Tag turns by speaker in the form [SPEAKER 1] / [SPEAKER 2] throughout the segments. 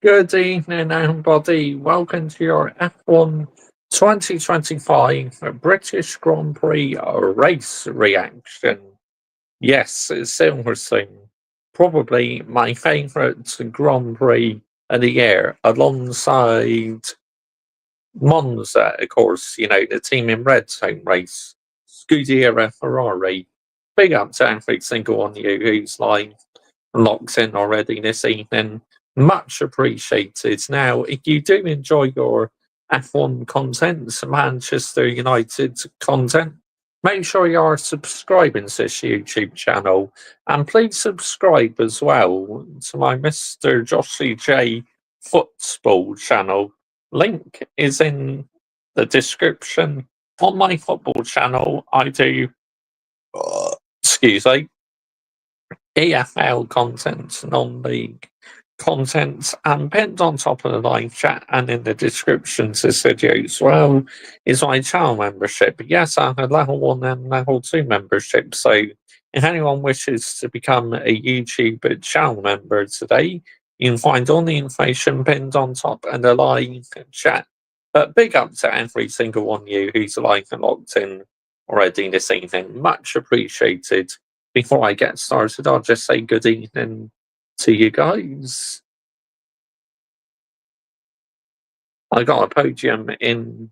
[SPEAKER 1] Good evening, everybody. Welcome to your F1 2025 British Grand Prix race reaction. Yes, it's Silverstone, probably my favourite Grand Prix of the year, alongside Monza, of course, the team in red zone race, Scuderia Ferrari. Big up to every single one of you who's locked in already this evening. Much appreciated. Now, if you do enjoy your F1 content, Manchester United content, make sure you are subscribing to this YouTube channel. And please subscribe as well to my Mr. Joshy J Football channel. Link is in the description. On my football channel, I do, excuse me, EFL content, non-league content, and pinned on top of the live chat and in the description to this video as well is my channel membership. Yes, I have a level 1 and level 2 membership, so if anyone wishes to become a YouTube channel member today, you can find all the information pinned on top and the live chat. But big up to every single one of you who's live and locked in already this evening. Much appreciated. Before I get started, I'll just say good evening to you guys. I got a podium in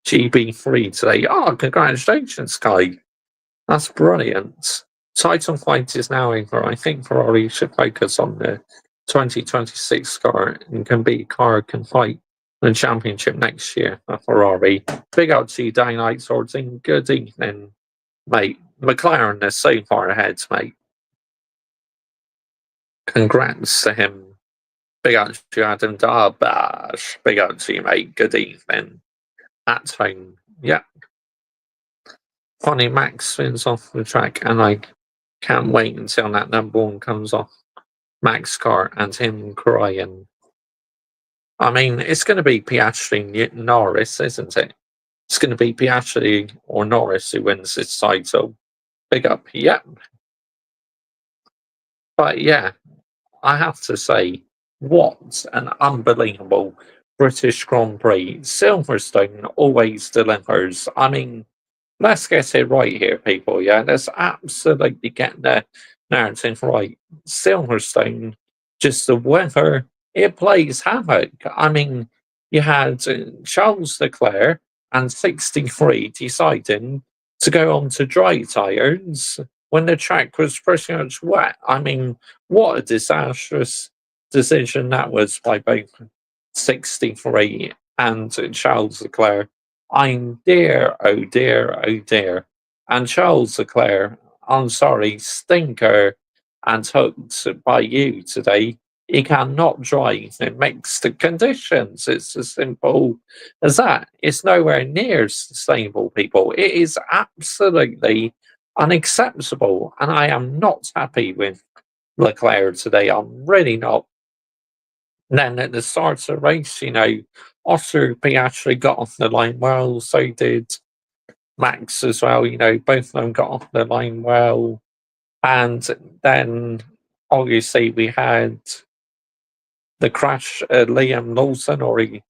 [SPEAKER 1] GB3 today. Oh, congratulations, Sky. That's brilliant. Title fight is now over. I think Ferrari should focus on the 2026 car and can fight the championship next year for Ferrari. Big up to you, Daylight Sorting. Good evening, mate. McLaren is so far ahead, mate. Congrats to him. Big up to you, Adam Darbash. Big up to you, mate. Good evening. At home. Yep. Funny, Max spins off the track, and I can't wait until that number 1 comes off Max's car and him crying. I mean, it's going to be Piastri Norris, isn't it? It's going to be Piastri or Norris who wins this title. Big up, yep. But yeah, I have to say, what an unbelievable British Grand Prix. Silverstone always delivers. I mean, let's get it right here, people. Yeah, let's absolutely get the narrative right. Silverstone, just the weather, it plays havoc. I mean, you had Charles Leclerc and 63 deciding to go on to dry tyres when the track was pretty much wet. I mean, what a disastrous decision that was by both 63 and Charles Leclerc. I'm dear, oh dear, oh dear. And Charles Leclerc, I'm sorry, stinker and hooked by you today. He cannot drive in mixed conditions. It's as simple as that. It's nowhere near sustainable, people. It is absolutely unacceptable. And I am not happy with Leclerc today. I'm really not. And then at the start of the race, Oscar Piastri got off the line well, so did Max as well. Both of them got off the line well. And then obviously we had the crash at Liam Lawson, or he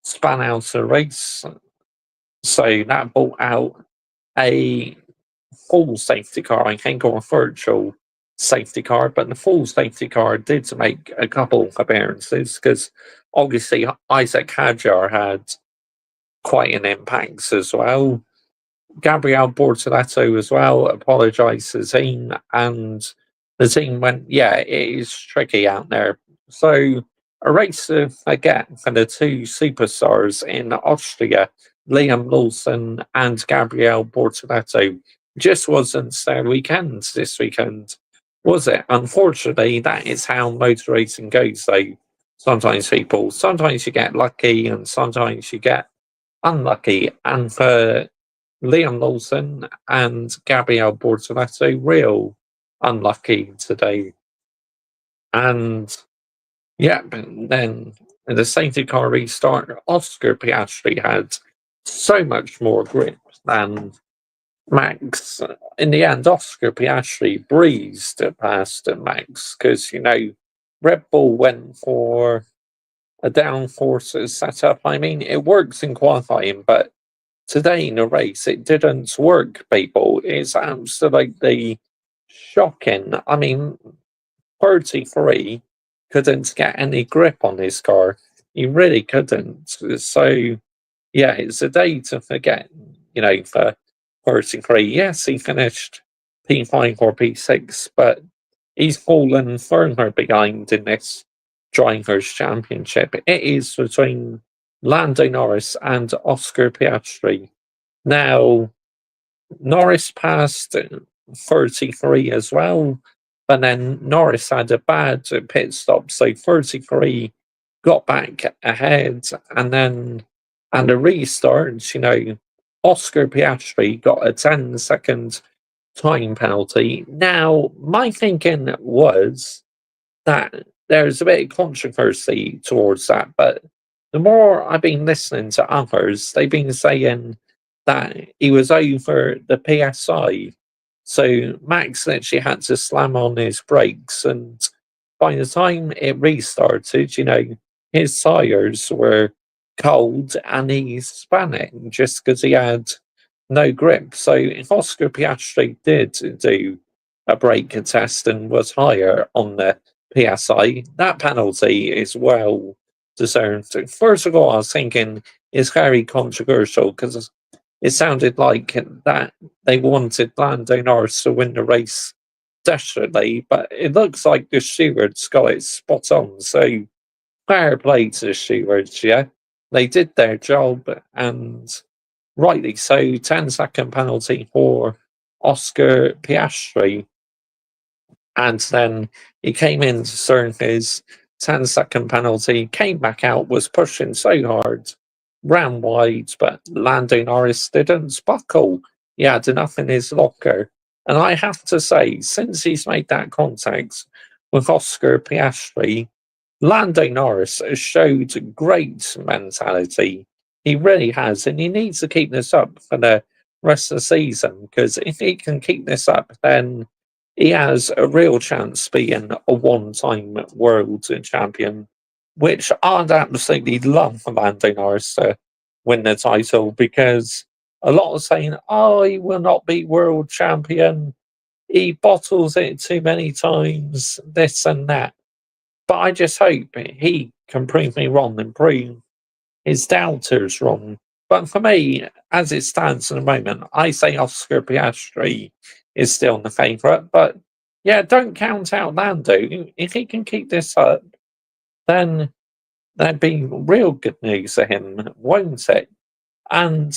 [SPEAKER 1] spun out the race. So that brought out a full safety car, I think, or a virtual safety car, but the full safety car did make a couple of appearances because obviously Isaac Hadjar had quite an impact as well. Gabriel Bortoletto as well apologised to the team, and the team went, yeah, it is tricky out there. So a race again for the two superstars in Austria, Liam Lawson and Gabriel Bortoletto. Just wasn't their weekend this weekend, was it? Unfortunately, that is how motor racing goes, though. Sometimes you get lucky and sometimes you get unlucky. And for Liam Lawson and Gabriel Bortoletto, real unlucky today. And yeah, but then in the safety car restart, Oscar Piastri had so much more grip than Max. In the end, Oscar Piastri breezed past Max because, Red Bull went for a downforce setup. I mean, it works in qualifying, but today in the race, it didn't work, people. It's absolutely shocking. I mean, 33 couldn't get any grip on his car. He really couldn't. So, yeah, it's a day to forget, for 33. Yes, he finished P5 or P6, but he's fallen further behind in this Drivers' Championship. It is between Lando Norris and Oscar Piastri. Now, Norris passed 33 as well, but then Norris had a bad pit stop, so 33 got back ahead, and a restart, Oscar Piastri got a 10-second time penalty. Now, my thinking was that there's a bit of controversy towards that, but the more I've been listening to others, they've been saying that he was over the PSI. So Max literally had to slam on his brakes, and by the time it restarted, his tires were cold and he spun it just because he had no grip. So if Oscar Piastri did do a brake test and was higher on the PSI, that penalty is well deserved. First of all, I was thinking it's very controversial because it sounded like that they wanted Lando Norris to win the race desperately, but it looks like the stewards got it spot on. So fair play to the stewards, yeah. They did their job, and rightly so. 10-second penalty for Oscar Piastri. And then he came in to serve his 10-second penalty, came back out, was pushing so hard, ran wide, but Lando Norris didn't buckle. He had enough in his locker. And I have to say, since he's made that contact with Oscar Piastri, Lando Norris has showed great mentality. He really has, and he needs to keep this up for the rest of the season, because if he can keep this up, then he has a real chance being a one-time world champion, which I'd absolutely love for Lando Norris to win the title, because a lot are saying, oh, he will not be world champion. He bottles it too many times, this and that. But I just hope he can prove me wrong and prove his doubters wrong. But for me, as it stands at the moment, I say Oscar Piastri is still the favourite. But yeah, don't count out Lando. If he can keep this up, then that'd be real good news for him, won't it? And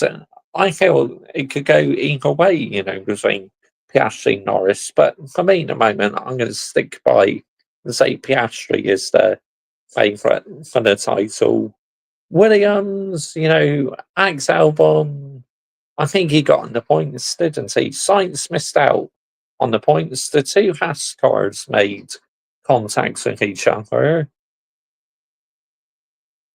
[SPEAKER 1] I feel it could go either way, between Piastri and Norris. But for me, at the moment, I'm going to stick by and say Piastri is the favourite for the title. Williams, Axe Albon, I think he got on the points, didn't he? Sainz missed out on the points. The two Haas cars made contacts with each other.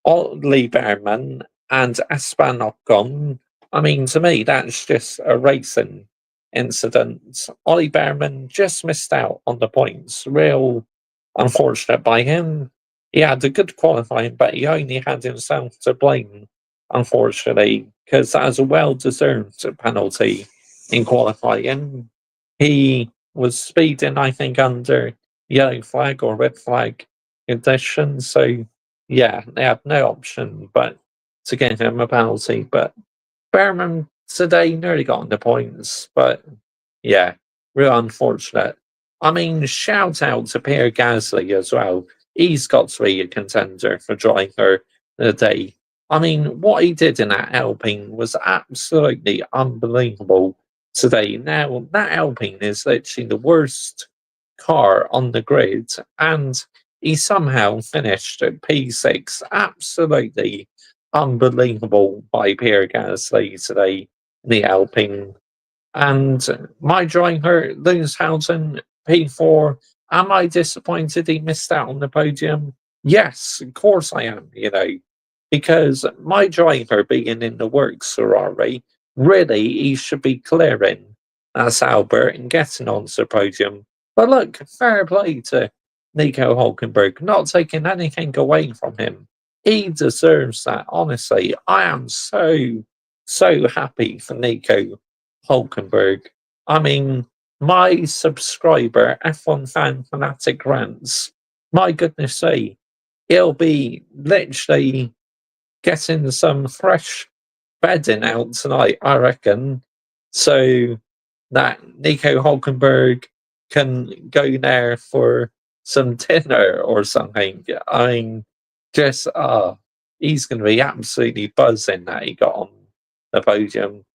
[SPEAKER 1] Ollie Behrman and Esteban Ocon. I mean, to me, that's just a racing incident. Ollie Behrman just missed out on the points. Real unfortunate by him. He had a good qualifying, but he only had himself to blame, unfortunately, because that was a well-deserved penalty in qualifying. He was speeding, I think, under yellow flag or red flag conditions, so yeah, they had no option but to give him a penalty. But Berman today nearly got on the points, but yeah, real unfortunate. I mean, shout out to Pierre Gasly as well. He's got to be a contender for driver of the day. I mean, what he did in that Alpine was absolutely unbelievable today. Now, that Alpine is literally the worst car on the grid, and he somehow finished at P6. Absolutely unbelievable by Pierre Gasly today in the Alpine. And my driver, Lewishausen, P4, am I disappointed he missed out on the podium? Yes, of course I am, because my driver being in the works Ferrari, really, he should be clearing as Albert and getting onto the podium. But look, fair play to Nico Hulkenberg, not taking anything away from him. He deserves that. Honestly, I am so happy for Nico Hulkenberg. I mean, my subscriber, F1 fan fanatic rants. My goodness me, he'll be literally getting some fresh bedding out tonight, I reckon, so that Nico Hulkenberg can go there for some dinner or something. I mean, just he's going to be absolutely buzzing that he got on the podium.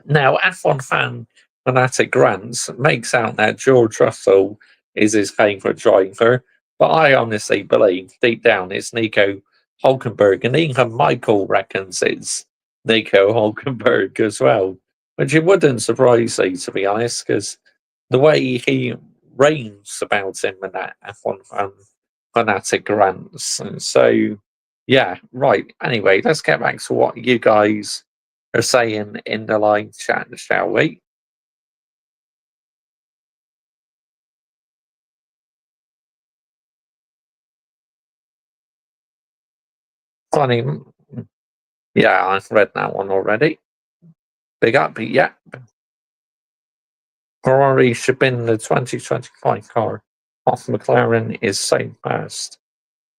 [SPEAKER 1] Now, F1 fan fanatic Grants makes out that George Russell is his favourite driver, but I honestly believe deep down it's Nico Hulkenberg, and even Michael reckons it's Nico Hulkenberg as well, which it wouldn't surprise me, to be honest, because the way he raves about him and that F1 fan fanatic Grants. So, yeah, right. Anyway, let's get back to what you guys are saying in the live chat, shall we? Funny. Yeah, I've read that one already. Big up, yeah. Ferrari should win the 2025 car. Off McLaren is so fast.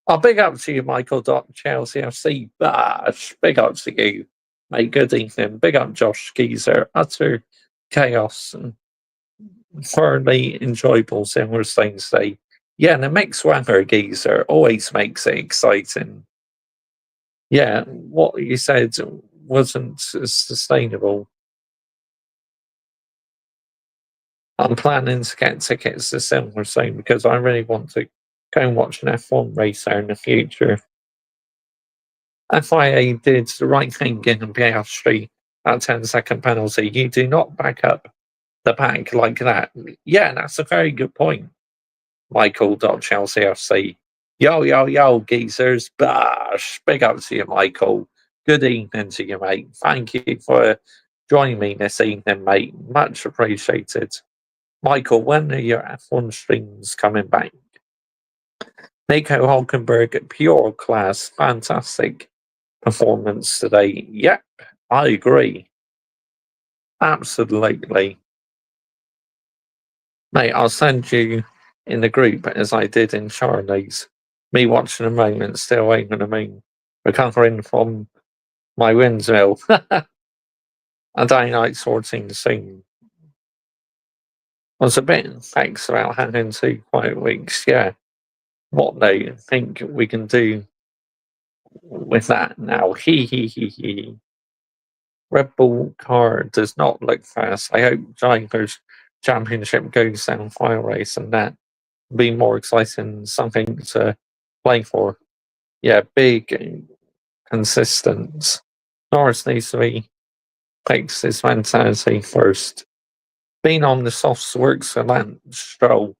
[SPEAKER 1] Oh, big up to you, Michael. Chelsea FC. Bash. Big up to you, mate. Good evening. Big up, Josh Geezer. Utter chaos and thoroughly enjoyable Silverstone Day. Yeah, and the mixed weather, Geezer, always makes it exciting. Yeah, what you said wasn't sustainable. I'm planning to get tickets to Silverstone because I really want to go and watch an F1 race there in the future. FIA did the right thing in Piastri, that 10-second penalty. You do not back up the pack like that. Yeah, that's a very good point. Michael.Chelsea FC. Yo, yo, yo, geezers. Bash. Big up to you, Michael. Good evening to you, mate. Thank you for joining me this evening, mate. Much appreciated. Michael, when are your F1 streams coming back? Nico Hulkenberg, pure class. Fantastic performance today. Yep, I agree. Absolutely. Mate, I'll send you in the group as I did in Charlie's. Me watching a moment, still waiting on the moon, recovering from my windmill. A day night sorting soon. I was a bit vexed about having 2 quiet weeks. Yeah, what do you think we can do with that now? He. Red Bull car does not look fast. I hope Drivers' Championship goes down final race and that will be more exciting, something to play for. Yeah, big and consistent. Norris needs to be fix his mentality first. Being on the softs works for Lance Stroll.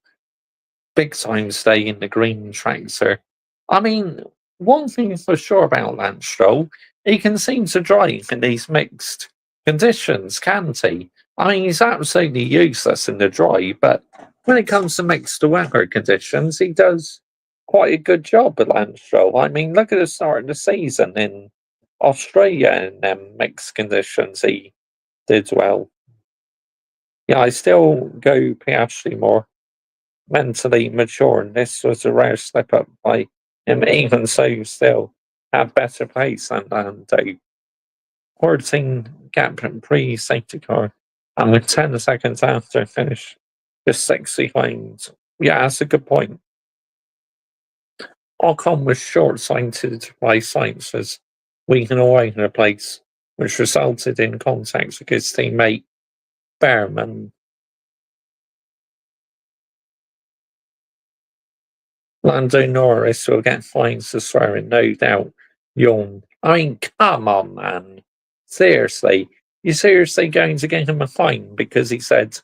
[SPEAKER 1] Big time stay in the green tractor. I mean, one thing for sure about Lance Stroll, he can seem to drive in these mixed conditions, can't he? I mean, he's absolutely useless in the dry, but when it comes to mixed weather conditions, he does quite a good job at Lance Stroll. I mean, look at the start of the season in Australia in mixed conditions. He did well. Yeah, I still go Piastri more mentally mature, and this was a rare slip up by him. Even so, still had better pace than Lando. 14 gap and Prix safety car, and with 10 seconds after finish, just 6 behind. Yeah, that's a good point. Ocon was short sighted by science as weakened away in a place, which resulted in contact with his teammate Behrman. Lando Norris will get fines for swearing, no doubt. Yawn. I mean, come on, man. Seriously. You seriously going to get him a fine because he said,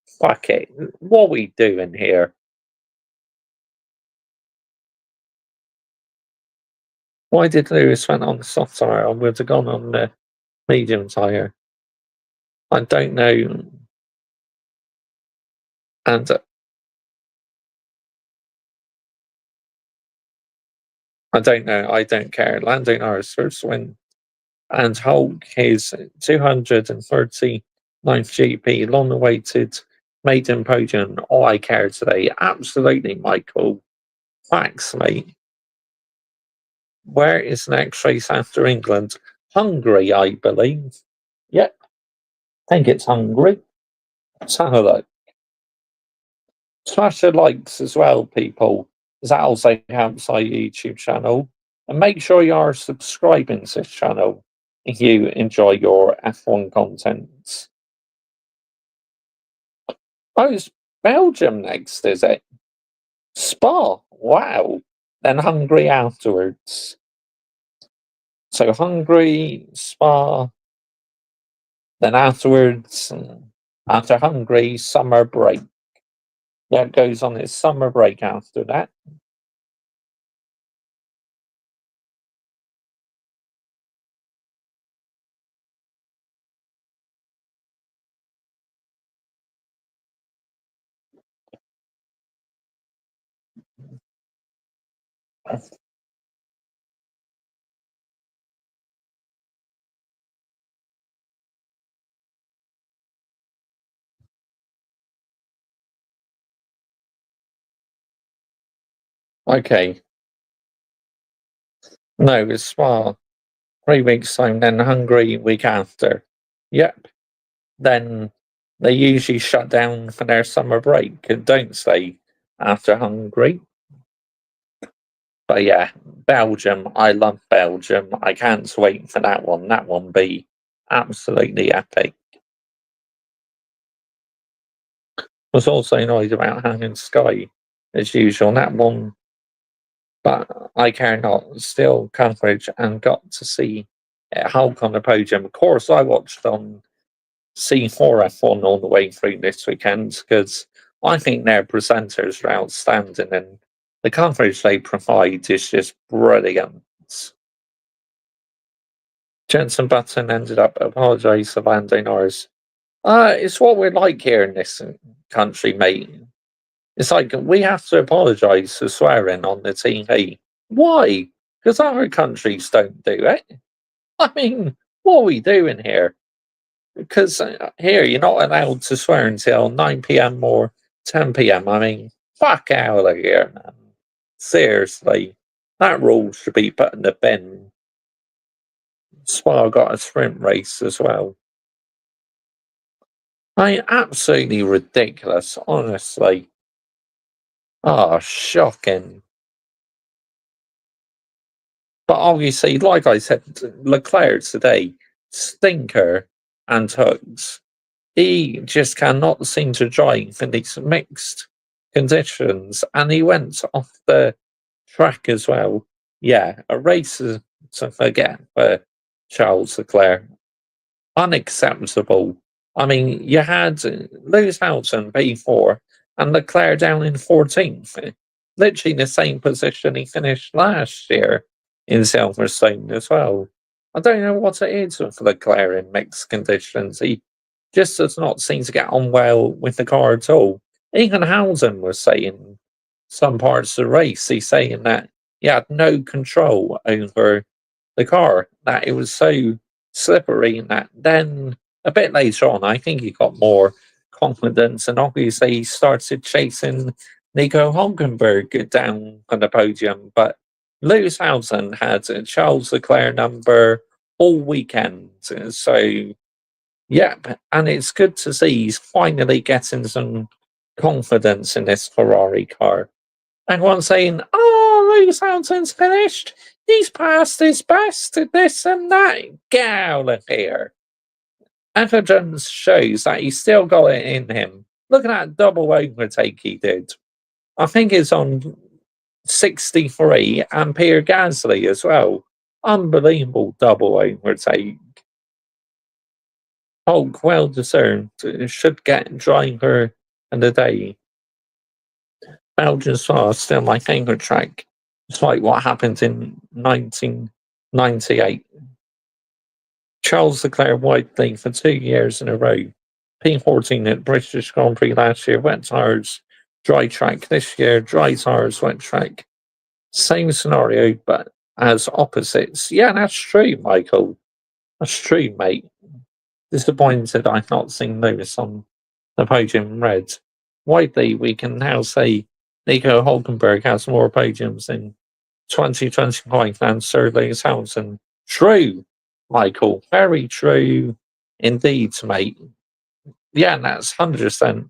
[SPEAKER 1] fuck it. What are we doing here? Why did Lewis went on the soft tyre and would have gone on the medium tyre? I don't know. And I don't know. I don't care. Lando Norris first win, and Hulk his 239th GP, long-awaited maiden podium. All I care today. Absolutely, Michael. Thanks, mate. Where is the next race after England? Hungary, I believe. Yep, I think it's Hungary. Let's have a look. Smash the likes as well, people. That also helps our YouTube channel. And make sure you are subscribing to this channel if you enjoy your F1 content. Oh, it's Belgium next, is it? Spa. Wow. Then Hungary afterwards. So Hungary, Spa, then afterwards, after Hungary, summer break. Yeah, it goes on its summer break after that. Okay. No, it's Spa. 3 weeks time, then Hungary week after. Yep. Then they usually shut down for their summer break, don't they, after Hungary? But yeah, Belgium. I love Belgium. I can't wait for that one. That one be absolutely epic. Was also annoyed about having Sky as usual. That one, but I care not. Still coverage and got to see Hulk on the podium. Of course, I watched on C4 F1 all the way through this weekend because I think their presenters are outstanding and the coverage they provide is just brilliant. Jensen Button ended up apologising to Lando Norris. It's what we're like here in this country, mate. It's like we have to apologise for swearing on the TV. Why? Because other countries don't do it. I mean, what are we doing here? Because here you're not allowed to swear until 9 p.m. or 10 p.m. I mean, fuck out of here, man. Seriously, that rule should be put in the bin. Spa got a sprint race as well. I mean, absolutely ridiculous, honestly. Ah, shocking. But obviously, like I said, Leclerc today, stinker and hugs. He just cannot seem to drive in these mixed conditions, and he went off the track as well. Yeah, a race to forget for Charles Leclerc. Unacceptable. I mean, you had Lewis Hamilton P4 and Leclerc down in 14th. Literally the same position he finished last year in Silverstone as well. I don't know what it is with Leclerc in mixed conditions. He just does not seem to get on well with the car at all. Even Hamilton was saying some parts of the race, he's saying that he had no control over the car, that it was so slippery, and that then a bit later on, I think he got more confidence, and obviously he started chasing Nico Hulkenberg down on the podium. But Lewis Hamilton had Charles Leclerc number all weekend, so yep, and it's good to see he's finally getting some confidence in this Ferrari car. Everyone's saying, "Oh, Lewis Hamilton's finished. He's passed his best at this and that." Get out of here. Evidence shows that he's still got it in him. Look at that double overtake he did. I think it's on 63 and Pierre Gasly as well. Unbelievable double overtake. Hulk, well deserved. Should get driver of the day. Belgian Spa is still my favourite track. Despite what happened in 1998. Charles Leclerc widely for 2 years in a row. P14 at British Grand Prix last year, wet tyres, dry track. This year, dry tyres, wet track. Same scenario, but as opposites. Yeah, that's true, Michael. That's true, mate. Disappointed I've not seen Lewis on the podium red. Widely, we can now say Nico Hulkenberg has more podiums in 2025 than Sir Lewis Hamilton. True, Michael. Very true indeed, mate. Yeah, that's 100%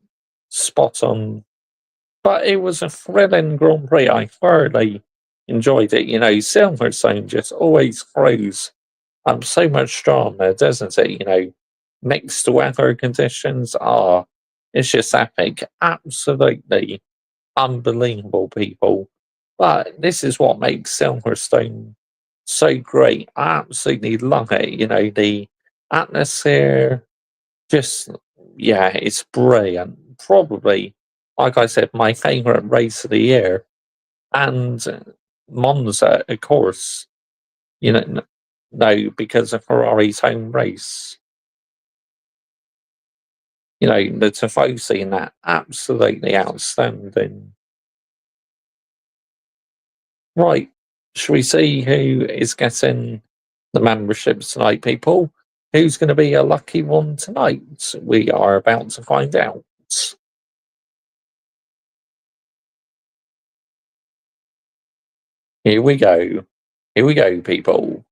[SPEAKER 1] spot on. But it was a thrilling Grand Prix. I thoroughly enjoyed it. Silverstone just always throws so much drama, doesn't it? Mixed weather conditions are, it's just epic. Absolutely unbelievable, people. But this is what makes Silverstone so great. I absolutely love it. The atmosphere, just, yeah, it's brilliant. Probably, like I said, my favourite race of the year. And Monza, of course, no, because of Ferrari's home race. The Tifosi in that, absolutely outstanding. Right, shall we see who is getting the memberships tonight, people? Who's going to be a lucky one tonight? We are about to find out. Here we go. Here we go, people.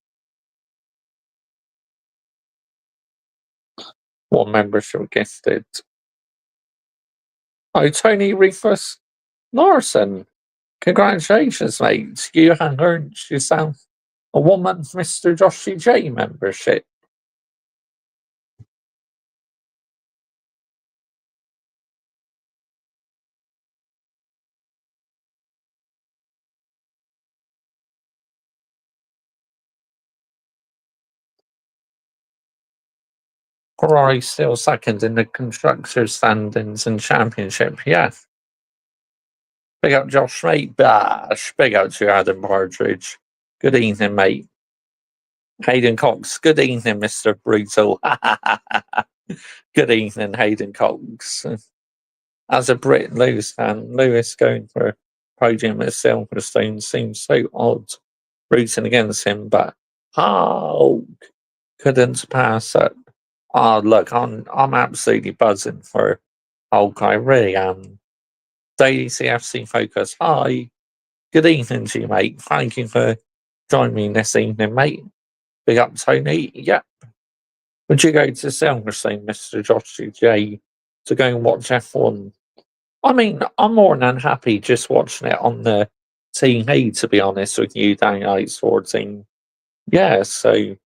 [SPEAKER 1] One membership gifted. Oh, Tony Rufus Larson. Congratulations, mate. You have earned yourself a 1 month Mr. Joshy J membership. Ferrari still second in the constructors' standings and championship. Yeah. Big up Josh, mate. Bash. Big up to Adam Partridge. Good evening, mate. Hayden Cox. Good evening, Mr. Brutal. Good evening, Hayden Cox. As a Brit Lewis fan, Lewis going for podium at Silverstone seems so odd, rooting against him, but Hulk couldn't pass it. Oh, look, I'm absolutely buzzing for Hulk. I really am. Daily CFC Focus. Hi. Good evening to you, mate. Thank you for joining me this evening, mate. Big up, Tony. Yep. Would you go to Silverstone, Mr. Josh J, to go and watch F1? I mean, I'm more than happy just watching it on the TV, to be honest with you, Daylight 14. Yeah, so yeah,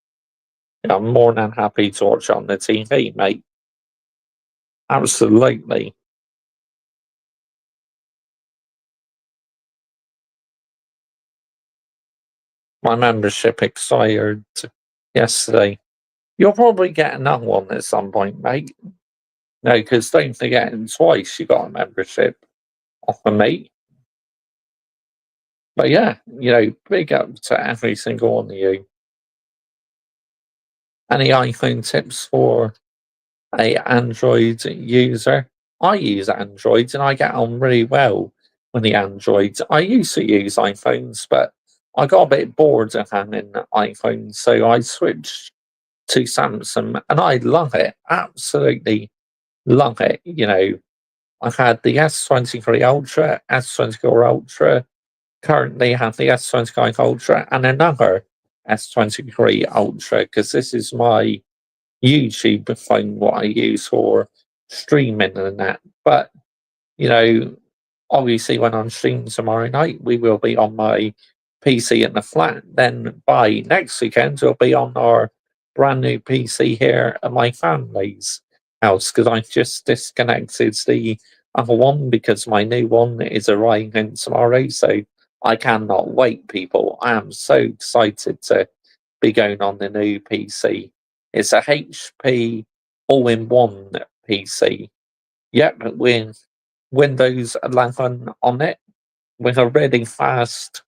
[SPEAKER 1] I'm more than happy to watch it on the TV, mate. Absolutely. My membership expired yesterday. You'll probably get another one at some point, mate. No, because don't forget, twice you got a membership off of me. But yeah, big up to every single one of you. Any iPhone tips for a Android user? I use Androids and I get on really well with the Androids. I used to use iPhones, but I got a bit bored of having iPhones, so I switched to Samsung and I love it. Absolutely love it. I've had the S23 Ultra, S24 Ultra, currently have the S25 Ultra and another S23 Ultra because this is my YouTube phone, what I use for streaming and that. But, you know, obviously when I'm streaming tomorrow night, we will be on my PC in the flat. Then by next weekend, we'll be on our brand new PC here at my family's house because I've just disconnected the other one because my new one is arriving tomorrow. So I cannot wait, people. I am so excited to be going on the new PC. It's a HP all-in-one PC. Yep, with Windows 11 on it, with a really fast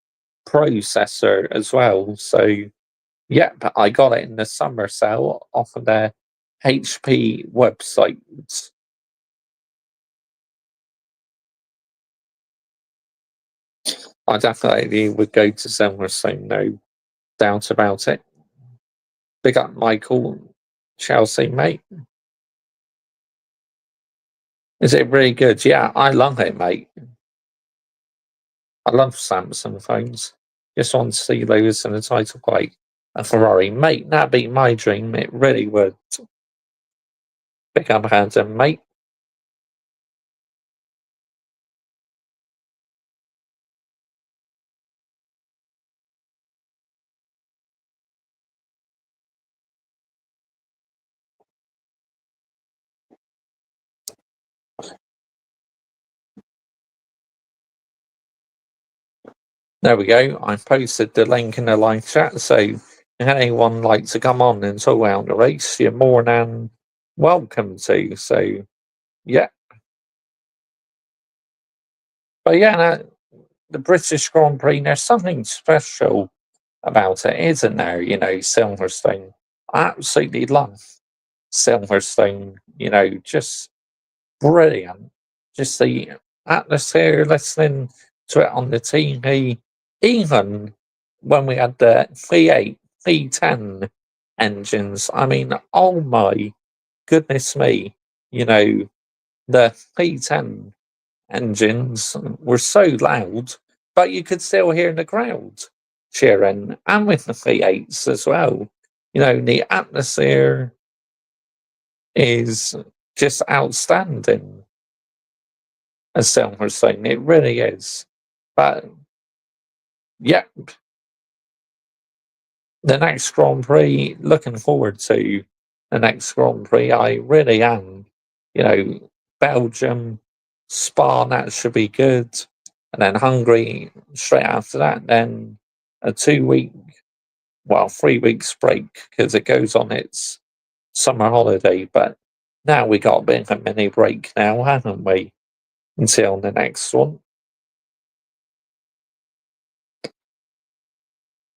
[SPEAKER 1] processor as well. So, yep, I got it in the summer sale off of their HP website. I definitely would go to Silverstone, no doubt about it. Big up Michael, Chelsea, mate. Is it really good? Yeah, I love it, mate. I love Samsung phones. Just want to see Lewis in a title fight. A Ferrari, mate, that'd be my dream. It really would. Big up Adam, mate. There we go. I posted the link in the live chat, so if anyone like to come on and talk about the race, you're more than welcome to. So, yeah. But yeah, the British Grand Prix, there's something special about it, isn't there? You know, Silverstone. I absolutely love Silverstone, you know, just brilliant. Just the atmosphere, listening to it on the TV, even when we had the V8, V10 engines. I mean, oh my goodness me, you know, the V10 engines were so loud, but you could still hear the crowd cheering, and with the V8s as well. You know, the atmosphere is just outstanding at Silverstone. It really is. But yeah, the next Grand Prix, looking forward to the next Grand Prix. I really am. You know, Belgium, Spa, that should be good. And then Hungary straight after that. Then a 2 week, well, 3 weeks break because it goes on its summer holiday. But now we got a bit of a mini break now, haven't we? Until the next one.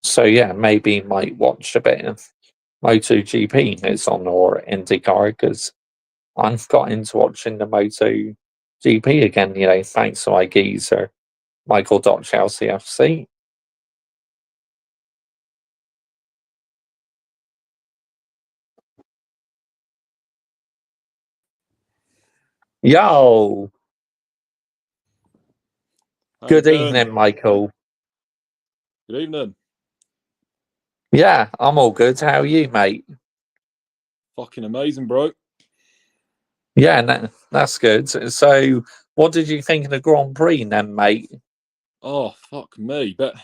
[SPEAKER 1] So yeah, maybe might watch a bit of MotoGP it's on or IndyCar because I've got into watching the MotoGP again, you know, thanks to my geezer, Michael Chelsea FC. Yo,
[SPEAKER 2] How you
[SPEAKER 1] good
[SPEAKER 2] doing?
[SPEAKER 1] evening, Michael.
[SPEAKER 2] Good evening.
[SPEAKER 1] Yeah, I'm all good. How are you, mate?
[SPEAKER 2] Fucking amazing, bro.
[SPEAKER 1] Yeah, that's good. So, what did you think of the Grand Prix then, mate?
[SPEAKER 2] Oh, fuck me. But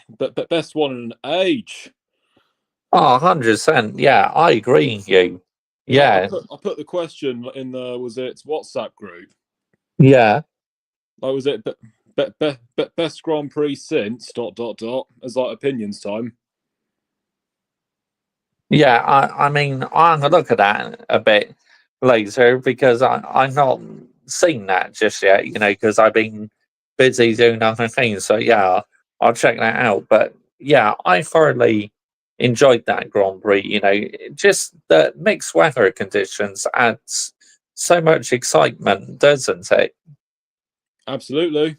[SPEAKER 2] best one in an age.
[SPEAKER 1] Oh, 100%. Yeah, I agree with you.
[SPEAKER 2] Like
[SPEAKER 1] Yeah,
[SPEAKER 2] I put the question in the was it WhatsApp group.
[SPEAKER 1] yeah.
[SPEAKER 2] Like was it best Grand Prix since as like opinions time.
[SPEAKER 1] Yeah, I mean, I'm gonna look at that a bit later because I've not seen that just yet, you know, because I've been busy doing other things. So yeah, I'll check that out. But yeah, I thoroughly enjoyed that Grand Prix. You know, just the mixed weather conditions adds so much excitement, doesn't it?
[SPEAKER 2] Absolutely.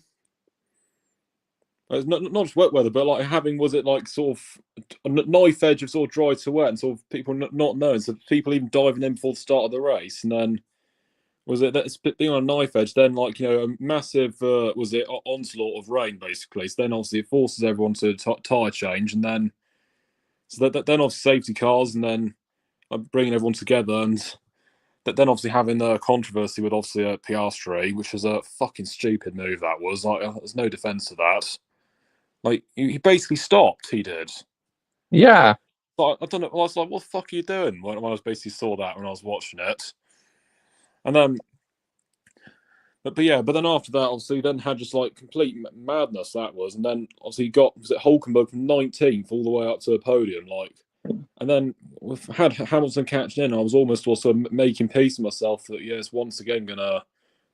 [SPEAKER 2] It's not just wet weather, but like having was it like sort of a knife edge of sort of dry to wet, and sort of people not knowing, so people even diving in before the start of the race, and then was it that's being on a knife edge, then like a massive was it onslaught of rain basically. So then obviously it forces everyone to tire change, and then then obviously safety cars, and then bringing everyone together, and then obviously having the controversy with obviously Piastri, which was a fucking stupid move. That was like there's no defense to that. Like he basically stopped. He did.
[SPEAKER 1] Yeah,
[SPEAKER 2] But I don't know. I was like, "What the fuck are you doing?" When I was basically saw that when I was watching it, and then but yeah, but then after that, obviously, then had just like complete madness that was, and then obviously got was it Hulkenberg from 19th all the way up to the podium, like, and then had Hamilton catching in. I was almost also making peace with myself that yes, once again gonna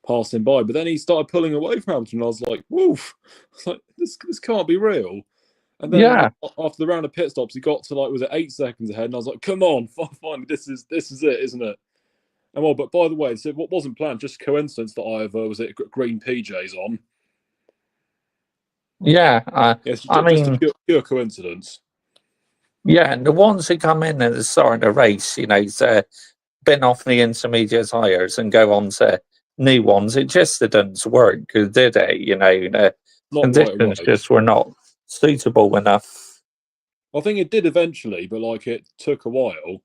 [SPEAKER 2] pass him by, but then he started pulling away from Hamilton, and I was like, woof, I was like this can't be real. And then
[SPEAKER 1] yeah.
[SPEAKER 2] after the round of pit stops, he got to like was it 8 seconds ahead, and I was like, come on, finally, this is it, isn't it? And well, but by the way, so what wasn't planned, just coincidence that I have was it green PJs on.
[SPEAKER 1] Yeah,
[SPEAKER 2] It's
[SPEAKER 1] I
[SPEAKER 2] just a
[SPEAKER 1] mean,
[SPEAKER 2] pure coincidence.
[SPEAKER 1] yeah, and the ones who come in at the start of the race, been off the intermediate tyres and go on to new ones, it just didn't work, did it? The
[SPEAKER 2] Not right
[SPEAKER 1] conditions
[SPEAKER 2] away.
[SPEAKER 1] just were not suitable enough.
[SPEAKER 2] I think it did eventually, but like it took a while.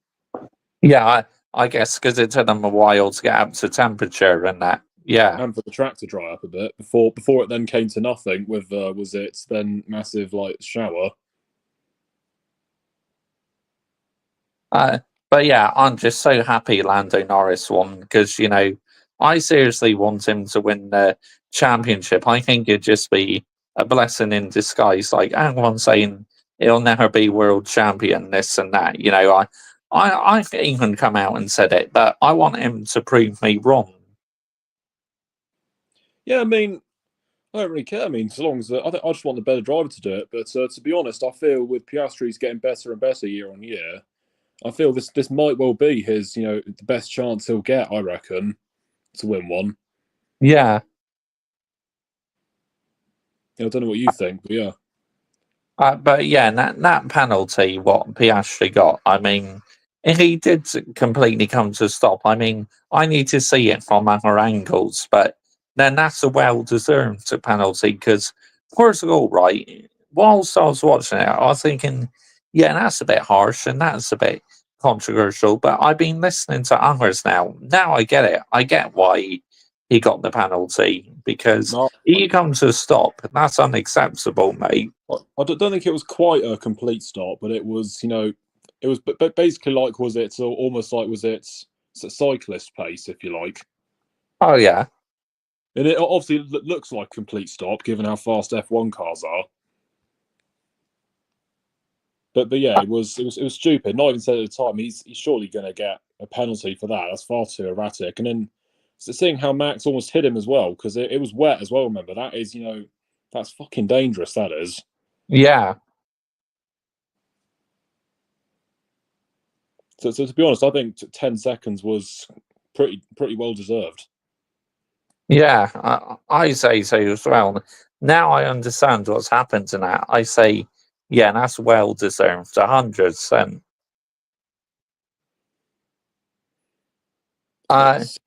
[SPEAKER 1] Yeah, I guess because it took them a while to get up to temperature and that. Yeah.
[SPEAKER 2] And for the track to dry up a bit before it then came to nothing with was it then massive like shower.
[SPEAKER 1] Uh, but yeah, I'm just so happy Lando Norris won because, I seriously want him to win the championship. I think it'd just be a blessing in disguise. Like everyone's saying he'll never be world champion, this and that. I've even come out and said it, but I want him to prove me wrong.
[SPEAKER 2] Yeah, I mean, I don't really care. I mean, as long as I just want the better driver to do it. But to be honest, I feel with Piastri's getting better and better year on year, I feel this might well be his the best chance he'll get. I reckon to win one.
[SPEAKER 1] Yeah.
[SPEAKER 2] I don't know what you think, but yeah.
[SPEAKER 1] But yeah, that penalty, what Piastri got, I mean, if he did completely come to a stop, I mean, I need to see it from other angles, but then that's a well deserved penalty because, first of all, right, whilst I was watching it, I was thinking, yeah, that's a bit harsh and that's a bit controversial, but I've been listening to others now. Now I get it. I get why he got the penalty because
[SPEAKER 2] No,
[SPEAKER 1] he comes to a stop. That's unacceptable, mate.
[SPEAKER 2] I don't think it was quite a complete stop, but it was it was basically like was it so almost like was it cyclist pace if you like.
[SPEAKER 1] Oh yeah,
[SPEAKER 2] And it obviously looks like a complete stop given how fast F1 cars are. But yeah, it was stupid. Not even said at the time. He's surely going to get a penalty for that. That's far too erratic. And then seeing how Max almost hit him as well because it was wet as well. Remember that is that's fucking dangerous. That is.
[SPEAKER 1] yeah,
[SPEAKER 2] So to be honest, I think 10 seconds was pretty well deserved.
[SPEAKER 1] yeah. I say so as well. Now I understand what's happened to that. I say, yeah, that's well deserved, 100%.
[SPEAKER 2] Let's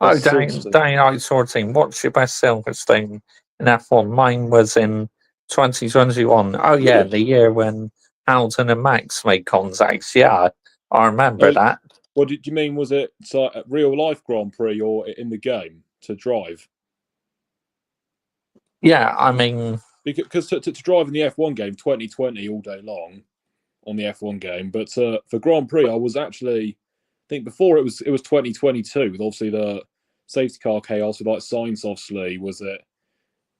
[SPEAKER 1] Danny Night sorting. What's your best Silverstone in F1? Mine was in 2021. Oh yeah, the year when Hamilton and Max made contacts. Yeah, I remember
[SPEAKER 2] Oh,
[SPEAKER 1] that.
[SPEAKER 2] what did you mean? Was it a real life Grand Prix or in the game to drive?
[SPEAKER 1] Yeah, I mean,
[SPEAKER 2] Because to drive in the F1 game 2020 all day long on the F1 game, but for Grand Prix I was actually I think before it was 2022 with obviously the safety car chaos with like Sainz obviously was it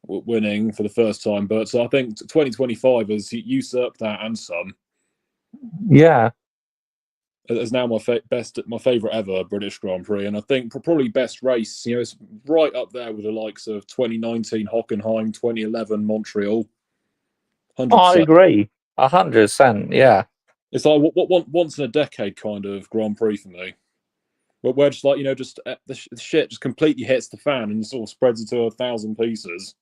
[SPEAKER 2] winning for the first time, but I think 2025 has usurped that and some.
[SPEAKER 1] yeah.
[SPEAKER 2] As now my favorite ever British Grand Prix, and I think probably best race. It's right up there with the likes of 2019 Hockenheim, 2011 Montreal, 100%.
[SPEAKER 1] I agree, 100%. Yeah,
[SPEAKER 2] It's like what once in a decade kind of Grand Prix for me. But where just like just the shit just completely hits the fan and sort of spreads into 1,000 pieces.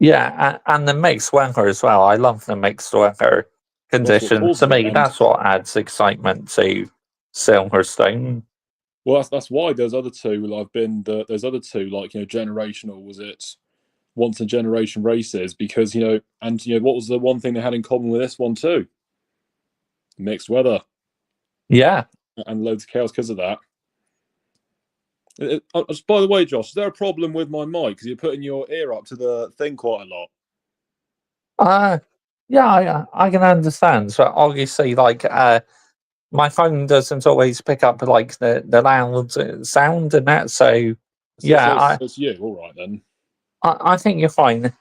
[SPEAKER 1] yeah, and the mixed weather as well. I love the mixed weather
[SPEAKER 2] That's what
[SPEAKER 1] conditions. To
[SPEAKER 2] causes it,
[SPEAKER 1] me,
[SPEAKER 2] and
[SPEAKER 1] that's what adds excitement to Silverstone.
[SPEAKER 2] well, that's why there's other two. There's other two like generational. Was it once in a generation races because and what was the one thing they had in common with this one too? Mixed weather
[SPEAKER 1] Yeah.
[SPEAKER 2] and loads of chaos because of that. By the way, Josh, is there a problem with my mic? Because you're putting your ear up to the thing quite a lot.
[SPEAKER 1] Uh, yeah, I can understand. So obviously, like, my phone doesn't always pick up like the loud sound and that. So
[SPEAKER 2] So,
[SPEAKER 1] yeah,
[SPEAKER 2] so, it's, so it's you, all right then.
[SPEAKER 1] I think you're fine.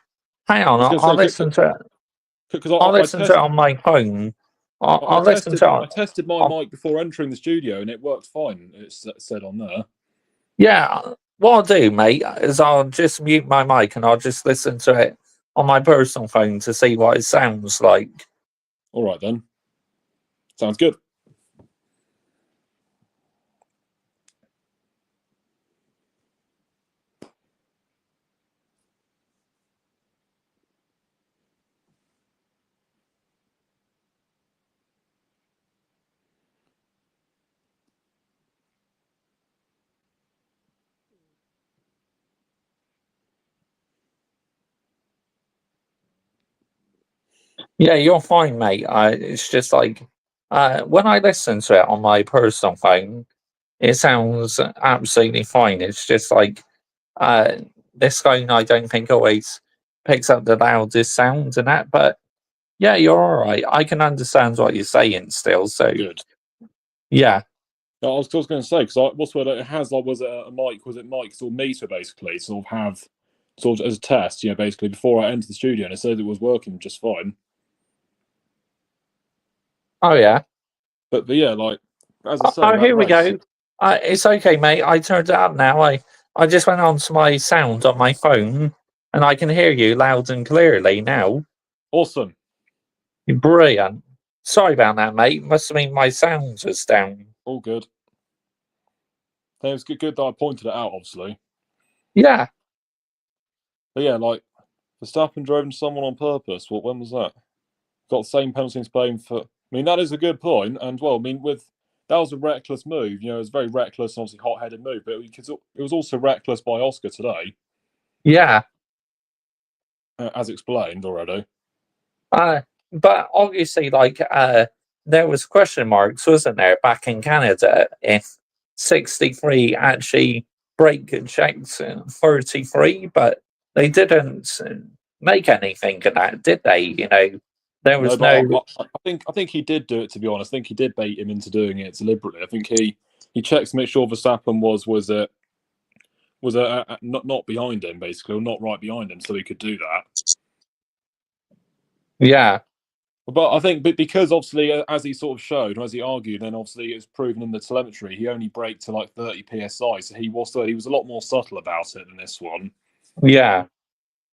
[SPEAKER 1] Hang on,
[SPEAKER 2] I was going to
[SPEAKER 1] I'll
[SPEAKER 2] say
[SPEAKER 1] listen to it.
[SPEAKER 2] because
[SPEAKER 1] I'll
[SPEAKER 2] I
[SPEAKER 1] listen to it
[SPEAKER 2] test
[SPEAKER 1] on my phone.
[SPEAKER 2] I
[SPEAKER 1] I'll listen
[SPEAKER 2] tested
[SPEAKER 1] to
[SPEAKER 2] I
[SPEAKER 1] it.
[SPEAKER 2] tested my
[SPEAKER 1] On,
[SPEAKER 2] mic before entering the studio and it worked fine. It's said on there.
[SPEAKER 1] yeah, what I'll do, mate, is I'll just mute my mic and I'll just listen to it on my personal phone to see what it sounds like.
[SPEAKER 2] All right then, sounds good.
[SPEAKER 1] Yeah, you're fine, mate. It's just like when I listen to it on my personal phone, it sounds absolutely fine. It's just like uh, this phone, I don't think always picks up the loudest sound and that. But yeah, you're all right. I can understand what you're saying still. So
[SPEAKER 2] Good.
[SPEAKER 1] yeah,
[SPEAKER 2] I was going to say because what's what it has like was it a mic? Was it mic sort of meter basically? Sort of have sort of as a test, basically before I entered the studio, and it said it was working just fine.
[SPEAKER 1] oh yeah.
[SPEAKER 2] But yeah, like as I say,
[SPEAKER 1] Oh,
[SPEAKER 2] that
[SPEAKER 1] here we
[SPEAKER 2] race,
[SPEAKER 1] go. It's okay, mate. I turned it up now. I just went on to my sound on my phone, and I can hear you loud and clearly now.
[SPEAKER 2] awesome.
[SPEAKER 1] Brilliant. Sorry about that, mate. Must have been my sound was down.
[SPEAKER 2] All good. I think it was good that I pointed it out, obviously.
[SPEAKER 1] Yeah.
[SPEAKER 2] But yeah, like Verstappen drove into someone on purpose. What? When was that? Got the same penalty in Spain for. I mean, that is a good point, and well, I mean, with that was a reckless move. It was a very reckless, and obviously hot-headed move, but it was also reckless by Oscar today,
[SPEAKER 1] Yeah.
[SPEAKER 2] as explained already.
[SPEAKER 1] But obviously, there was question marks, wasn't there, back in Canada, if 63 actually brake checked 33, but they didn't make anything of that, did they? There
[SPEAKER 2] No,
[SPEAKER 1] was
[SPEAKER 2] but
[SPEAKER 1] no.
[SPEAKER 2] I think he did do it. To be honest, I think he did bait him into doing it deliberately. I think he checked to make sure Verstappen was not behind him basically, or not right behind him, so he could do that.
[SPEAKER 1] Yeah.
[SPEAKER 2] But I think, because obviously, as he sort of showed, as he argued, then obviously it was proven in the telemetry, he only braked to like 30 psi, so he was a lot more subtle about it than this one.
[SPEAKER 1] Yeah.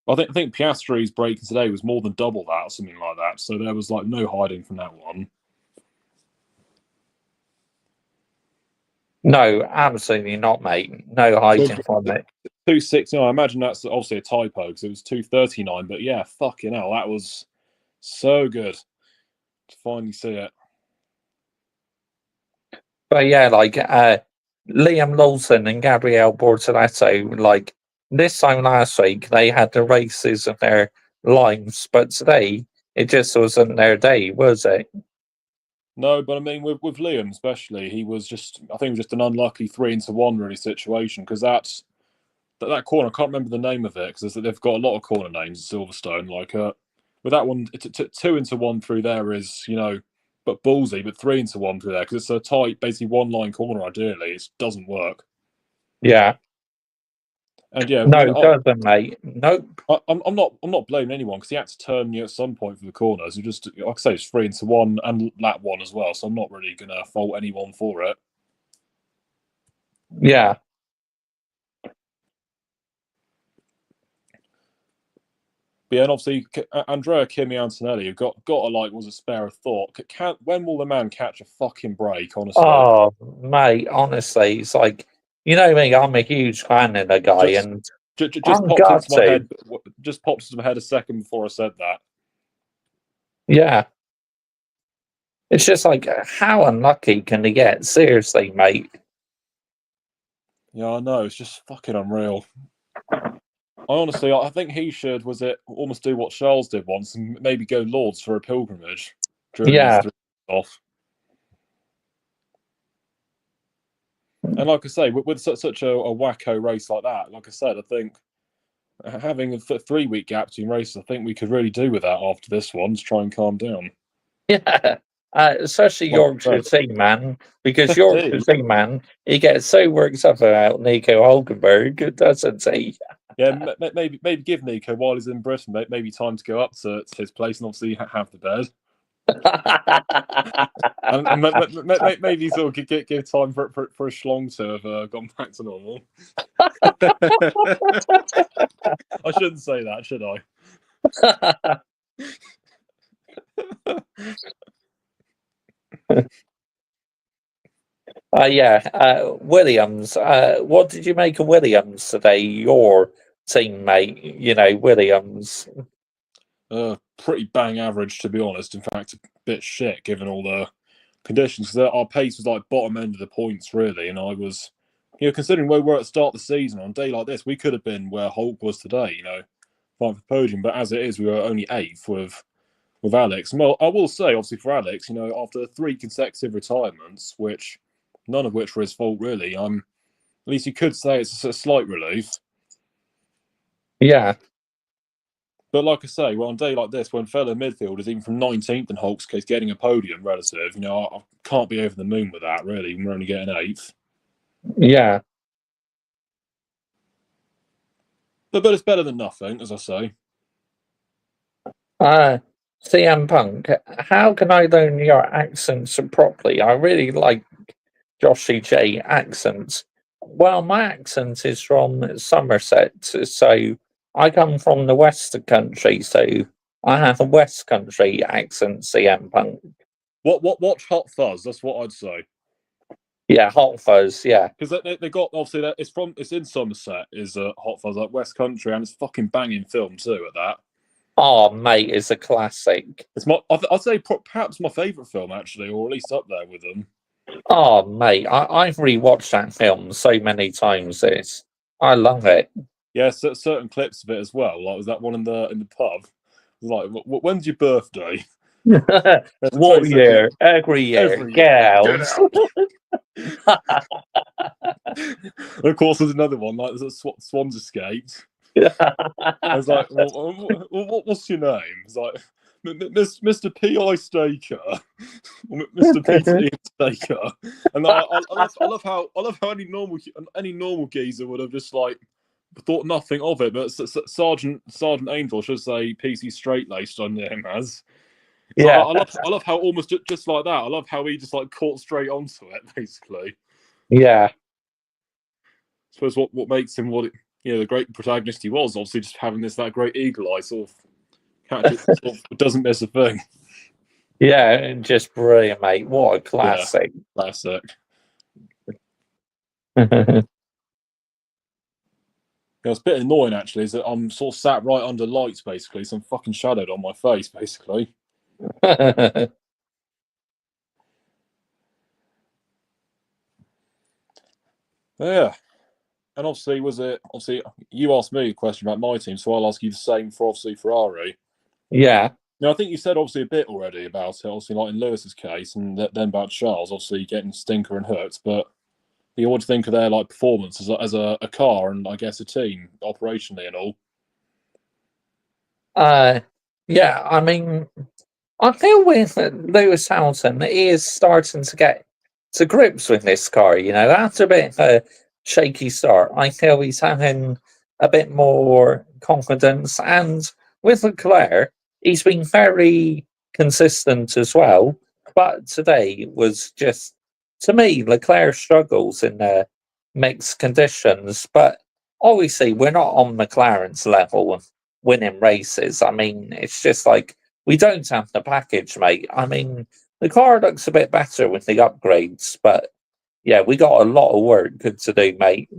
[SPEAKER 2] I think Piastri's braking today was more than double that, or something like that. So there was like no hiding from that one.
[SPEAKER 1] No, absolutely not, mate. No
[SPEAKER 2] So
[SPEAKER 1] hiding from it.
[SPEAKER 2] 260. I imagine that's obviously a typo because it was 239. But yeah, fucking hell, that was so good to finally see it.
[SPEAKER 1] But yeah, Liam Lawson and Gabriel Bortoleto, this time last week, they had the races of their lives, but today it just wasn't their day, was it?
[SPEAKER 2] No, but I mean, with Liam especially, I think, just an unlucky 3-1 really situation because that corner, I can't remember the name of it because they've got a lot of corner names at Silverstone. With that one, 2-1 through there is but ballsy, but 3-1 through there because it's a tight, basically one line corner. Ideally, it doesn't work.
[SPEAKER 1] Yeah.
[SPEAKER 2] And yeah, I
[SPEAKER 1] No,
[SPEAKER 2] mean,
[SPEAKER 1] it doesn't, mate. Nope.
[SPEAKER 2] I'm not blaming anyone because he had to turn at some point for the corners. You just like I say, it's 3-1 and lap one as well. So I'm not really gonna fault anyone for it.
[SPEAKER 1] Yeah.
[SPEAKER 2] But yeah, and obviously Andrea Kimi Antonelli, who got a was a spare of thought. When will the man catch a fucking break? Honestly,
[SPEAKER 1] Oh, mate, honestly, it's like, you know me, I'm a huge fan of the guy,
[SPEAKER 2] just
[SPEAKER 1] and
[SPEAKER 2] just
[SPEAKER 1] I'm
[SPEAKER 2] popped into my
[SPEAKER 1] gutted.
[SPEAKER 2] head. Just popped into my head a second before I said that.
[SPEAKER 1] Yeah. It's just like, how unlucky can they get? Seriously, mate.
[SPEAKER 2] Yeah, I know. It's just fucking unreal. I think he should almost do what Charles did once and maybe go Lords for a pilgrimage during his
[SPEAKER 1] Yeah.
[SPEAKER 2] 3 off. And like I say, with such a wacko race like that, like I said, I think having a 3-week gap between races, I think we could really do with that after this one to try and calm down.
[SPEAKER 1] Yeah. Especially
[SPEAKER 2] Like
[SPEAKER 1] Yorkshire
[SPEAKER 2] I
[SPEAKER 1] team man, because
[SPEAKER 2] said,
[SPEAKER 1] Yorkshire team man, he gets so worked up about Nico Hulkenberg, doesn't he?
[SPEAKER 2] yeah, maybe give Nico while he's in Britain, maybe time to go up to his place and obviously have the bed. And maybe sort of give time for a schlong to have gone back to normal. I shouldn't say that, should I?
[SPEAKER 1] Yeah, Williams. What did you make of Williams today? Your teammate, Williams.
[SPEAKER 2] Pretty bang average, to be honest. In fact, a bit shit given all the conditions. Because our pace was like bottom end of the points, really. And I was, considering where we were at the start of the season, on a day like this, we could have been where Hulk was today, fighting for podium. But as it is, we were only 8th with with Alex. Well, I will say, obviously, for Alex, after 3 consecutive retirements, which none of which were his fault, really, at least you could say it's a slight relief.
[SPEAKER 1] Yeah.
[SPEAKER 2] But like I say, well, on a day like this, when fellow midfielders, even from 19th in Hulk's case, getting a podium relative, I can't be over the moon with that, really. We're only getting 8th.
[SPEAKER 1] Yeah.
[SPEAKER 2] But it's better than nothing, as I say.
[SPEAKER 1] CM Punk, how can I learn your accents properly? I really like Joshy J accents. Well, my accent is from Somerset, so I come from the West Country, so I have a West Country accent, CM Punk.
[SPEAKER 2] Watch Hot Fuzz, that's what I'd say.
[SPEAKER 1] Yeah, Hot Fuzz, yeah.
[SPEAKER 2] Because they got, obviously, it's in Somerset, is Hot Fuzz, like West Country, and it's fucking banging film too at that.
[SPEAKER 1] Oh, mate, it's a classic.
[SPEAKER 2] It's I'd say perhaps my favourite film, actually, or at least up there with them.
[SPEAKER 1] Oh, mate, I've rewatched that film so many times. I love it.
[SPEAKER 2] Yeah, certain clips of it as well. Like, was that one in the pub? Like, when's your birthday?
[SPEAKER 1] What year? Every year.
[SPEAKER 2] Every
[SPEAKER 1] Get
[SPEAKER 2] year.
[SPEAKER 1] out.
[SPEAKER 2] Get out. And of course, there's another one, like there's Swans escaped. I was like, what's your name? It's like, Mr. P.I. Staker, Mr. Peter Staker, and I love how any normal geezer would have just like thought nothing of it, but Sergeant Angel should say PC Straight Laced on him as. So
[SPEAKER 1] yeah,
[SPEAKER 2] I love how almost just like that. I love how he just like caught straight onto it, basically.
[SPEAKER 1] yeah.
[SPEAKER 2] I suppose what makes him the great protagonist he was, obviously just having that great eagle eye sort of catch it, sort of doesn't miss a thing.
[SPEAKER 1] Yeah, just brilliant, mate. What a classic.
[SPEAKER 2] Yeah, classic. It's a bit annoying actually, is that I'm sort of sat right under lights basically, so I'm fucking shadowed on my face basically. Yeah. And obviously, you asked me a question about my team, so I'll ask you the same for obviously Ferrari.
[SPEAKER 1] Yeah.
[SPEAKER 2] Now, I think you said obviously a bit already about it, obviously like in Lewis's case, and then about Charles, obviously getting stinker and hurt. But you ought to think of their like performance as a car and I guess a team operationally and all.
[SPEAKER 1] Yeah. I mean, I feel with Lewis Hamilton, he is starting to get to grips with this car. After a bit of a shaky start, I feel he's having a bit more confidence. And with Leclerc, he's been very consistent as well. But today was just, to me, Leclerc struggles in the mixed conditions. But obviously, we're not on McLaren's level of winning races. I mean, it's just like, we don't have the package, mate. I mean, the car looks a bit better with the upgrades, but yeah, we got a lot of work to do, mate.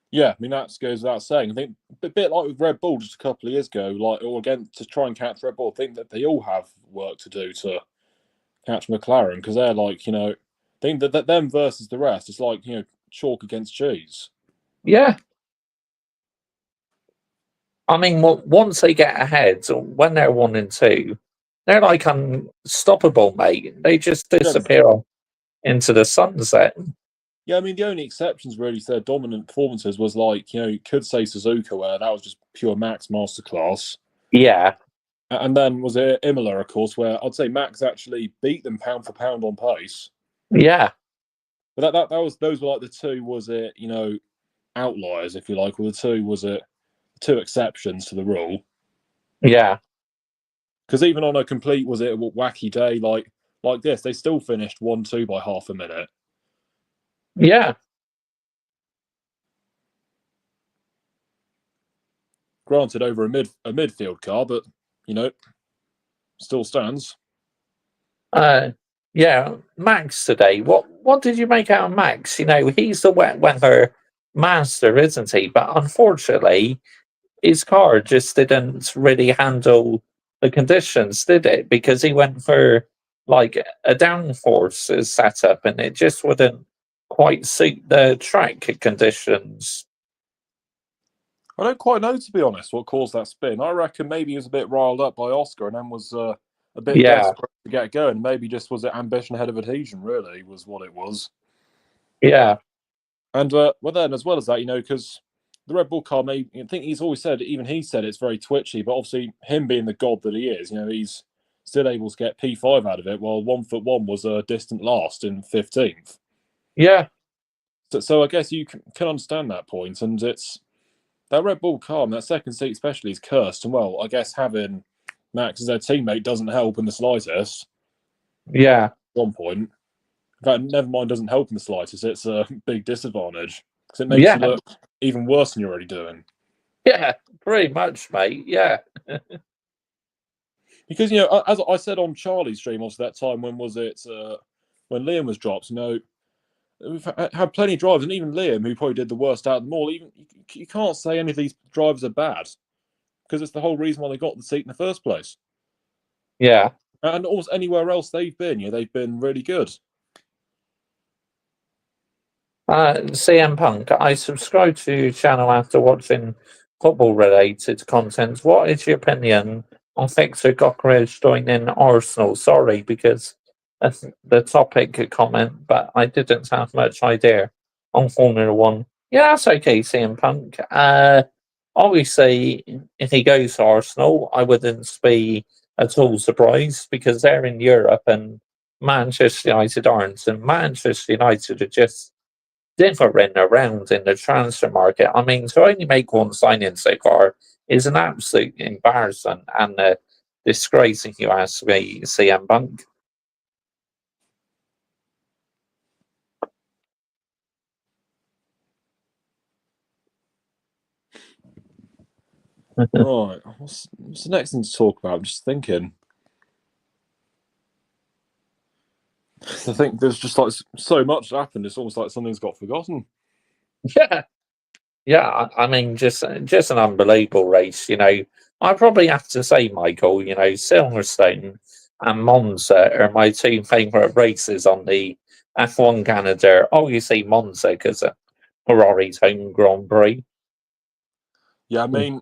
[SPEAKER 2] Yeah, I mean that goes without saying. I think a bit like with Red Bull just a couple of years ago, like or again to try and catch Red Bull. I think that they all have work to do to catch McLaren because they're like I think that them versus the rest, it's like chalk against cheese.
[SPEAKER 1] Yeah. I mean, once they get ahead, when they're 1 and 2, they're like unstoppable, mate. They just disappear into the sunset.
[SPEAKER 2] Yeah, I mean the only exceptions really to their dominant performances was like you could say Suzuka, where that was just pure Max masterclass.
[SPEAKER 1] Yeah.
[SPEAKER 2] And then was it Imola, of course, where I'd say Max actually beat them pound for pound on pace.
[SPEAKER 1] Yeah.
[SPEAKER 2] But those were like the two, was it, outliers, if you like, or the two, was it, two exceptions to the rule.
[SPEAKER 1] Yeah.
[SPEAKER 2] Because even on a complete, was it a wacky day like this, they still finished 1-2 by half a minute.
[SPEAKER 1] Yeah.
[SPEAKER 2] Granted, over a midfield car, but, still stands.
[SPEAKER 1] Yeah, Max today. What did you make out of Max? He's the wet weather master, isn't he? But unfortunately, his car just didn't really handle the conditions, did it? Because he went for like a downforce setup, and it just wouldn't quite suit the track conditions.
[SPEAKER 2] I don't quite know, to be honest, what caused that spin. I reckon maybe he was a bit riled up by Oscar and then was a bit
[SPEAKER 1] Yeah,
[SPEAKER 2] desperate to get going. Maybe just was it ambition ahead of adhesion, really, was what it was.
[SPEAKER 1] yeah,
[SPEAKER 2] And well, then as well as that, because the Red Bull car, I think he's always said, even he said it's very twitchy, but obviously him being the god that he is, he's still able to get P5 out of it, while 1-1 was a distant last in 15th.
[SPEAKER 1] yeah,
[SPEAKER 2] So I guess you can understand that point, and it's that Red Bull car, that second seat especially, is cursed. And well, I guess having Max as their teammate doesn't help in the slightest.
[SPEAKER 1] yeah.
[SPEAKER 2] At one point, in fact, never mind, doesn't help in the slightest. It's a big disadvantage because it makes
[SPEAKER 1] Yeah,
[SPEAKER 2] you look even worse than you're already doing.
[SPEAKER 1] yeah, pretty much, mate. Yeah,
[SPEAKER 2] Because as I said on Charlie's stream, also that time when was it when Liam was dropped? We've had plenty of drivers, and even Liam, who probably did the worst out of them all. Even you can't say any of these drivers are bad because it's the whole reason why they got the seat in the first place.
[SPEAKER 1] yeah.
[SPEAKER 2] And almost anywhere else they've been, they've been really good.
[SPEAKER 1] CM Punk, I subscribe to your channel after watching football-related content. What is your opinion on Victor Gokres joining Arsenal? Sorry, because that's the topic comment, but I didn't have much idea on Formula One. Yeah, that's okay, CM Punk. Obviously, if he goes to Arsenal, I wouldn't be at all surprised because they're in Europe and Manchester United aren't, and Manchester United are just different around in the transfer market. I mean, to only make one signing so far is an absolute embarrassment and a disgrace, if you ask me, CM Punk.
[SPEAKER 2] Right, what's the next thing to talk about? I'm just thinking. I think there's just like so much happened. It's almost like something's got forgotten.
[SPEAKER 1] Yeah, yeah. I mean, just an unbelievable race. I probably have to say, Michael. Silverstone and Monza are my two favourite races on the F1 Canada. Obviously, Monza because of Ferrari's home Grand Prix.
[SPEAKER 2] Yeah, I mean,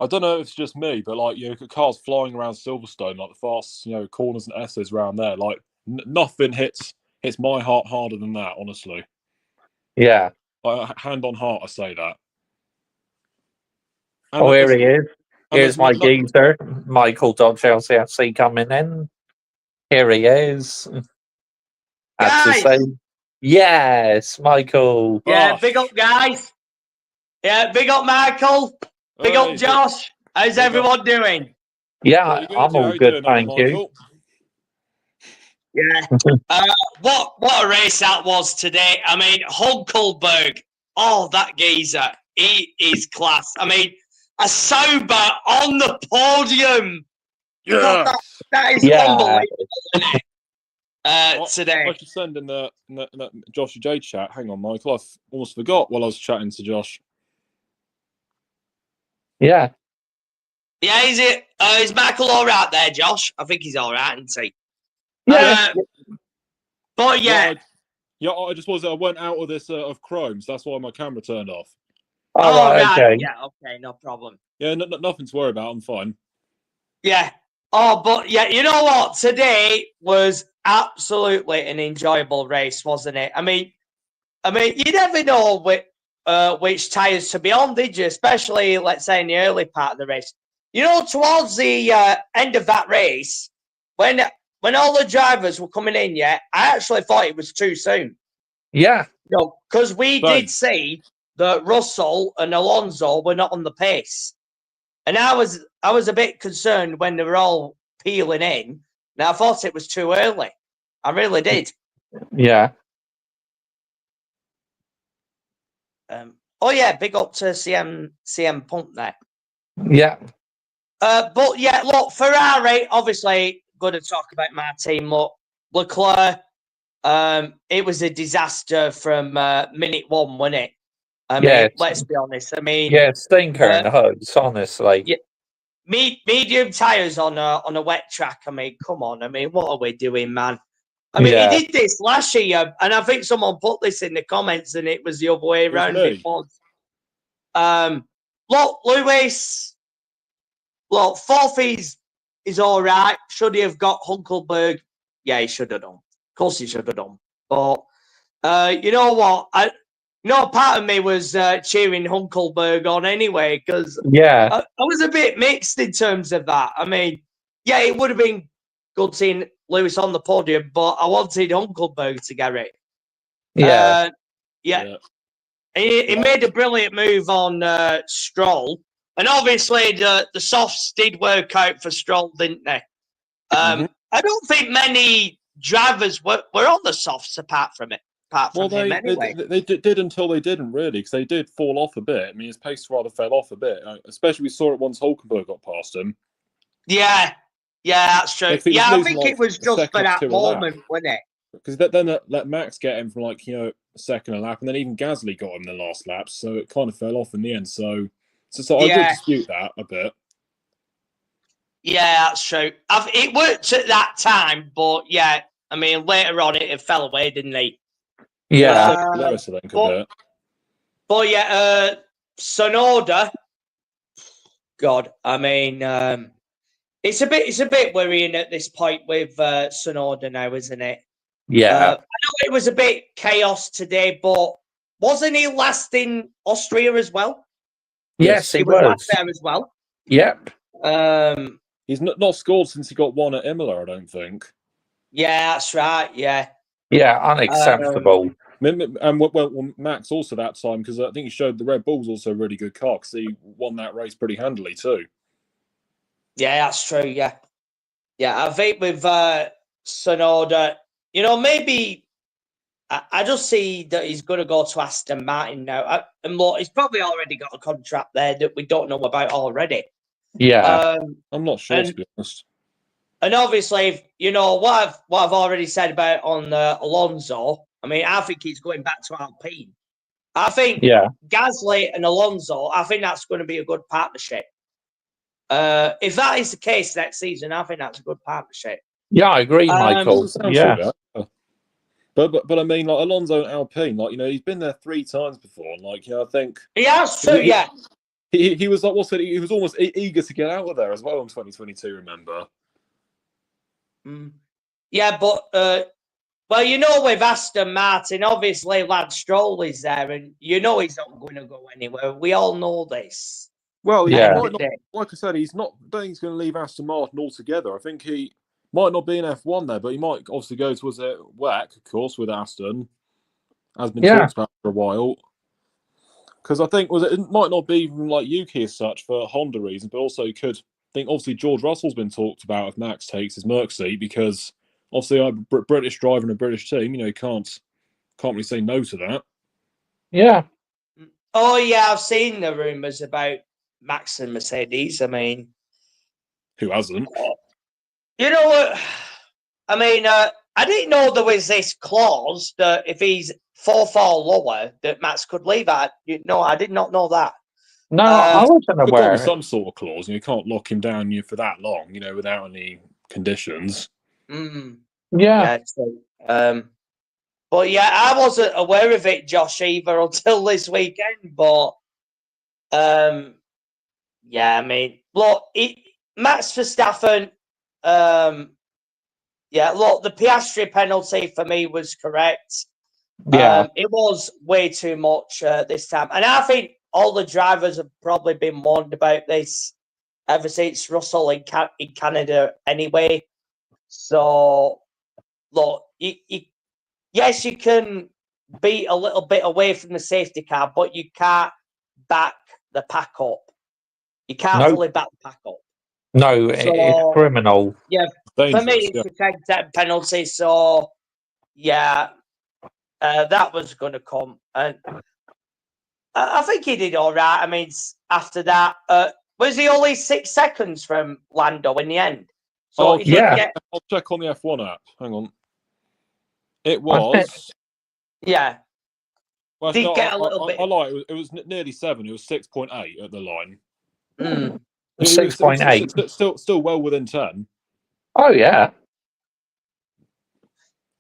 [SPEAKER 2] I don't know if it's just me, but like cars flying around Silverstone, like the fast corners and S's around there, like nothing hits my heart harder than that. Honestly,
[SPEAKER 1] Yeah.
[SPEAKER 2] hand on heart, I say that. And
[SPEAKER 1] Oh, here
[SPEAKER 2] there's
[SPEAKER 1] he is.
[SPEAKER 2] and
[SPEAKER 1] Here's
[SPEAKER 2] there's
[SPEAKER 1] my
[SPEAKER 2] not
[SPEAKER 1] geezer, Michael Chelsea FC coming in. Here he is. Had to say,
[SPEAKER 3] Guys,
[SPEAKER 1] yes, Michael.
[SPEAKER 3] yeah, big up, guys. Yeah, big up, Michael. Big up, Josh. How's everyone doing?
[SPEAKER 1] Yeah,
[SPEAKER 2] Pretty good.
[SPEAKER 1] I'm
[SPEAKER 2] Yeah, how
[SPEAKER 1] all
[SPEAKER 2] you
[SPEAKER 1] good,
[SPEAKER 2] doing,
[SPEAKER 1] thank you.
[SPEAKER 2] Michael?
[SPEAKER 3] Yeah. What a race that was today. I mean, Hulkenberg. Oh, that geezer. He is class. I mean, a sober on the podium. God,
[SPEAKER 2] Yes.
[SPEAKER 3] that is
[SPEAKER 1] Yeah.
[SPEAKER 3] unbelievable, isn't it? Today.
[SPEAKER 2] I should send in the Josh J chat. Hang on, Michael. I almost forgot while I was chatting to Josh.
[SPEAKER 1] Yeah.
[SPEAKER 3] Yeah, is Michael all right there, Josh? I think he's all right, isn't he?
[SPEAKER 1] Yeah.
[SPEAKER 3] But yeah.
[SPEAKER 2] I just I went out of this of Chrome, so that's why my camera turned off.
[SPEAKER 1] All right, okay.
[SPEAKER 3] Yeah, okay, no problem.
[SPEAKER 2] Yeah, nothing to worry about. I'm fine.
[SPEAKER 3] Yeah. Oh, but yeah, you know what? Today was absolutely an enjoyable race, wasn't it? I mean, you never know which tyres to be on, did you? Especially, let's say, in the early part of the race. Towards the end of that race, when all the drivers were coming in, I actually thought it was too soon.
[SPEAKER 1] Yeah.
[SPEAKER 3] Because we did see that Russell and Alonso were not on the pace. And I was a bit concerned when they were all peeling in. Now I thought it was too early. I really did.
[SPEAKER 1] Yeah.
[SPEAKER 3] Big up to CM Punk there.
[SPEAKER 1] Yeah.
[SPEAKER 3] But yeah, look, Ferrari, obviously, going to talk about my team. Look, Leclerc, it was a disaster from minute one, wasn't it? I mean, let's be honest. I mean,
[SPEAKER 1] yeah, stinker and hugs, honestly.
[SPEAKER 3] Yeah, medium tires on a wet track. I mean, come on. I mean, what are we doing, man? I mean, he did this last year, and I think someone put this in the comments, and it was the other way around. It was. look, Lewis. Look, fourth is all right. Should he have got Hulkenberg? Yeah, he should have done. Of course, he should have done. But you know what? Part of me was cheering Hulkenberg on anyway because
[SPEAKER 1] Yeah,
[SPEAKER 3] I was a bit mixed in terms of that. I mean, yeah, it would have been good seeing Lewis on the podium, but I wanted Hulkenberg to get it.
[SPEAKER 1] yeah,
[SPEAKER 3] Yeah. He made a brilliant move on Stroll. And obviously, the softs did work out for Stroll, didn't they? I don't think many drivers were on the softs apart from him anyway.
[SPEAKER 2] They did until they didn't really, because they did fall off a bit. I mean, his pace rather fell off a bit. Especially we saw it once Hulkenberg got past him.
[SPEAKER 3] Yeah, that's true. Yeah, I think it was just for that moment, wasn't it?
[SPEAKER 2] Because then let Max get him from a second a lap, and then even Gasly got him the last lap, so it kind of fell off in the end. So I would dispute that a bit.
[SPEAKER 3] Yeah, that's true. It worked at that time, but yeah, I mean later on it fell away, didn't it?
[SPEAKER 1] yeah.
[SPEAKER 2] Lewis, I think, a bit.
[SPEAKER 3] But yeah, Sonoda. God, I mean, it's a bit worrying at this point with Sonoda now, isn't it?
[SPEAKER 1] Yeah.
[SPEAKER 3] I know it was a bit chaos today, but wasn't he last in Austria as well?
[SPEAKER 1] Yes, he
[SPEAKER 3] was
[SPEAKER 1] was.
[SPEAKER 3] last there as well.
[SPEAKER 1] Yep.
[SPEAKER 2] He's not scored since he got one at Imola, I don't think.
[SPEAKER 3] Yeah, that's right. Yeah.
[SPEAKER 1] Yeah, unacceptable.
[SPEAKER 2] And well, Max also that time, because I think he showed the Red Bull's also a really good car, because he won that race pretty handily too.
[SPEAKER 3] Yeah, that's true. Yeah. I think with Sonoda, maybe I just see that he's going to go to Aston Martin now. And look, he's probably already got a contract there that we don't know about already.
[SPEAKER 1] Yeah.
[SPEAKER 2] I'm not sure, to be honest.
[SPEAKER 3] And obviously, what I've already said about on Alonso. I mean, I think he's going back to Alpine. I think Gasly and Alonso. I think that's going to be a good partnership. If that is the case next season, I think that's a good partnership.
[SPEAKER 1] Yeah, I agree, Michael. Yeah.
[SPEAKER 2] But I mean, Alonso and Alpine, he's been there 3 times before. And, I think
[SPEAKER 3] he has too. Yeah.
[SPEAKER 2] He was he was almost eager to get out of there as well in 2022. Remember?
[SPEAKER 3] Yeah, but with Aston Martin, obviously Lance Stroll is there, and he's not going to go anywhere. We all know this.
[SPEAKER 2] Well, yeah. Like I said, he's not. I don't think he's going to leave Aston Martin altogether. I think he might not be in F1 there, but he might obviously go towards WEC, of course, with Aston. Has been talked about for a while. Because I think it might not be even like UK as such for Honda reasons, but also you could think obviously George Russell's been talked about if Max takes his Merc seat, because obviously a British driver in a British team, you can't really say no to that.
[SPEAKER 1] Yeah.
[SPEAKER 3] Oh yeah, I've seen the rumours about Max and Mercedes. I mean,
[SPEAKER 2] who hasn't?
[SPEAKER 3] You know what? I mean, I didn't know there was this clause that if he's 4 or lower, that Max could leave. I did not know that.
[SPEAKER 1] No, I wasn't aware.
[SPEAKER 2] There's some sort of clause, and you can't lock him down for that long, without any conditions.
[SPEAKER 1] Yeah.
[SPEAKER 3] But yeah, I wasn't aware of it, Josh, either until this weekend. But yeah, I mean, look, Max Verstappen. Yeah, look, the Piastri penalty for me was correct.
[SPEAKER 1] Yeah.
[SPEAKER 3] It was way too much this time. And I think all the drivers have probably been warned about this ever since Russell in Canada anyway. So, look, yes, you can be a little bit away from the safety car, but you can't back the pack up. You can't fully back the pack up.
[SPEAKER 1] No, it's criminal.
[SPEAKER 3] Yeah, for me, it's a 10 penalty. So, yeah, that was going to come. And I think he did all right. I mean, after that, was he only 6 seconds from Lando in the end? So
[SPEAKER 2] I'll check on the F1 app. Hang on. It was.
[SPEAKER 3] Yeah.
[SPEAKER 2] Well,
[SPEAKER 3] did get a little bit.
[SPEAKER 2] I lied. It was nearly 7. It was 6.8 at the line.
[SPEAKER 1] 6.8.
[SPEAKER 2] Still well within 10.
[SPEAKER 1] Oh yeah.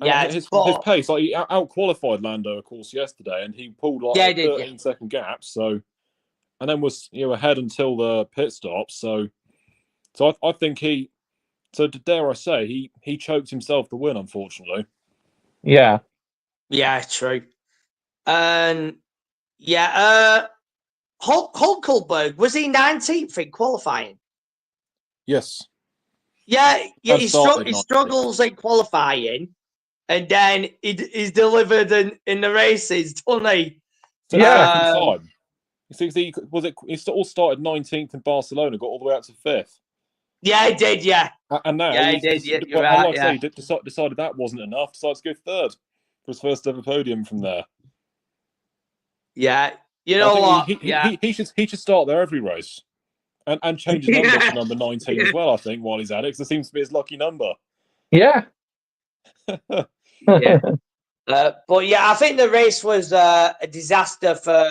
[SPEAKER 3] Yeah,
[SPEAKER 2] his pace, he out qualified Lando, of course, yesterday, and he pulled 13-second gaps. So and then was ahead until the pit stop. So I think dare I say he choked himself the win, unfortunately.
[SPEAKER 1] Yeah.
[SPEAKER 3] Yeah, true. And Hulkenberg, was he 19th in qualifying?
[SPEAKER 2] Yes.
[SPEAKER 3] Yeah, he
[SPEAKER 2] started 19th.
[SPEAKER 3] struggles in qualifying, and then he's delivered in the races, doesn't he?
[SPEAKER 2] Second time. He all started 19th in Barcelona, got all the way up to 5th.
[SPEAKER 3] Yeah, he did. Yeah,
[SPEAKER 2] and now
[SPEAKER 3] he did. You're right.
[SPEAKER 2] Like I say, he decided that wasn't enough. Decided to go third for his first ever podium from there.
[SPEAKER 3] Yeah, you know what?
[SPEAKER 2] He should start there every race, and change his number to number 19 as well. I think while he's at it, because it seems to be his lucky number.
[SPEAKER 1] Yeah.
[SPEAKER 3] Yeah. But yeah, I think the race was a disaster for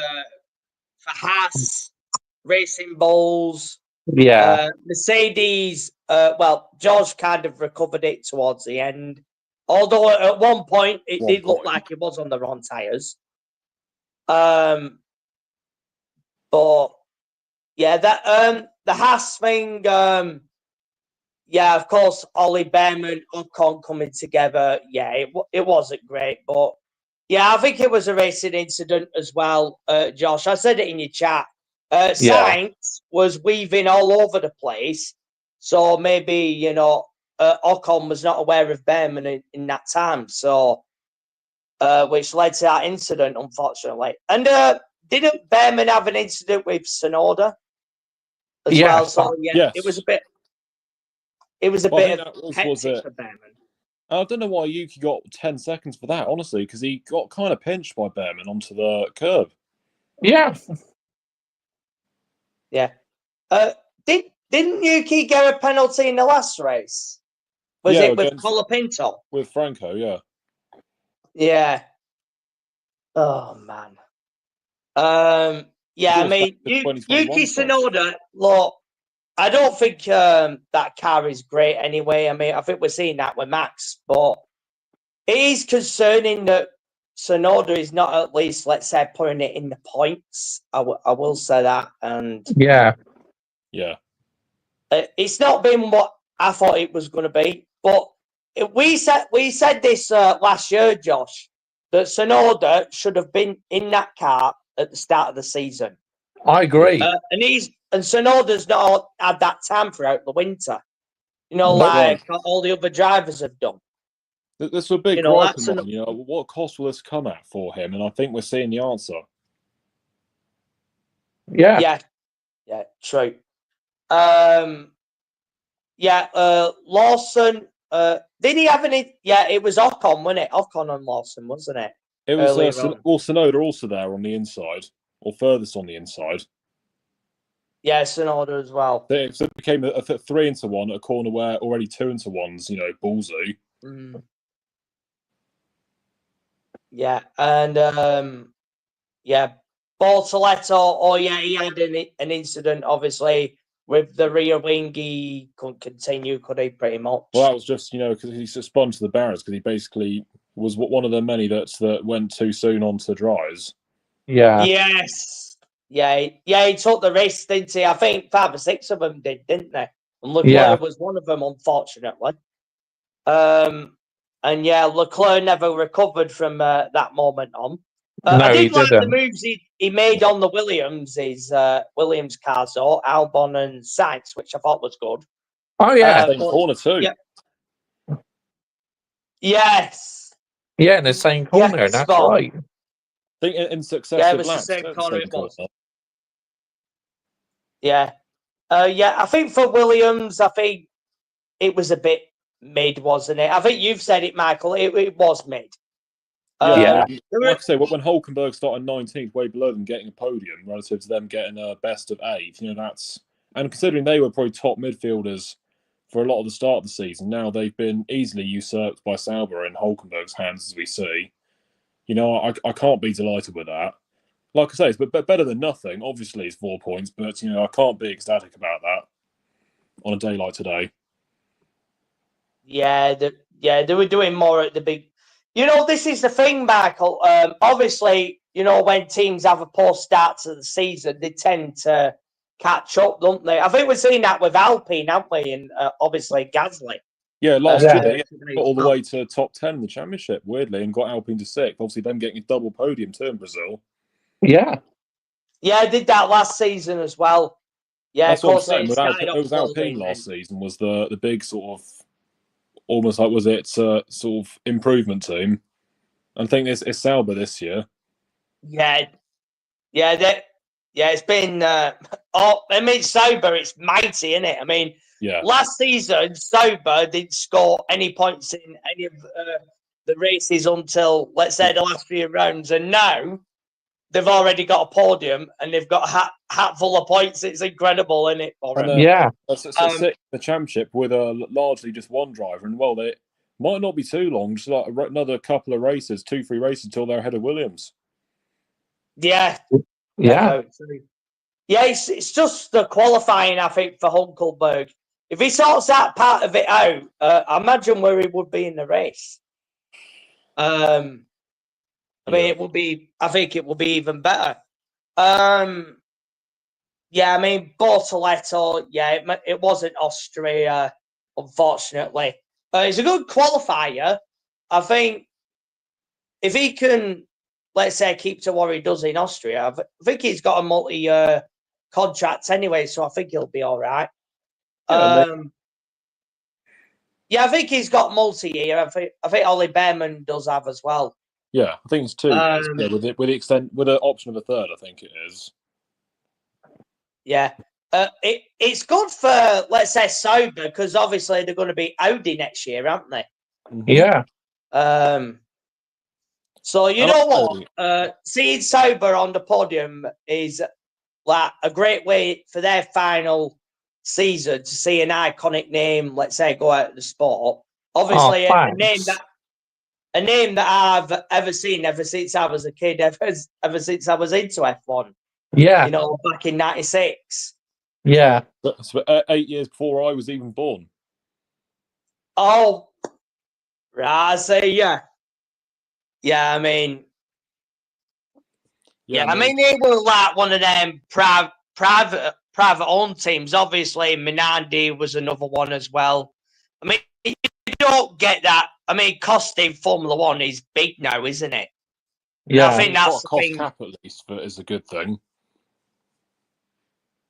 [SPEAKER 3] Haas, Racing Bulls.
[SPEAKER 1] Yeah.
[SPEAKER 3] Mercedes, well, George kind of recovered it towards the end. Although at one point it did look like it was on the wrong tyres. But yeah, that the Haas thing, yeah, of course, Ollie Behrman, Ocon coming together. Yeah, it wasn't great, but yeah, I think it was a racing incident as well, Josh. I said it in your chat. Sainz was weaving all over the place, so maybe Ocon was not aware of Behrman in that time, so which led to that incident, unfortunately. And didn't Behrman have an incident with Tsunoda as well? So yeah, it was a bit. It was a bit of hectic for Behrman.
[SPEAKER 2] I don't know why Yuki got 10 seconds for that, honestly, because he got kind of pinched by Behrman onto the curb.
[SPEAKER 1] Yeah.
[SPEAKER 3] Yeah. Didn't Yuki get a penalty in the last race? Was it with Colapinto?
[SPEAKER 2] With Franco, yeah.
[SPEAKER 3] Yeah. Oh, man. Yeah, I mean, Yuki Tsunoda, look, I don't think that car is great anyway. I mean, I think we're seeing that with Max, but it is concerning that Tsunoda is not at least, let's say, putting it in the points. I will say that. And
[SPEAKER 1] yeah.
[SPEAKER 3] It's not been what I thought it was going to be, but we said this last year, Josh, that Tsunoda should have been in that car at the start of the season.
[SPEAKER 1] I agree.
[SPEAKER 3] And Tsunoda's not had that time throughout the winter. Like all the other drivers have done.
[SPEAKER 2] This was a big gripe of mine. What cost will this come at for him? And I think we're seeing the answer.
[SPEAKER 1] Yeah.
[SPEAKER 3] Yeah, true. Lawson. Did he have any? Yeah, it was Ocon, wasn't it? Ocon and Lawson, wasn't it?
[SPEAKER 2] It was Tsunoda also there on the inside, or furthest on the inside.
[SPEAKER 3] Yeah, Tsunoda as well.
[SPEAKER 2] So it became a 3-1 at a corner where already 2-1s, ballsy.
[SPEAKER 3] Mm. Yeah, and Bortoletto. He had an incident, obviously, with the rear wing. He couldn't continue, could he? Pretty much.
[SPEAKER 2] Well, that was just because he spun to the barriers because he basically was one of the many that went too soon onto dries.
[SPEAKER 1] Yeah.
[SPEAKER 3] Yes. Yeah, he took the risk, didn't he? I think 5 or 6 of them did, didn't they? And Leclerc was one of them, unfortunately. And Leclerc never recovered from that moment on. I did like the moves he made on the Williams cars, though, Albon and Sainz, which I thought was good.
[SPEAKER 1] Oh, yeah.
[SPEAKER 2] Same corner, too.
[SPEAKER 3] Yeah. Yes.
[SPEAKER 1] Yeah, in the same corner, that's right.
[SPEAKER 2] I think in successive
[SPEAKER 3] the
[SPEAKER 2] laps.
[SPEAKER 3] same corner it was. Yeah. I think for Williams, I think it was a bit mid, wasn't it? I think you've said it, Michael. It was mid.
[SPEAKER 2] Like I say, when Hulkenberg started 19th, way below them getting a podium relative to them getting a best of 8, that's... And considering they were probably top midfielders for a lot of the start of the season, now they've been easily usurped by Sauber in Hulkenberg's hands, as we see. I can't be delighted with that. Like I say, it's better than nothing. Obviously, it's 4 points, but I can't be ecstatic about that on a day like today.
[SPEAKER 3] Yeah, they were doing more at the big. This is the thing, Michael. Obviously, when teams have a poor start to the season, they tend to catch up, don't they? I think we've seen that with Alpine, haven't we? And obviously Gasly.
[SPEAKER 2] Yeah, last
[SPEAKER 1] Yeah.
[SPEAKER 2] year they got all the way to top 10 in the championship, weirdly, and got Alpine to 6th. Obviously, them getting a double podium too in Brazil.
[SPEAKER 1] Yeah.
[SPEAKER 3] Yeah, I did that last season as well. Yeah,
[SPEAKER 2] That's
[SPEAKER 3] of
[SPEAKER 2] what I'm
[SPEAKER 3] course.
[SPEAKER 2] saying. It was Alpine last season was the big sort of almost like was it sort of improvement team. I think it's Sauber this year.
[SPEAKER 3] Yeah, it's been. Sauber, it's mighty, isn't it? I mean,
[SPEAKER 2] Yeah.
[SPEAKER 3] last season, Sauber didn't score any points in any of the races until, let's say, the last few rounds, and now they've already got a podium and they've got a hat full of points. It's incredible, isn't it?
[SPEAKER 1] Yeah.
[SPEAKER 2] The championship with largely just one driver, and well, they might not be too long, just like another couple of races, 2-3 races until they're ahead of Williams.
[SPEAKER 3] Yeah.
[SPEAKER 1] Yeah.
[SPEAKER 3] Yeah, it's just the qualifying, I think, for Hulkenberg. If he sorts that part of it out, I imagine where he would be in the race. I mean, it would be. I think it will be even better. Yeah, I mean, Bortoletto. Yeah, it wasn't Austria, unfortunately. He's a good qualifier. I think if he can, let's say, keep to what he does in Austria, I think he's got a multi-year contract anyway, so I think he'll be all right. Yeah, I think he's got multi-year. I think Ollie Behrman does have as well.
[SPEAKER 2] Yeah, I think it's 2 years. Yeah, with the option of a third, I think it is.
[SPEAKER 3] Yeah, it's good for, let's say, Sauber, because obviously they're going to be Audi next year, aren't they?
[SPEAKER 2] Mm-hmm.
[SPEAKER 1] Yeah.
[SPEAKER 3] So you know what? Seeing Sauber on the podium is like a great way for their final season to see an iconic name, let's say, go out of the sport. Obviously, a name that I've ever seen ever since I was a kid, ever since I was into F1.
[SPEAKER 1] Yeah.
[SPEAKER 3] Back in '96.
[SPEAKER 1] Yeah.
[SPEAKER 2] That's 8 years before I was even born.
[SPEAKER 3] Oh, right. I say, yeah. Yeah, I mean, I mean, they were like one of them private-owned teams. Obviously, Minardi was another one as well. I mean, you don't get that. I mean, costing Formula One is big now, isn't it?
[SPEAKER 1] Yeah.
[SPEAKER 3] I think that's the
[SPEAKER 2] cost
[SPEAKER 3] thing.
[SPEAKER 2] cap at least is a good thing.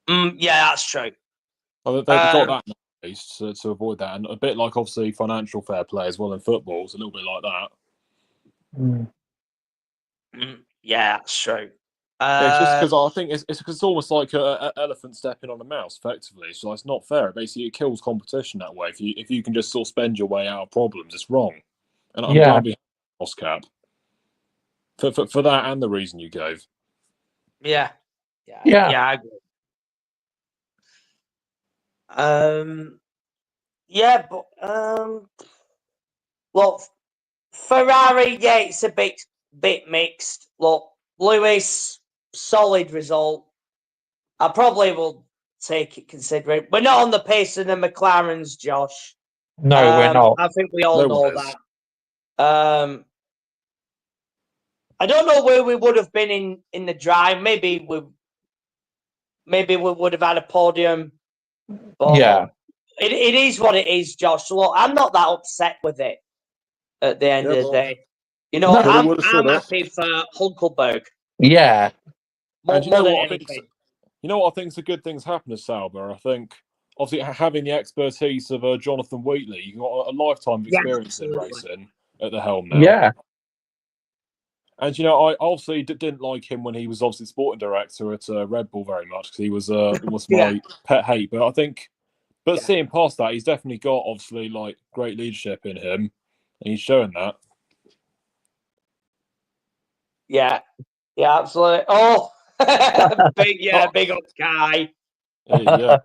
[SPEAKER 3] Yeah, that's true.
[SPEAKER 2] Well, they've got that at least to avoid that, and a bit like obviously financial fair play as well in football. It's a little bit like that.
[SPEAKER 3] Yeah, that's true.
[SPEAKER 2] It's just because I think it's almost like an elephant stepping on a mouse, effectively. So it's not fair. Basically, it kills competition that way. If you can just sort of spend your way out of problems, it's wrong. And I'm glad we have cost cap for that and the reason you gave.
[SPEAKER 3] Yeah, I agree. Yeah, but look, Ferrari, yeah, it's a bit mixed. Look, Lewis, solid result. I probably will take it considering we're not on the pace of the McLarens, Josh.
[SPEAKER 1] No, we're not.
[SPEAKER 3] I think we all know that. I don't know where we would have been in the drive. Maybe we would have had a podium. But
[SPEAKER 1] yeah.
[SPEAKER 3] It is what it is, Josh. So look, I'm not that upset with it at the end of the day. I'm happy for Hulkenberg.
[SPEAKER 1] Yeah.
[SPEAKER 2] And you know what I think is a good thing's happened to Sauber? I think obviously having the expertise of Jonathan Wheatley, you've got a lifetime of experience in racing at the helm now.
[SPEAKER 1] Yeah.
[SPEAKER 2] And I obviously didn't like him when he was obviously sporting director at Red Bull very much because he was almost my pet hate. But I think, seeing past that, he's definitely got obviously like great leadership in him, and he's showing that.
[SPEAKER 3] Yeah, absolutely. Oh, big up guy.
[SPEAKER 2] Yeah.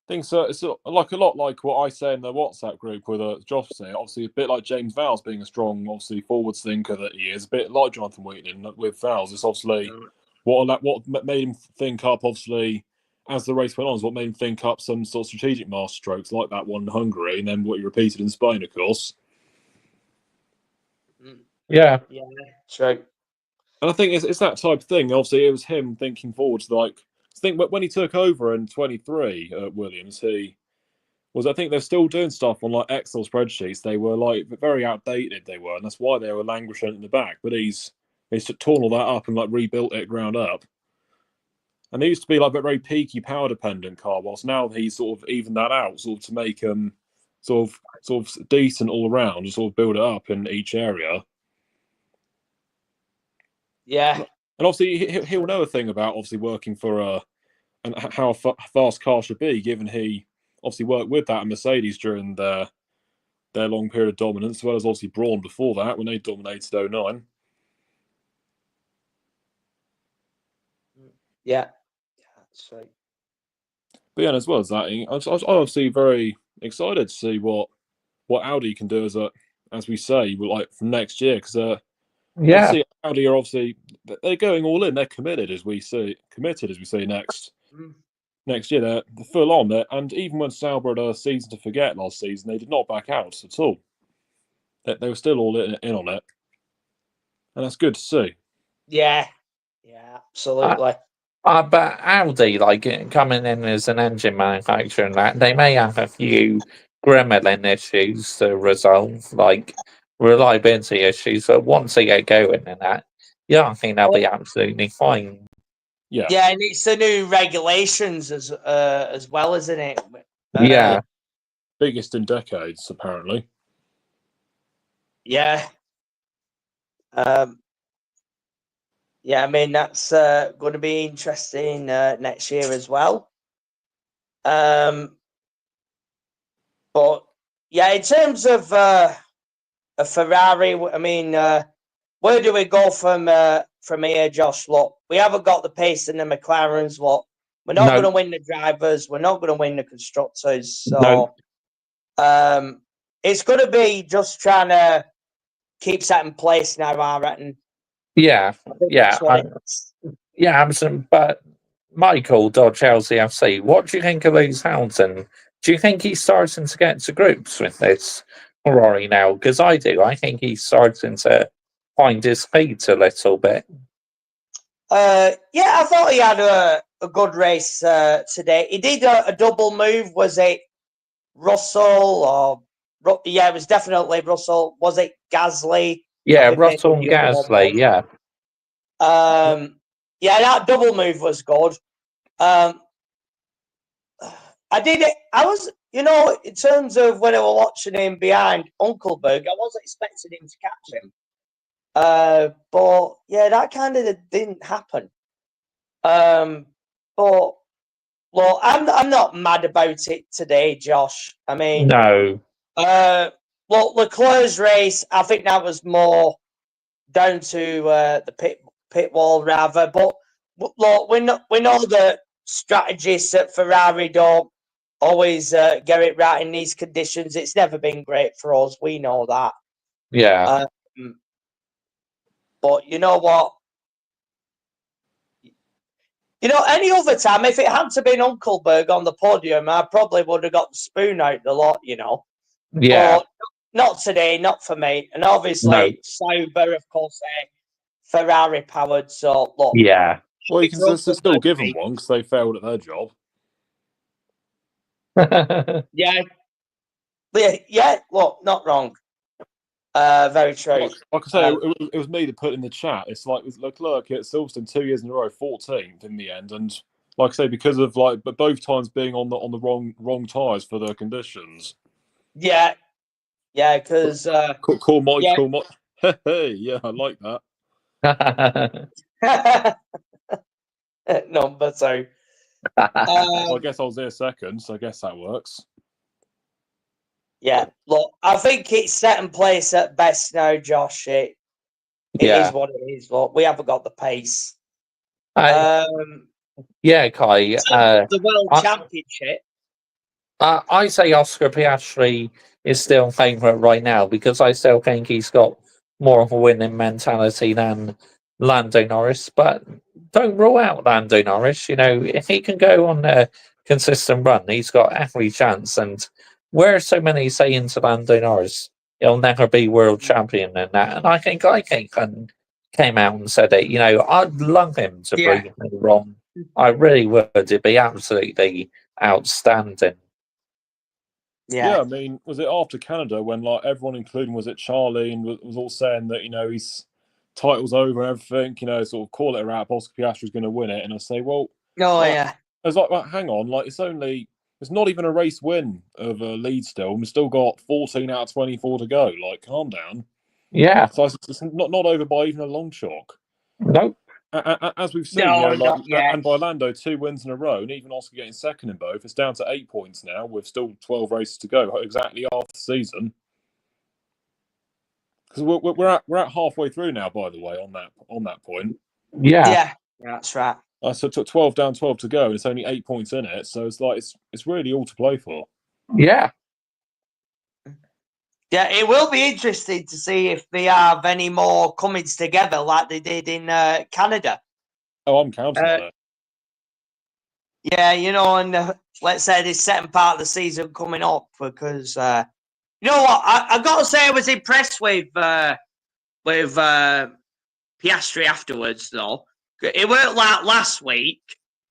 [SPEAKER 2] Things so it's like a lot like what I say in the WhatsApp group with Josh saying. Obviously, a bit like James Vowles being a strong, obviously forwards thinker that he is. A bit like Jonathan Wheatley with Vowles. It's obviously what made him think up. Obviously, as the race went on, is what made him think up some sort of strategic master strokes like that one in Hungary, and then what he repeated in Spain, of course.
[SPEAKER 1] Yeah,
[SPEAKER 3] true.
[SPEAKER 2] And I think it's that type of thing. Obviously, it was him thinking forwards. Like, I think when he took over in 23 at Williams, I think they're still doing stuff on like Excel spreadsheets. They were like very outdated. They were, and that's why they were languishing in the back. But he's torn all that up and like rebuilt it ground up. And it used to be like a very peaky power dependent car, whilst now he's sort of evened that out, sort of to make them sort of decent all around, and sort of build it up in each area.
[SPEAKER 3] Yeah.
[SPEAKER 2] And obviously he'll know a thing about obviously working for and how a fast car should be, given he obviously worked with that at Mercedes during their long period of dominance, as well as obviously Brawn before that when they dominated 09.
[SPEAKER 3] Yeah. That's right.
[SPEAKER 2] But yeah, as well as that, I was obviously very excited to see what Audi can do as we say, like from next year, because obviously Audi are obviously they're going all in, they're committed as we say next year. They're full on there, and even when Sauber had a season to forget last season, they did not back out at all. They were still all in on it, and that's good to see.
[SPEAKER 3] Yeah, absolutely.
[SPEAKER 1] But Audi, like coming in as an engine manufacturer, and that they may have a few gremlin issues to resolve, like reliability issues. But once they get going and that, I think they'll be absolutely fine.
[SPEAKER 2] Yeah,
[SPEAKER 3] and it's the new regulations as well, isn't it?
[SPEAKER 2] biggest in decades apparently.
[SPEAKER 3] Yeah. I mean, that's going to be interesting next year as well. But yeah, in terms of a Ferrari, I mean, where do we go from here, Josh? Look, we haven't got the pace in the McLarens. Look, we're not going to win the drivers. We're not going to win the constructors. So, it's going to be just trying to keep that in place now, I reckon.
[SPEAKER 1] Absolutely. But Michael Dodge LCFC, what do you think of Lewis Hamilton? Do you think he's starting to get to grips with this Ferrari now? Because I do. I think he's starting to find his feet a little bit.
[SPEAKER 3] I thought he had a good race today. He did a double move. Was it Russell or? Yeah, it was definitely Russell. Was it Gasly?
[SPEAKER 1] Yeah, Russell and Gasly. Yeah.
[SPEAKER 3] That double move was good. I did it. I was, in terms of when I was watching him behind Hulkenberg, I wasn't expecting him to catch him. But yeah, that kind of didn't happen. But well, I'm not mad about it today, Josh. I mean,
[SPEAKER 1] no.
[SPEAKER 3] Leclerc's race, I think that was more down to the pit wall rather. But look, we know that strategists at Ferrari don't always get it right in these conditions. It's never been great for us. We know that.
[SPEAKER 1] Yeah.
[SPEAKER 3] But you know what? Any other time, if it hadn't been Hulkenberg on the podium, I probably would have got the spoon out the lot,
[SPEAKER 1] Yeah.
[SPEAKER 3] But not today, not for me. And obviously, Sauber, of course, Ferrari powered. So, look.
[SPEAKER 1] Yeah.
[SPEAKER 2] Well, you can still give them one because they failed at their job.
[SPEAKER 3] Yeah. Look, not wrong. Very true.
[SPEAKER 2] Like I say, it was me that put in the chat. It's like with Leclerc at Silverstone 2 years in a row, 14th in the end, and like I say, because of but both times being on the wrong tyres for the conditions.
[SPEAKER 3] Yeah, because
[SPEAKER 2] call Mike. Hey, yeah, I like that.
[SPEAKER 3] Number two.
[SPEAKER 2] I guess I was there second, so I guess that works.
[SPEAKER 3] Yeah, look, I think it's set in place at best now, Josh. It is what it is. Look, we haven't got the pace.
[SPEAKER 1] Kai.
[SPEAKER 3] The World Championship.
[SPEAKER 1] I say Oscar Piastri is still favourite right now because I still think he's got more of a winning mentality than Lando Norris. But don't rule out Lando Norris. If he can go on a consistent run, he's got every chance. And where so many saying to Lando Norris, he'll never be world champion and that. And I think I can came out and said it. I'd love him to
[SPEAKER 3] Yeah.
[SPEAKER 1] prove me wrong. I really would. It'd be absolutely outstanding.
[SPEAKER 3] Yeah.
[SPEAKER 2] I mean, was it after Canada when like everyone, including was it Charlie, and was all saying that his title's over and everything, sort of call it a wrap. Oscar Piastri's going to win it, and I say, well,
[SPEAKER 3] Oh,
[SPEAKER 2] like,
[SPEAKER 3] yeah.
[SPEAKER 2] I was like, hang on, like it's not even a race win of a lead still. And we've still got 14 out of 24 to go. Like, calm down.
[SPEAKER 1] Yeah.
[SPEAKER 2] So it's not over by even a long chalk.
[SPEAKER 1] Nope.
[SPEAKER 2] As we've seen,
[SPEAKER 3] No, not yet.
[SPEAKER 2] and by Lando 2 wins in a row, and even Oscar getting second in both, it's down to 8 points now with still 12 races to go, exactly half the season. Because we're at halfway through now, by the way, on that point.
[SPEAKER 3] Yeah, that's right.
[SPEAKER 2] So it took 12 down, 12 to go, and it's only 8 points in it. So it's like it's really all to play for.
[SPEAKER 1] Yeah.
[SPEAKER 3] Yeah, it will be interesting to see if they have any more comings together like they did in Canada.
[SPEAKER 2] Oh, I'm counting on it.
[SPEAKER 3] Yeah, and let's say this second part of the season coming up, because you know what, I got to say I was impressed with Piastri afterwards, though. It weren't like last week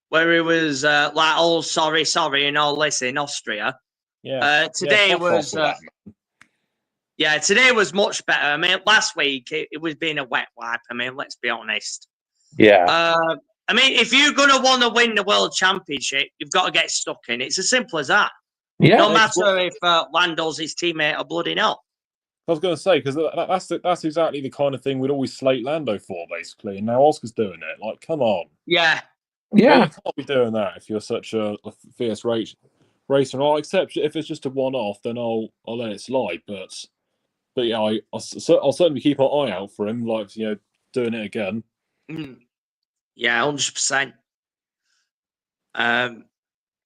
[SPEAKER 3] where it was like, oh, sorry, and all this in Austria.
[SPEAKER 2] Yeah.
[SPEAKER 3] Today was. Today was much better. I mean, last week it was being a wet wipe. I mean, let's be honest.
[SPEAKER 1] Yeah.
[SPEAKER 3] I mean, if you're going to want to win the World Championship, you've got to get stuck in. It's as simple as that.
[SPEAKER 1] Yeah.
[SPEAKER 3] No matter if Lando's his teammate or bloody not.
[SPEAKER 2] I was going to say, because that's exactly the kind of thing we'd always slate Lando for, basically. And now Oscar's doing it. Like, come on.
[SPEAKER 3] Yeah.
[SPEAKER 1] Yeah.
[SPEAKER 2] You can't be doing that if you're such a fierce racer. And I'll accept if it's just a one-off, then I'll let it slide. But yeah, I'll certainly keep an eye out for him, like, doing it again.
[SPEAKER 3] Yeah, 100%.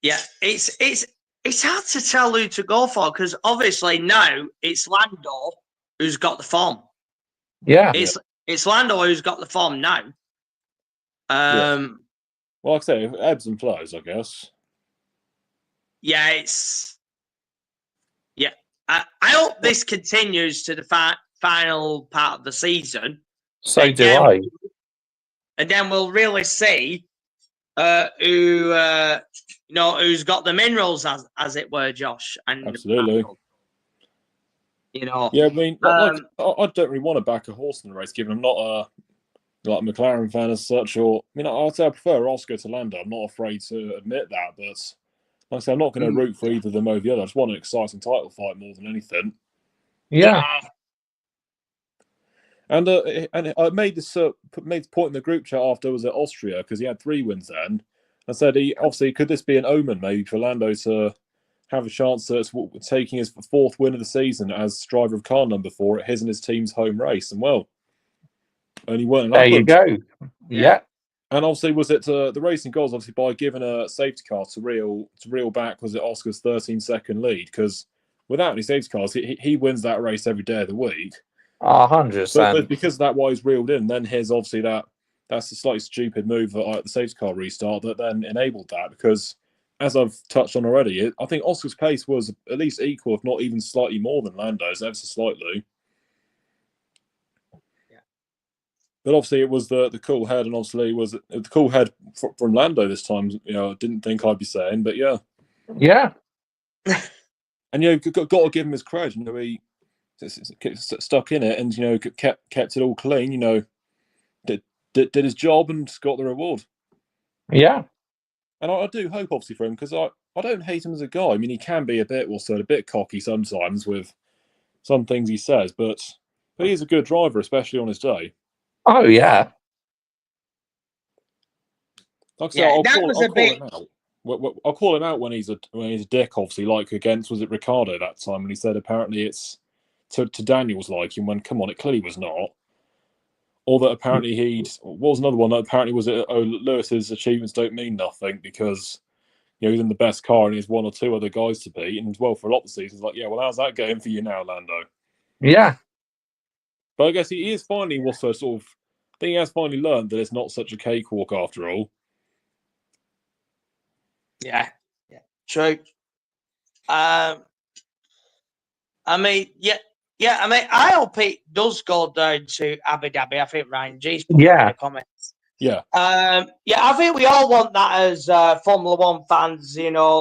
[SPEAKER 3] Yeah, it's hard to tell who to go for, because obviously now it's Lando who's got the form.
[SPEAKER 1] Yeah.
[SPEAKER 3] It's Lando who's got the form now.
[SPEAKER 2] Well, like I say, ebbs and flows, I guess.
[SPEAKER 3] Yeah, I hope this continues to the final part of the season.
[SPEAKER 1] So do I.
[SPEAKER 3] And then we'll really see who's got the minerals, as it were, Josh. And
[SPEAKER 2] absolutely. Yeah, I mean, I don't really want to back a horse in the race, given I'm not a McLaren fan as such. Or, I mean, I'd say I prefer Oscar to Lando. I'm not afraid to admit that, but like I say, I'm not going to root for either of them over the other. I just want an exciting title fight more than anything.
[SPEAKER 1] Yeah.
[SPEAKER 2] And I made this point in the group chat after I was at Austria, because he had 3 wins then. I said, obviously, could this be an omen maybe for Lando to have a chance at taking his 4th win of the season as driver of car number 4 at his and his team's home race? And well, only one.
[SPEAKER 1] There you go. Yeah.
[SPEAKER 2] And obviously, was it the racing goals? Obviously, by giving a safety car to reel back, was it Oscar's 13-second lead? Because without any safety cars, he wins that race every day of the week.
[SPEAKER 1] 100%.
[SPEAKER 2] But because of that, why he's reeled in, then here's obviously that's a slightly stupid move at the safety car restart that then enabled that. Because as I've touched on already, I think Oscar's pace was at least equal, if not even slightly more than Lando's, ever so slightly. But obviously, it was the cool head, and obviously it was the cool head from Lando this time. I didn't think I'd be saying, but yeah.
[SPEAKER 1] Yeah.
[SPEAKER 2] And got to give him his credit. He stuck in it, and kept it all clean. Did his job and got the reward.
[SPEAKER 1] Yeah.
[SPEAKER 2] And I do hope, obviously, for him, because I don't hate him as a guy. I mean, he can be a bit cocky sometimes with some things he says, but he's a good driver, especially on his day.
[SPEAKER 1] Oh yeah.
[SPEAKER 2] Like I say, I'll call him out when he's a dick, obviously, like against, was it Ricciardo that time, when he said apparently it's to Daniel's liking, when, come on, it clearly was not. Or that apparently what was another one that apparently was Lewis's achievements don't mean nothing because he's in the best car and he has 1 or 2 other guys to beat, and well, for a lot of the seasons, like, yeah, well, how's that going for you now, Lando?
[SPEAKER 1] Yeah.
[SPEAKER 2] But I guess he is finally also sort of, I think he has finally learned that it's not such a cakewalk after all.
[SPEAKER 3] Yeah, true. I mean, yeah, Yeah, I mean, I hope it does go down to Abu Dhabi. I think Ryan G's put that in
[SPEAKER 1] Yeah.
[SPEAKER 3] the comments.
[SPEAKER 2] Yeah.
[SPEAKER 3] I think we all want that as Formula One fans,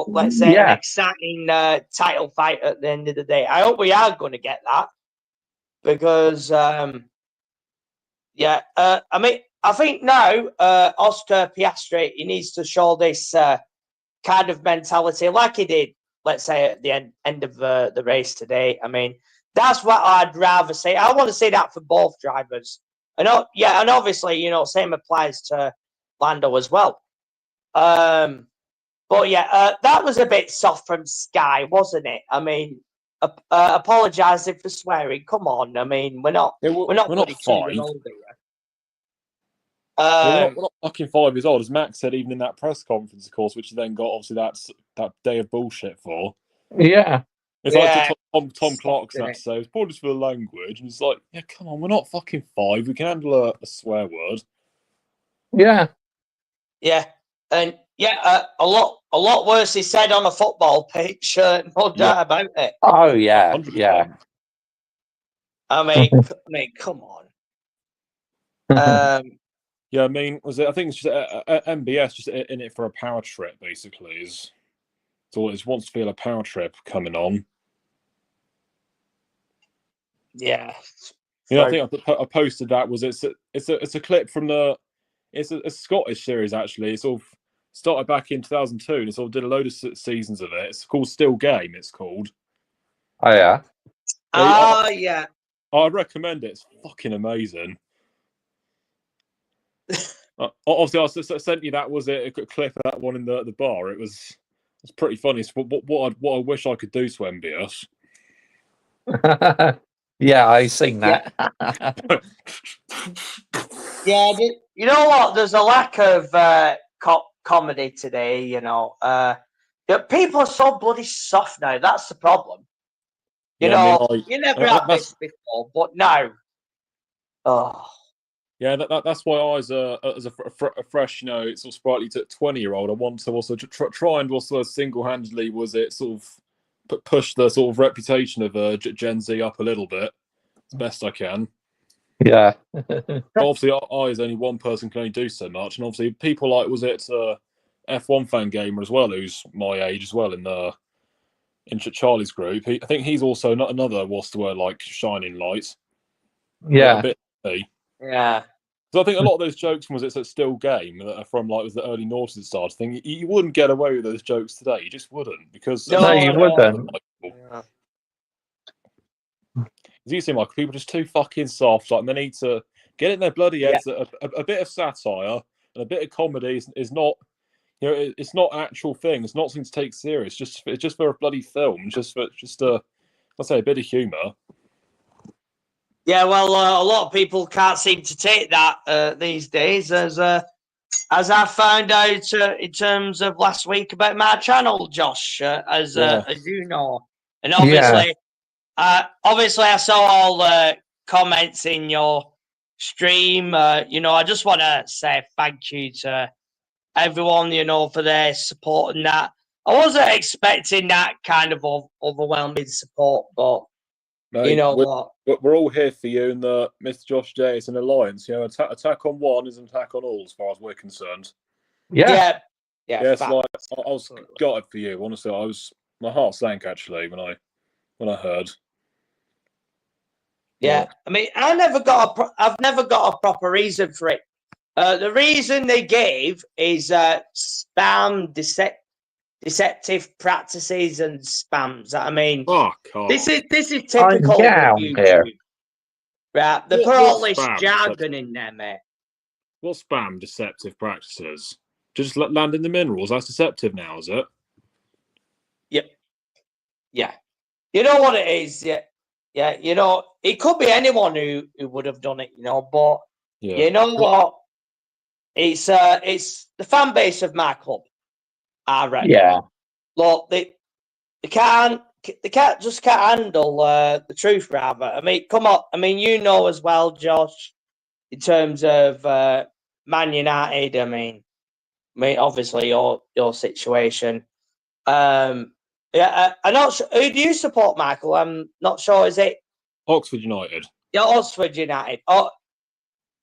[SPEAKER 3] let's say an exciting title fight at the end of the day. I hope we are going to get that because, I mean, I think now Oscar Piastri, he needs to show this kind of mentality like he did, let's say, at the end of the race today. I mean, that's what I'd rather see. I want to see that for both drivers. And obviously, same applies to Lando as well. That was a bit soft from Sky, wasn't it? I mean, apologising for swearing. Come on, I mean, we're not bloody 2 years old here.
[SPEAKER 2] We're not fucking 5 years old, as Max said even in that press conference, of course, which he then got obviously that day of bullshit for.
[SPEAKER 1] Yeah.
[SPEAKER 2] It's like Tom Clarkson had to say, apologies for the language. And it's like, yeah, come on, we're not fucking 5. We can handle a swear word.
[SPEAKER 1] Yeah.
[SPEAKER 3] Yeah. And a lot worse is said on a football pitch, no doubt about it.
[SPEAKER 1] Oh yeah,
[SPEAKER 2] 100%.
[SPEAKER 1] yeah.
[SPEAKER 3] I mean, come on.
[SPEAKER 2] Yeah, I mean, I think it's just MBS just in it for a power trip, basically. So it wants to feel a power trip coming on.
[SPEAKER 3] Yeah.
[SPEAKER 2] I think I posted that. It's a clip from it's a Scottish series actually. It sort of started back in 2002 and it sort of did a load of seasons of it. It's called Still Game. It's called.
[SPEAKER 1] Oh yeah.
[SPEAKER 3] Yeah.
[SPEAKER 2] I recommend it. It's fucking amazing. Obviously, I sent you that. Was it a clip of that one in the bar? It's pretty funny. It's what I wish I could do to MBS.
[SPEAKER 1] Yeah, I seen that.
[SPEAKER 3] Yeah, you know what? There's a lack of comedy today. People are so bloody soft now. That's the problem. You never had this before, but now. Oh.
[SPEAKER 2] Yeah, that's why as a fresh, sort of sprightly 20-year-old, I want to also try and also single-handedly sort of push the sort of reputation of Gen Z up a little bit as best I can.
[SPEAKER 1] Yeah.
[SPEAKER 2] Obviously, I as only one person can only do so much, and obviously people like F1 fan gamer as well, who's my age as well in Charlie's group. I think he's also not another what's the word like shining light.
[SPEAKER 1] Yeah.
[SPEAKER 2] A bit.
[SPEAKER 3] Yeah.
[SPEAKER 2] So I think a lot of those jokes from It's a Still Game that are from was the early noughties start. I think you wouldn't get away with those jokes today. You just wouldn't because
[SPEAKER 1] no, you wouldn't.
[SPEAKER 2] Yeah. You seem like people just too fucking soft. Like they need to get in their bloody heads. Yeah. A bit of satire and a bit of comedy is not, it's not actual thing. It's not something to take serious. It's just for a bloody film. Just let's say a bit of humour.
[SPEAKER 3] Yeah, well, a lot of people can't seem to take that these days, as I found out in terms of last week about my channel, Josh, as you know, and obviously, I saw all the comments in your stream. I just want to say thank you to everyone, for their support and that. I wasn't expecting that kind of overwhelming support, but.
[SPEAKER 2] No, we're all here for you, and Mr. Josh J. It's an alliance. Attack on one is an attack on all, as far as we're concerned.
[SPEAKER 3] Yeah.
[SPEAKER 2] It's like I was gutted for you. Honestly, my heart sank actually when I heard.
[SPEAKER 3] Yeah, I mean, I've never got a proper reason for it. The reason they gave is spam, deceptive practices and spams. I mean, this is typical of YouTube. Right, they put all this jargon in there, mate.
[SPEAKER 2] What spam deceptive practices? Just landing the minerals. That's deceptive now, is it?
[SPEAKER 3] Yep. Yeah. You know what it is, yeah. It could be anyone who would have done it, but you know what? It's the fan base of my club. I reckon.
[SPEAKER 1] Yeah.
[SPEAKER 3] Look, they can't handle the truth, rather. I mean, come on. I mean, as well, Josh, in terms of Man United. I mean, obviously your situation. I'm not sure. Who do you support, Michael? I'm not sure. Is it
[SPEAKER 2] Oxford United.
[SPEAKER 3] Yeah, Oxford United. Oh,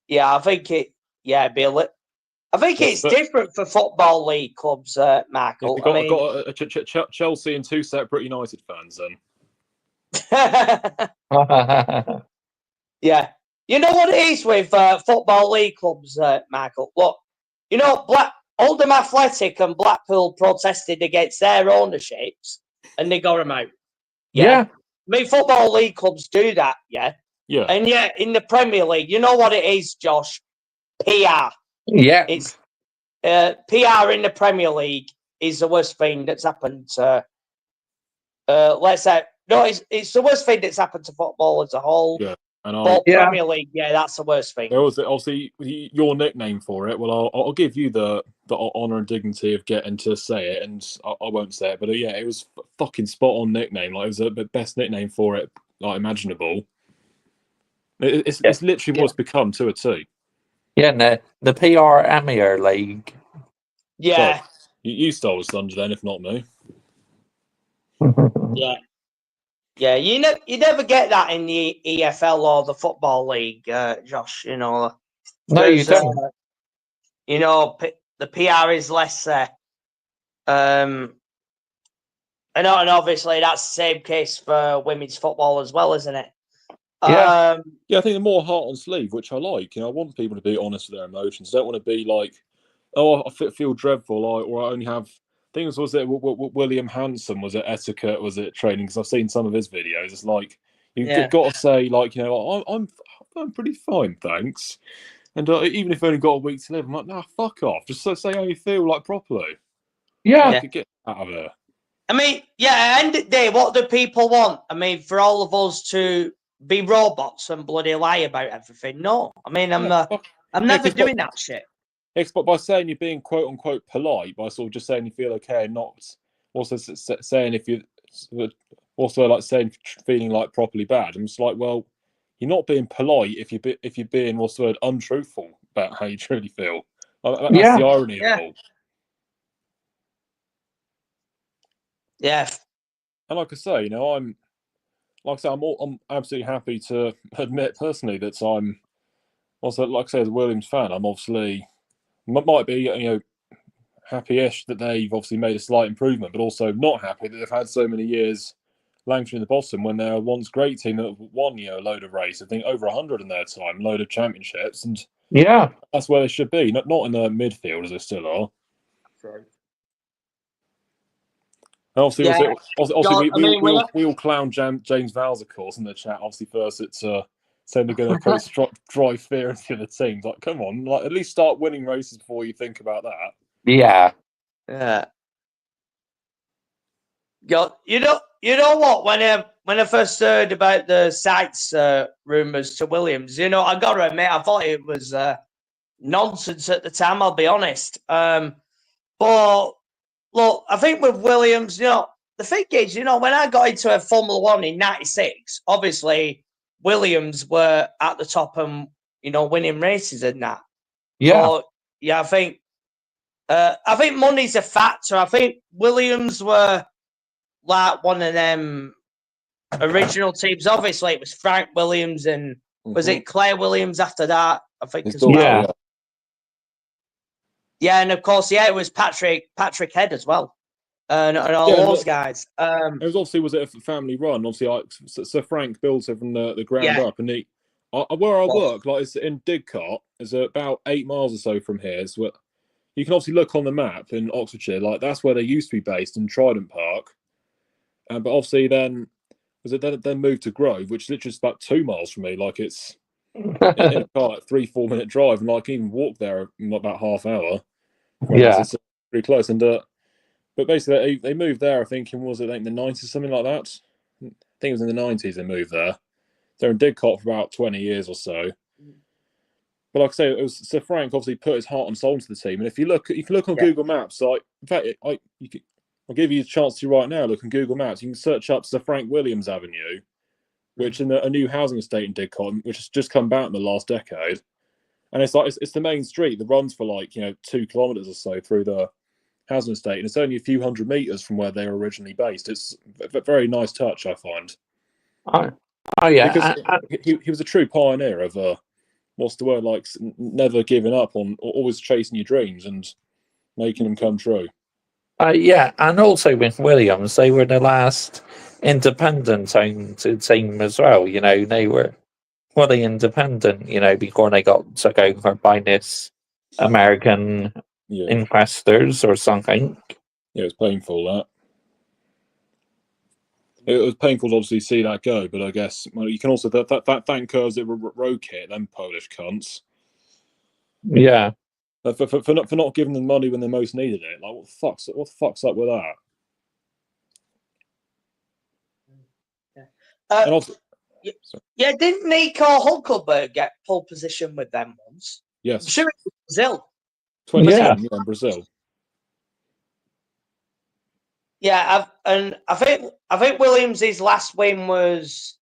[SPEAKER 3] yeah, I think it. Yeah, Bill. I think it's different for football league clubs, Michael.
[SPEAKER 2] I've got a Chelsea and 2 separate United fans then.
[SPEAKER 3] Yeah. You know what it is with football league clubs, Michael? Look, you know, Oldham Athletic and Blackpool protested against their ownerships and they got them out. Yeah. I mean, football league clubs do that, yeah?
[SPEAKER 2] Yeah.
[SPEAKER 3] And yet, in the Premier League, you know what it is, Josh? PR.
[SPEAKER 1] Yeah.
[SPEAKER 3] It's PR in the Premier League is the worst thing that's happened to, let's say, no, it's the worst thing that's happened to football as a whole.
[SPEAKER 2] Yeah.
[SPEAKER 3] But Premier League, yeah, that's the worst thing.
[SPEAKER 2] There was obviously your nickname for it. Well, I'll give you the honour and dignity of getting to say it, and I won't say it. But yeah, it was fucking spot on nickname. Like, it was the best nickname for it, like, imaginable. It's literally what it's become to a T.
[SPEAKER 1] Yeah, the PR Premier League.
[SPEAKER 3] Yeah.
[SPEAKER 2] So, you stole the thunder then, if not me.
[SPEAKER 3] Yeah. Yeah, you never get that in the EFL or the Football League, Josh. You know,
[SPEAKER 1] no, you don't.
[SPEAKER 3] You know, the PR is less. And obviously that's the same case for women's football as well, isn't it?
[SPEAKER 1] Yeah.
[SPEAKER 2] Yeah, I think the more heart on sleeve, which I like. You know, I want people to be honest with their emotions. I don't want to be like, oh, I feel dreadful, or I only have things. Was it William Hanson? Was it etiquette? Was it training? Because I've seen some of his videos. It's like you've got to say, like, you know, I'm pretty fine, thanks. And even if I've only got a week to live, I'm like, nah, fuck off. Just say how you feel, like, properly.
[SPEAKER 1] Yeah.
[SPEAKER 2] Get out of there.
[SPEAKER 3] I mean, yeah, at the end of the day, what do people want? I mean, for all of us to be robots and bloody lie about everything? No. I mean, I'm never doing that shit.
[SPEAKER 2] But by saying you're being quote unquote polite, by sort of just saying you feel okay and not also saying if you also like saying feeling like properly bad, I'm just like, well, you're not being polite if you're being what's the word, untruthful about how you truly feel. That's the irony of it all.
[SPEAKER 3] Yeah.
[SPEAKER 2] And like I say, you know, I'm absolutely happy to admit personally that I'm also, like I say, as a Williams fan, I'm obviously might be, you know, happy-ish that they've obviously made a slight improvement, but also not happy that they've had so many years languishing in the bottom when they're a once great team that won, you know, a load of races. I think over 100 in their time, a load of championships, and that's where they should be. Not in the midfield as they still are.
[SPEAKER 3] Sorry.
[SPEAKER 2] Obviously, we all clown James Vowles, of course, in the chat. Obviously, first it's saying they're going to drive fear into the other teams. Like, come on, like at least start winning races before you think about that.
[SPEAKER 1] Yeah.
[SPEAKER 3] Yeah. You know what? When I first heard about the Sites rumours to Williams, you know, I got to admit, I thought it was nonsense at the time. I'll be honest. But look, I think with Williams, you know, the thing is, you know, when I got into a Formula One in '96, obviously Williams were at the top and, you know, winning races and that.
[SPEAKER 1] Yeah.
[SPEAKER 3] So, yeah, I think money's a factor. I think Williams were like one of them original teams. Obviously, it was Frank Williams and was it Claire Williams after that? I think as well.
[SPEAKER 1] Yeah.
[SPEAKER 3] Yeah, and of course, yeah, it was Patrick Head as well, and all those guys.
[SPEAKER 2] It was obviously a family run. Obviously, Sir Frank built it from the ground up, and where I work, like it's in Didcot, is about 8 miles or so from here. So you can obviously look on the map in Oxfordshire, like that's where they used to be based in Trident Park, but obviously then moved to Grove, which is literally about 2 miles from me. Like it's in a car, like 3-4 minute drive, and like even walk there in about half hour.
[SPEAKER 1] Yeah,
[SPEAKER 2] it's pretty close. And but basically they moved there. I think the '90s, something like that. I think it was in the '90s they moved there. They're in Didcot for about 20 years or so. But like I say, it was Sir Frank obviously put his heart and soul into the team. And if you look on Google Maps, like in fact, I'll give you a chance to right now. Look on Google Maps. You can search up Sir Frank Williams Avenue, which is a new housing estate in Didcot, which has just come about in the last decade. And it's like it's the main street that runs for like 2 kilometers or so through the housing estate, and it's only a few hundred meters from where they were originally based. It's a very nice touch, I find.
[SPEAKER 1] Oh yeah,
[SPEAKER 2] because he was a true pioneer of what's the word, like never giving up on, always chasing your dreams and making them come true.
[SPEAKER 1] yeah, and also with Williams, they were the last independent-owned team as well. You know, they were fully independent. You know, before they got took over by this American
[SPEAKER 2] Yeah,
[SPEAKER 1] investors or something.
[SPEAKER 2] yeah, it's painful that. It was painful to obviously see that go, but I guess you can also thank us that broke it, them Polish cunts,
[SPEAKER 1] Yeah,
[SPEAKER 2] for not giving them money when they most needed it. Like what the fuck's up with that? And also,
[SPEAKER 3] Yeah, didn't Nico Hulkenberg get pole position with them once?
[SPEAKER 2] yes,
[SPEAKER 3] I'm sure it was Brazil.
[SPEAKER 2] 2010, yeah, in Brazil.
[SPEAKER 3] Yeah, I think Williams' last win was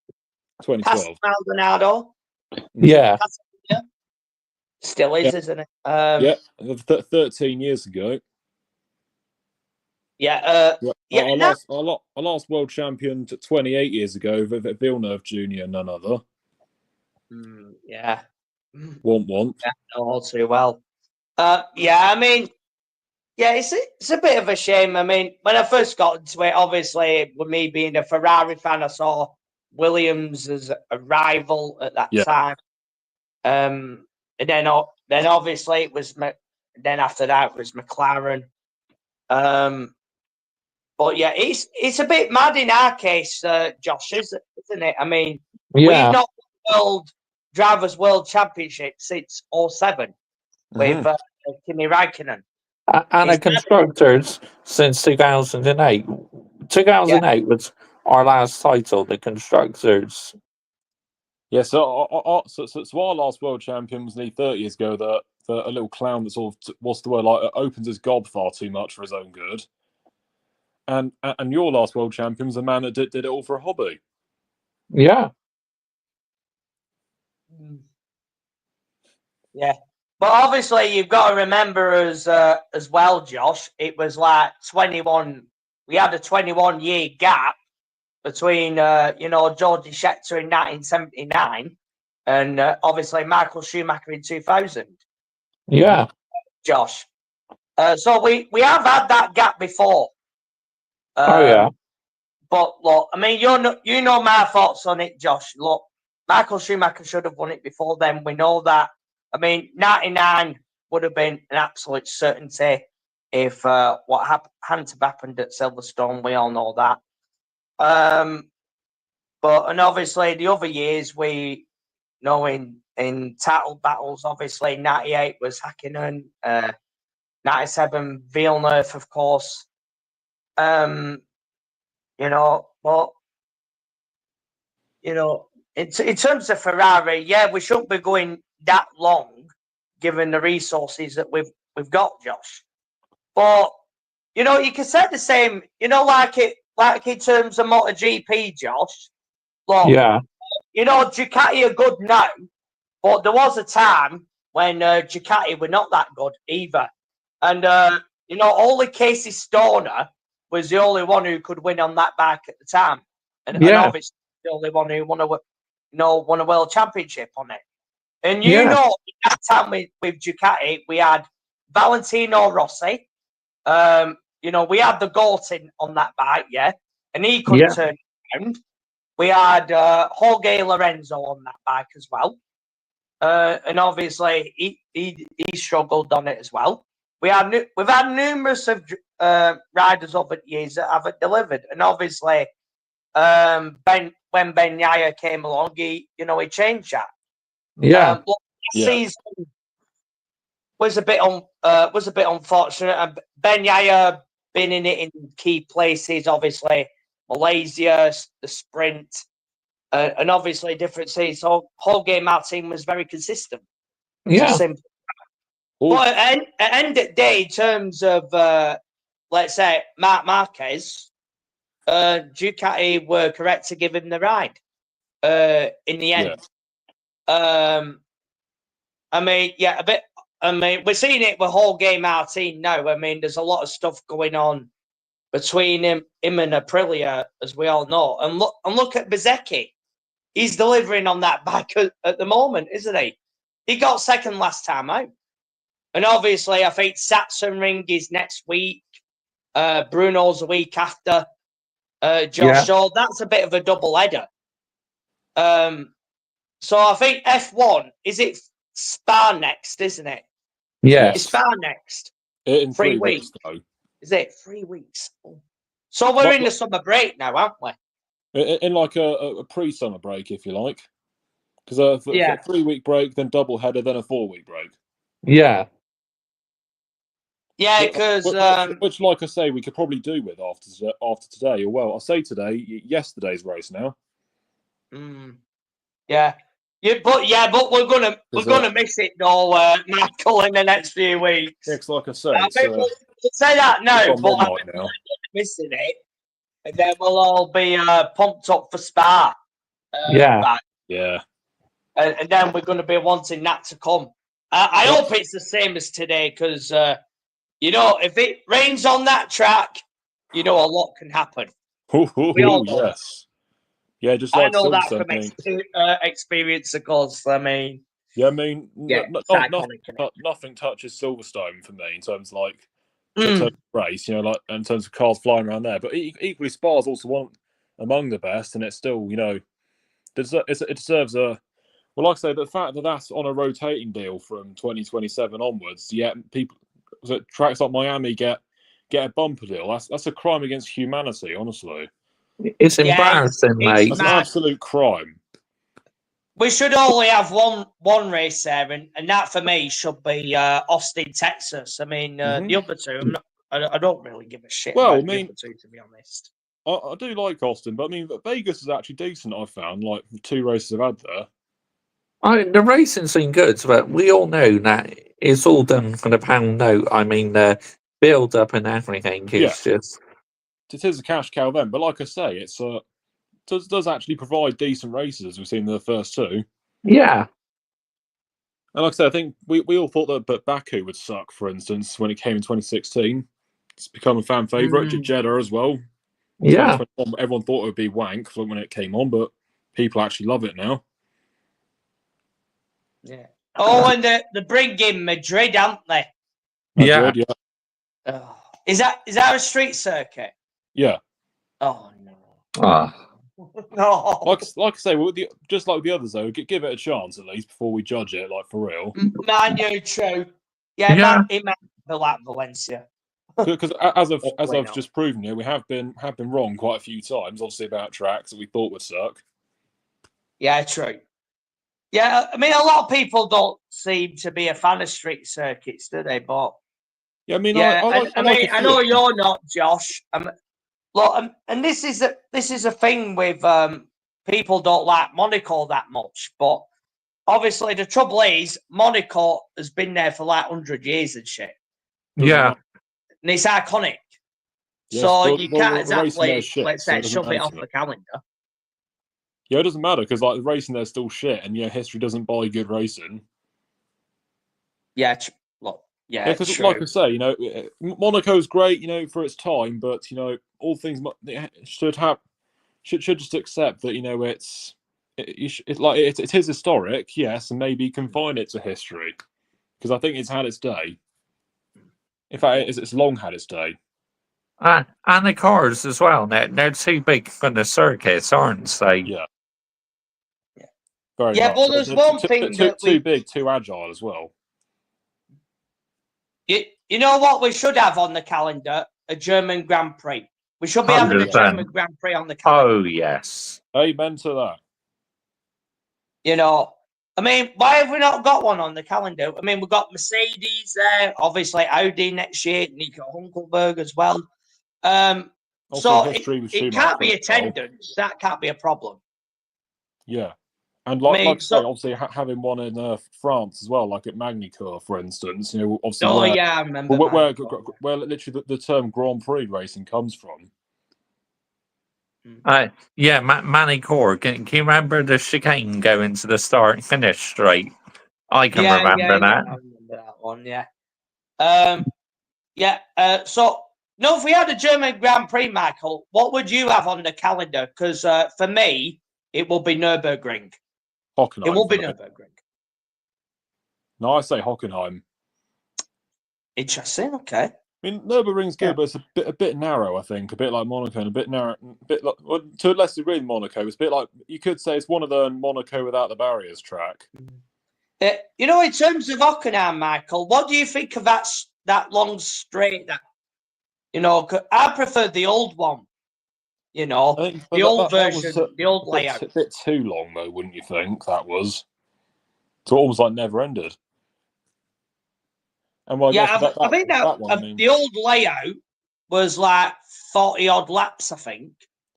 [SPEAKER 2] 2012.
[SPEAKER 3] Maldonado.
[SPEAKER 1] yeah,
[SPEAKER 3] Still is,
[SPEAKER 2] Yeah.
[SPEAKER 3] isn't it?
[SPEAKER 2] Yeah, 13 years ago.
[SPEAKER 3] Yeah.
[SPEAKER 2] Yeah, our last world champion 28 years ago, Villeneuve Jr., none other.
[SPEAKER 3] Yeah.
[SPEAKER 2] Want.
[SPEAKER 3] Yeah, all too well. Yeah, I mean, yeah, it's a bit of a shame. I mean, when I first got into it, obviously, with me being a Ferrari fan, I saw Williams as a rival at that time. And then obviously it was. Then after that it was McLaren. But yeah, it's a bit mad in our case, Josh, isn't it? I mean,
[SPEAKER 1] yeah.
[SPEAKER 3] we've not won Drivers' World Championship since 07 with Kimi Räikkönen.
[SPEAKER 1] And a constructors since 2008. 2008 was our last title, the constructors.
[SPEAKER 2] Yeah, so our last world champion was nearly 30 years ago. That a little clown that sort of, what's the word, like opens his gob far too much for his own good. And your last world champion was a man that did it all for a hobby.
[SPEAKER 1] Yeah.
[SPEAKER 3] Yeah. But obviously, you've got to remember as well, Josh. It was like 21. We had a 21-year gap between Georgie Scheckter in 1979 and obviously Michael Schumacher in 2000.
[SPEAKER 1] Yeah.
[SPEAKER 3] Josh. So we have had that gap before.
[SPEAKER 1] Oh yeah.
[SPEAKER 3] But look, I mean, you know my thoughts on it, Josh. Look, Michael Schumacher should have won it before then. We know that. I mean, 99 would have been an absolute certainty if what hadn't have happened at Silverstone. We all know that. But obviously the other years we know in title battles, obviously 98 was Hakkinen, 97 Villeneuve, of course. But in terms of Ferrari, yeah, we shouldn't be going that long, given the resources that we've got, Josh. But you can say the same. Like in terms of MotoGP, Josh. Look,
[SPEAKER 1] yeah.
[SPEAKER 3] Ducati are good now, but there was a time when Ducati were not that good either, and only Casey Stoner was the only one who could win on that bike at the time, and obviously the only one who won a world championship on it. And at that time with Ducati, we had Valentino Rossi. We had the Gorton on that bike, and he couldn't turn around. We had Jorge Lorenzo on that bike as well, and obviously he struggled on it as well. We've had numerous of riders over the years that haven't delivered, and obviously when Ben Yaya came along, he changed that. Season was a bit unfortunate. Ben Yaya been in it in key places, obviously Malaysia, the sprint, and obviously different seasons. So Jorge Martin was very consistent.
[SPEAKER 1] Yeah.
[SPEAKER 3] But at the end of the day, in terms of let's say Marc Marquez, Ducati were correct to give him the ride in the end. I mean, a bit. I mean, we're seeing it with Jorge Martin now. I mean, there's a lot of stuff going on between him and Aprilia, as we all know. And look at Bezzecchi. he's delivering on that back at the moment, isn't he? He got second last time out. And obviously, I think Sachsenring is next week. Bruno's the week after. Josh,
[SPEAKER 1] Yeah.
[SPEAKER 3] so that's a bit of a double header. So I think F1, is it Spa next, isn't it?
[SPEAKER 1] Yes.
[SPEAKER 3] It's Spa next.
[SPEAKER 2] In
[SPEAKER 3] 3
[SPEAKER 2] weeks,
[SPEAKER 3] weeks.
[SPEAKER 2] though.
[SPEAKER 3] Is it 3 weeks? So we're in the summer break now, aren't we?
[SPEAKER 2] In like a pre-summer break, if you like. Because for a 3-week break, then double header, then a 4-week break.
[SPEAKER 1] Yeah.
[SPEAKER 3] Yeah, because
[SPEAKER 2] which, like I say, we could probably do with after today. Or well, I say today, yesterday's race now.
[SPEAKER 3] Yeah, but we're gonna miss it though, Michael, in the next few weeks.
[SPEAKER 2] Yeah, like I say,
[SPEAKER 3] we'll say that now, but I'm
[SPEAKER 2] now.
[SPEAKER 3] missing it, and then we'll all be pumped up for Spa.
[SPEAKER 2] Yeah.
[SPEAKER 3] And then we're going to be wanting that to come. I hope it's the same as today, because if it rains on that track, a lot can happen. We all know.
[SPEAKER 2] Yes. Yeah, just
[SPEAKER 3] I
[SPEAKER 2] like
[SPEAKER 3] know that from experience, of course. I mean,
[SPEAKER 2] nothing touches Silverstone for me in terms of race. Like in terms of cars flying around there. But equally, Spa's also one among the best, and it's still it deserves a. Well, like I say, the fact that that's on a rotating deal from 2027 onwards, yet tracks like Miami get a bumper deal. That's a crime against humanity, honestly.
[SPEAKER 1] It's embarrassing, mate.
[SPEAKER 2] It's an absolute crime.
[SPEAKER 3] We should only have one race there, and that for me should be Austin, Texas. I mean, the other two, I don't really give a shit about the other two, to be honest.
[SPEAKER 2] I do like Austin, but I mean, Vegas is actually decent, I've found, like the 2 races I've had there.
[SPEAKER 1] The racing's been good, but we all know that it's all done for the pound note. I mean, the build up and everything is just.
[SPEAKER 2] It is a cash cow then, but like I say, it's does actually provide decent races as we've seen in the first 2.
[SPEAKER 1] Yeah.
[SPEAKER 2] And like I said, I think we all thought that Baku would suck, for instance, when it came in 2016. It's become a fan favourite. Jeddah as well.
[SPEAKER 1] Yeah.
[SPEAKER 2] Everyone thought it would be wank when it came on, but people actually love it now.
[SPEAKER 3] Yeah. Oh, and the bring in Madrid, aren't they?
[SPEAKER 2] Madrid, yeah.
[SPEAKER 3] Oh. Is that a street circuit?
[SPEAKER 2] Yeah.
[SPEAKER 3] Oh no.
[SPEAKER 2] No. Like I say, just like the others though, give it a chance at least before we judge it, like for real.
[SPEAKER 3] Man, you're true. Yeah. It might be like Valencia.
[SPEAKER 2] Because as I've just proven here, we have been wrong quite a few times, obviously about tracks that we thought would suck.
[SPEAKER 3] Yeah, true. Yeah, I mean, a lot of people don't seem to be a fan of street circuits, do they? But
[SPEAKER 2] yeah, I mean,
[SPEAKER 3] I know you're not, Josh. Look, and this is a thing with people don't like Monaco that much, but obviously the trouble is Monaco has been there for like 100 years and shit.
[SPEAKER 1] Yeah,
[SPEAKER 3] and it's iconic.
[SPEAKER 2] Yes,
[SPEAKER 3] so you can't exactly,
[SPEAKER 2] shit,
[SPEAKER 3] shove it off the calendar.
[SPEAKER 2] Yeah, it doesn't matter because like the racing there's still shit, and history doesn't buy good racing.
[SPEAKER 3] Yeah, look. Yeah,
[SPEAKER 2] because like I say, Monaco's great, for its time, but all things should just accept that it is historic, yes, and maybe confine it to history because I think it's had its day. In fact, it's long had its day.
[SPEAKER 1] And the cars as well. They're too big for the circuits, aren't they?
[SPEAKER 2] Yeah. Very
[SPEAKER 3] much. But there's one thing
[SPEAKER 2] too big, too agile as well.
[SPEAKER 3] You know what we should have on the calendar? A German Grand Prix. We should be having a German Grand Prix on the calendar.
[SPEAKER 1] Oh, yes.
[SPEAKER 2] Amen to
[SPEAKER 3] that. I mean, why have we not got one on the calendar? I mean, we've got Mercedes there, obviously Audi next year, Nico Hulkenberg as well. So it can't be attendance. That can't be a problem.
[SPEAKER 2] Yeah. And like I say, obviously having one in France as well, like at Magny-Cours, for instance, obviously.
[SPEAKER 3] I remember.
[SPEAKER 2] Where literally the term Grand Prix racing comes from.
[SPEAKER 1] Magny-Cours. Can you remember the chicane going to the start and finish straight? I can remember that.
[SPEAKER 3] I remember that one. Yeah. So, if we had a German Grand Prix, Michael, what would you have on the calendar? Because for me, it will be Nürburgring.
[SPEAKER 2] Hockenheim.
[SPEAKER 3] It will be
[SPEAKER 2] for me.
[SPEAKER 3] Nürburgring.
[SPEAKER 2] No, I say Hockenheim.
[SPEAKER 3] Interesting. Okay.
[SPEAKER 2] I mean, Nürburgring's good,
[SPEAKER 3] Yeah.
[SPEAKER 2] but it's a bit narrow. I think a bit like Monaco, and a bit narrow, a bit like, well, to a lesser degree, Monaco. It's a bit like you could say it's one of the Monaco without the barriers track.
[SPEAKER 3] You know, in terms of Hockenheim, Michael, what do you think of that long straight? That, you know, I prefer the old one. You know,
[SPEAKER 2] I think
[SPEAKER 3] the old version, the old layout.
[SPEAKER 2] A bit too long, though, wouldn't you think? That was so almost like never ended. And well,
[SPEAKER 3] Yeah,
[SPEAKER 2] I
[SPEAKER 3] I think that
[SPEAKER 2] one, I mean,
[SPEAKER 3] the old layout was like 40 odd laps. I think.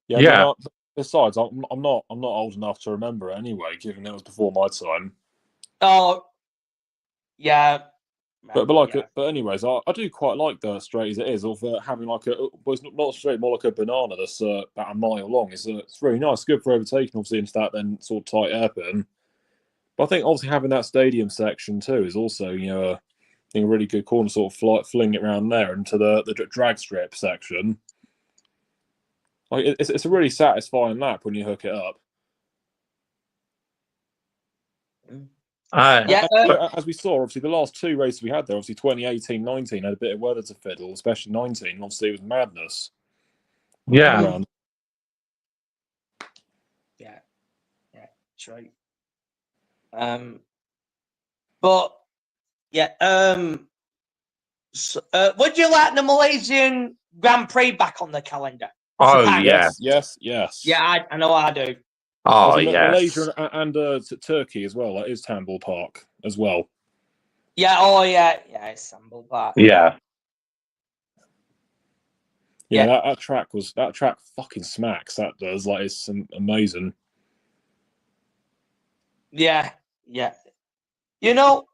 [SPEAKER 2] yeah.
[SPEAKER 1] Yeah.
[SPEAKER 2] I mean, besides, I'm not old enough to remember it anyway, given it was before my time.
[SPEAKER 3] Oh, yeah.
[SPEAKER 2] But anyways, I do quite like the straight as it is, of having like well, it's not straight, more like a banana that's about a mile long. It's really nice, good for overtaking, obviously, into that then sort of tight airpin. But I think obviously having that stadium section too is also, you know, I think a really good corner, sort of fling it around there into the drag strip section. Like it's a really satisfying lap when you hook it up.
[SPEAKER 3] Yeah,
[SPEAKER 2] as we saw, obviously, the last two races we had there, obviously 2018, 19 had a bit of weather to fiddle, especially 19. Obviously, it was madness.
[SPEAKER 1] Yeah.
[SPEAKER 2] Around.
[SPEAKER 3] Yeah, that's right. But yeah, so, would you like the Malaysian Grand Prix back on the calendar?
[SPEAKER 1] Oh,
[SPEAKER 3] Sepang?
[SPEAKER 1] yeah.
[SPEAKER 2] Yes.
[SPEAKER 3] Yeah, I know I do.
[SPEAKER 1] Oh,
[SPEAKER 2] Obviously,
[SPEAKER 1] yes.
[SPEAKER 2] Malaysia and Turkey as well. That is Istanbul Park as well.
[SPEAKER 3] Yeah, oh yeah, Istanbul Park.
[SPEAKER 1] Yeah.
[SPEAKER 2] Yeah, that track fucking smacks. That does, like, it's amazing.
[SPEAKER 3] Yeah. You know,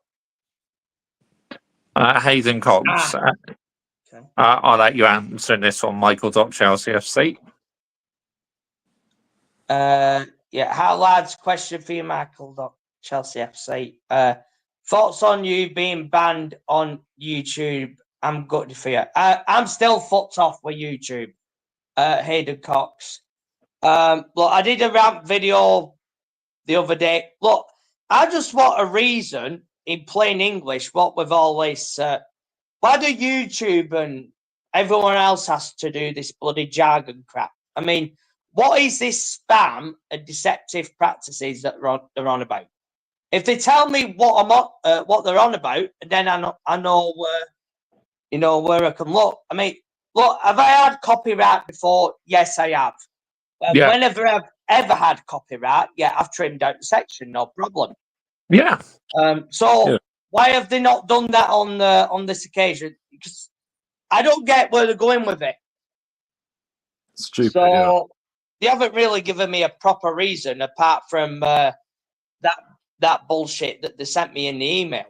[SPEAKER 1] Hayden Cox.
[SPEAKER 3] okay.
[SPEAKER 1] I'll let you answer this one, Michael. Chelsea FC.
[SPEAKER 3] Yeah, how lads? Question for you, Michael. Chelsea FC. Thoughts on you being banned on YouTube? I'm gutted for you. I'm still fucked off with YouTube. Hayden Cox. Look, I did a rant video the other day. Look, I just want a reason in plain English. What with all this, why do YouTube and everyone else has to do this bloody jargon crap? I mean, what is this spam and deceptive practices that they're on about? If they tell me what they're on about, then I know where I can look. I mean, look, have I had copyright before? Yes, I have.
[SPEAKER 1] Yeah.
[SPEAKER 3] Whenever I've ever had copyright, I've trimmed out the section, no problem.
[SPEAKER 1] Yeah.
[SPEAKER 3] Why have they not done that on this occasion? Because I don't get where they're going with it.
[SPEAKER 2] Stupid.
[SPEAKER 3] So they haven't really given me a proper reason apart from that bullshit that they sent me in the email.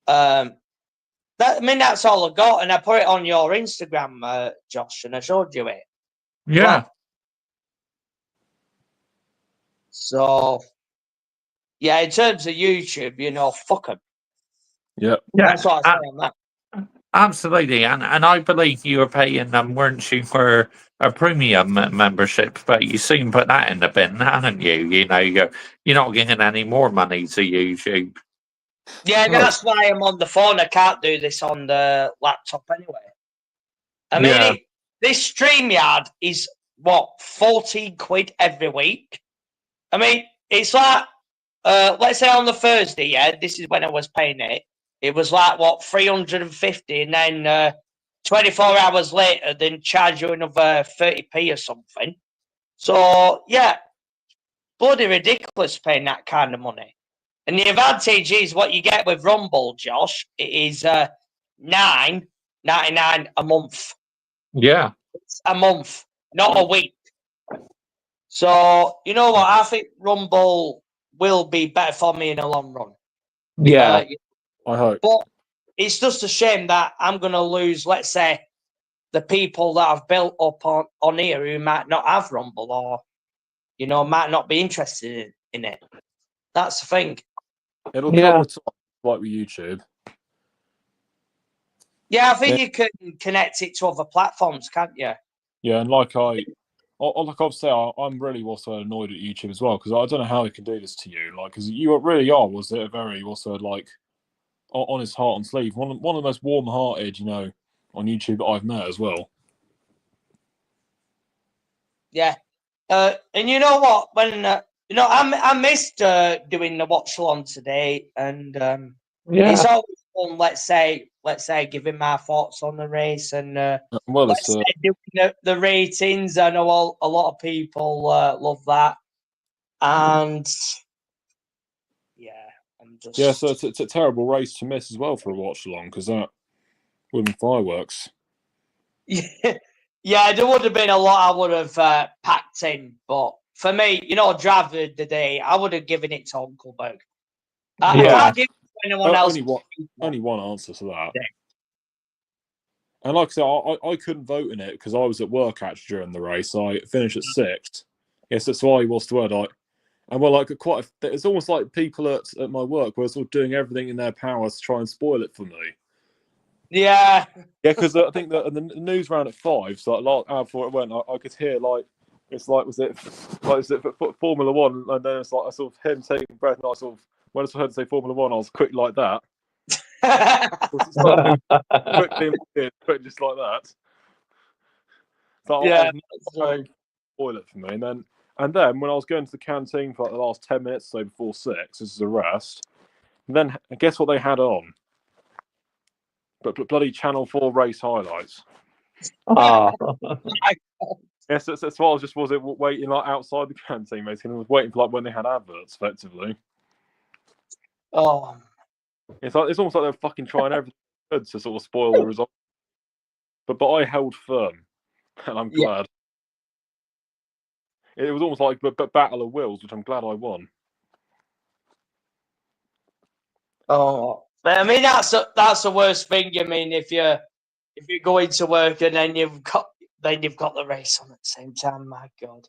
[SPEAKER 3] That's all I got, and I put it on your Instagram, Josh, and I showed you it.
[SPEAKER 1] Yeah.
[SPEAKER 3] Well, so yeah, in terms of YouTube, fuck them.
[SPEAKER 2] Yeah.
[SPEAKER 3] That's what I say on that.
[SPEAKER 1] Absolutely, and I believe you were paying them, weren't you, for a premium membership? But you soon put that in the bin, haven't you? You know, you're not getting any more money to YouTube.
[SPEAKER 3] Yeah, that's why I'm on the phone. I can't do this on the laptop anyway. I mean, this StreamYard is what, 14 quid every week. I mean, it's like, let's say on the Thursday, this is when I was paying it. It was like, what, 350, and then 24 hours later, then charge you another 30p or something. So, yeah, bloody ridiculous paying that kind of money. And the advantage is what you get with Rumble, Josh. It is $9.99 a month.
[SPEAKER 1] Yeah.
[SPEAKER 3] It's a month, not a week. So, you know what? I think Rumble will be better for me in the long run.
[SPEAKER 1] Yeah.
[SPEAKER 2] I hope.
[SPEAKER 3] But it's just a shame that I'm going to lose, let's say, the people that I've built up on here who might not have Rumble or, might not be interested in it. That's the thing.
[SPEAKER 2] It'll come with time, like with YouTube.
[SPEAKER 3] Yeah, I think you can connect it to other platforms, can't you?
[SPEAKER 2] Yeah, and like I like I've said, I'm really also annoyed at YouTube as well because I don't know how they can do this to you. Like, because you really are was it a very also like on his heart and sleeve, one of the most warm-hearted, on YouTube that I've met as well.
[SPEAKER 3] Yeah, and you know what? When I missed doing the watch along today, and it's always fun. Let's say, giving my thoughts on the race, and
[SPEAKER 2] Well,
[SPEAKER 3] let's say doing the ratings. I know a lot of people love that, and I'm just
[SPEAKER 2] so it's a terrible race to miss as well for a watch along because that would be fireworks.
[SPEAKER 3] Yeah, there would have been a lot I would have packed in, but for me, driver of the day, I would have given it to Hulkenberg. I can't give it to anyone else.
[SPEAKER 2] Only one answer to that. Yeah. And like I said, I couldn't vote in it because I was at work actually during the race. I finished at 6th. Yes, that's why I was the word. It's almost like people at my work were sort of doing everything in their power to try and spoil it for me.
[SPEAKER 3] Yeah,
[SPEAKER 2] because I think that the news ran at 5, so like before it went, I could hear was it Formula One, and then it's like I sort of him taking a breath, and I sort of when I heard say Formula One, I was quick like that. quick just like that. So I was spoil it for me, and then when I was going to the canteen for like the last 10 minutes, so before 6, this is a rest. And then guess what they had on? But bloody Channel 4 race highlights. Yes, that's why I was waiting like outside the canteen, basically. I was waiting for like when they had adverts, effectively.
[SPEAKER 3] Oh,
[SPEAKER 2] it's almost like they're fucking trying everything to sort of spoil the result. But I held firm, and I'm glad. It was almost like but battle of wills, which I'm glad I won.
[SPEAKER 3] Oh, but I mean that's the worst thing. I mean, if you're going to work and then you've got the race on at the same time, my God.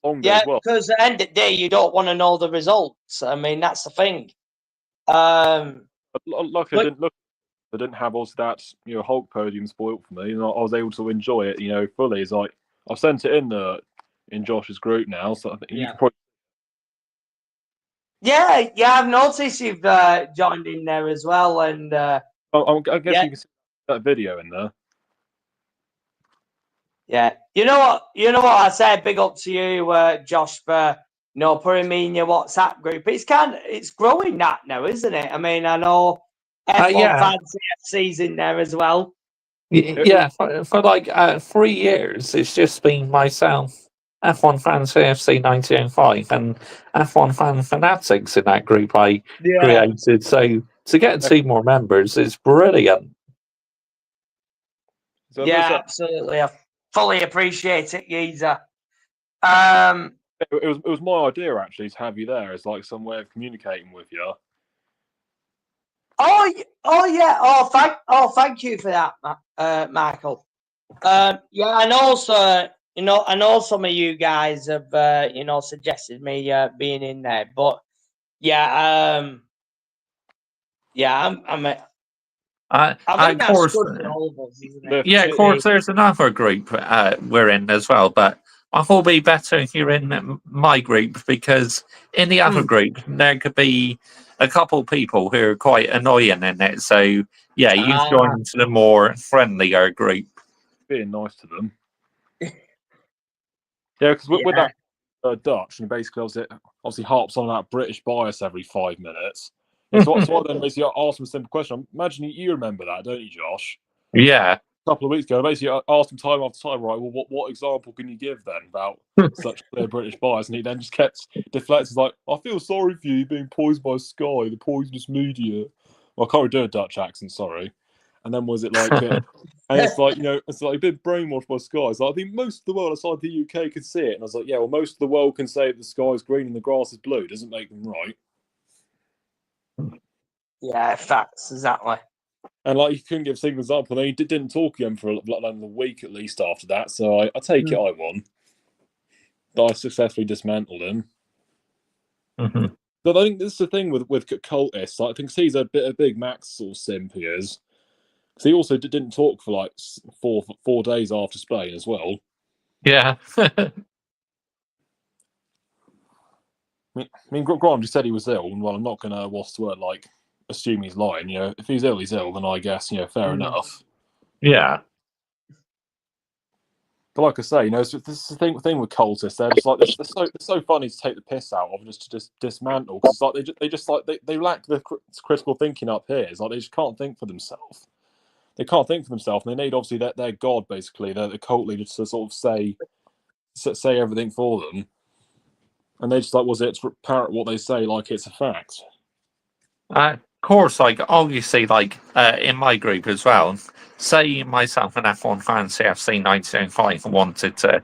[SPEAKER 3] Because at the end of the day, you don't want to know the results. I mean, that's the thing.
[SPEAKER 2] I didn't have also that Hulk podium spoiled for me, and I was able to enjoy it fully. It's like I've sent it in Josh's group now, so I think you can probably.
[SPEAKER 3] Yeah, I've noticed you've joined in there as well, and I
[SPEAKER 2] guess you can see that video in there.
[SPEAKER 3] Yeah, you know what I said. Big up to you, Josh, for putting me in your WhatsApp group. It's growing that now, isn't it? I mean, I know F1 Fancy FC's in there as well.
[SPEAKER 1] Yeah, for like 3 years, it's just been myself, F1 Fancy FC 1905, and F1 Fan Fanatics in that group I created. So to get 2 more members is brilliant.
[SPEAKER 2] So
[SPEAKER 3] absolutely. I fully appreciate it, Geezer.
[SPEAKER 2] It was my idea actually to have you there as like some way of communicating with you.
[SPEAKER 3] Oh yeah. Thank you for that, Michael. And also, I know some of you guys have, suggested me being in there, but I'm
[SPEAKER 1] of course, of course, there's another group we're in as well, but I thought it'd be better if you're in my group because in the other group there could be a couple people who are quite annoying in it. So you join into the more friendlier group.
[SPEAKER 2] Being nice to them. Because with that Dutch, and basically obviously harps on that British bias every 5 minutes. So I then basically asked him a simple question. Imagine you remember that, don't you, Josh?
[SPEAKER 1] Yeah.
[SPEAKER 2] A couple of weeks ago, basically I asked him time after time, right, well, what example can you give then about such clear British bias? And he then just kept deflecting, like, I feel sorry for you being poisoned by Sky, the poisonous media. Well, I can't really do a Dutch accent, sorry. And then was it like, and it's like, it's like a bit brainwashed by Sky. It's like, I think most of the world outside the UK can see it. And I was like, yeah, well, most of the world can say the sky is green and the grass is blue. It doesn't make them right.
[SPEAKER 3] Yeah, facts, exactly.
[SPEAKER 2] And like, he couldn't give a single example. Then he didn't talk again for a week at least after that. So I take it I won. But I successfully dismantled him.
[SPEAKER 1] Mm-hmm.
[SPEAKER 2] But I think this is the thing with cultists. I think he's a big Max sort of simp he is. So he also didn't talk for like 4 days after Spain as well.
[SPEAKER 1] Yeah.
[SPEAKER 2] I mean, Grant just said he was ill, and well, I'm not gonna what's the word like assume he's lying. If he's ill, he's ill. Then I guess fair enough.
[SPEAKER 1] Yeah.
[SPEAKER 2] But like I say, this is the thing with cultists. They're just like they're so funny to take the piss out of, and just to dismantle, because it's like they just like they lack the critical thinking up here. It's like they just can't think for themselves. They can't think for themselves, and they need obviously their god, basically the cult leader, to sort of say everything for them. And they just like to parrot what they say like it's a fact.
[SPEAKER 1] Of course, like obviously, like in my group as well. Say myself and F1 fan CFC 1905 wanted to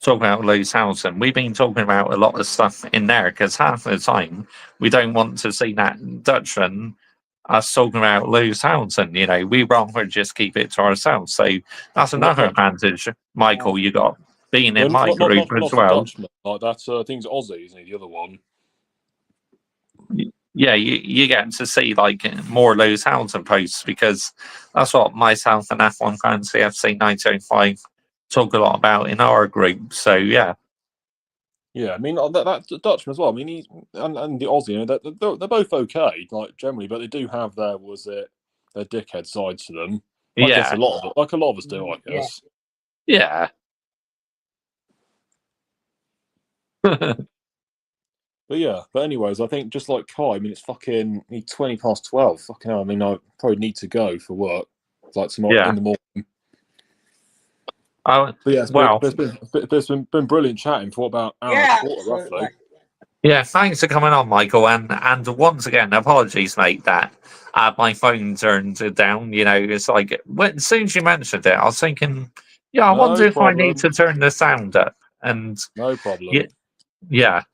[SPEAKER 1] talk about Lewis Hamilton. We've been talking about a lot of stuff in there because half the time we don't want to see that Dutchman us talking about Lewis Hamilton. We rather just keep it to ourselves. So that's another advantage, Michael. You got being in my group as
[SPEAKER 2] not a
[SPEAKER 1] well.
[SPEAKER 2] Dutchman. Like that's I think it's Aussie, isn't he? The other one.
[SPEAKER 1] Yeah, you get to see like more Lewis Hamilton posts because that's what myself and F1 fans CFC 1905 talk a lot about in our group. So yeah.
[SPEAKER 2] Yeah, I mean that Dutchman as well. I mean he's and the Aussie, they're both okay, like generally, but they do have their dickhead sides to them. I guess
[SPEAKER 1] Yeah.
[SPEAKER 2] a lot of us do, I guess.
[SPEAKER 1] Yeah.
[SPEAKER 2] But anyways, I think just like Kai, I mean, it's fucking 20 past 12. Fucking hell, I mean, I probably need to go for work, like tomorrow in the morning.
[SPEAKER 1] Oh,
[SPEAKER 2] But yeah,
[SPEAKER 1] well,
[SPEAKER 2] there's been brilliant chatting for about an hour and a quarter, roughly.
[SPEAKER 1] Yeah, thanks for coming on, Michael. And once again, apologies, mate, that my phone turned down. It's like as soon as you mentioned it, I was thinking, I wonder if I need to turn the sound up. And
[SPEAKER 2] no problem.
[SPEAKER 1] Yeah.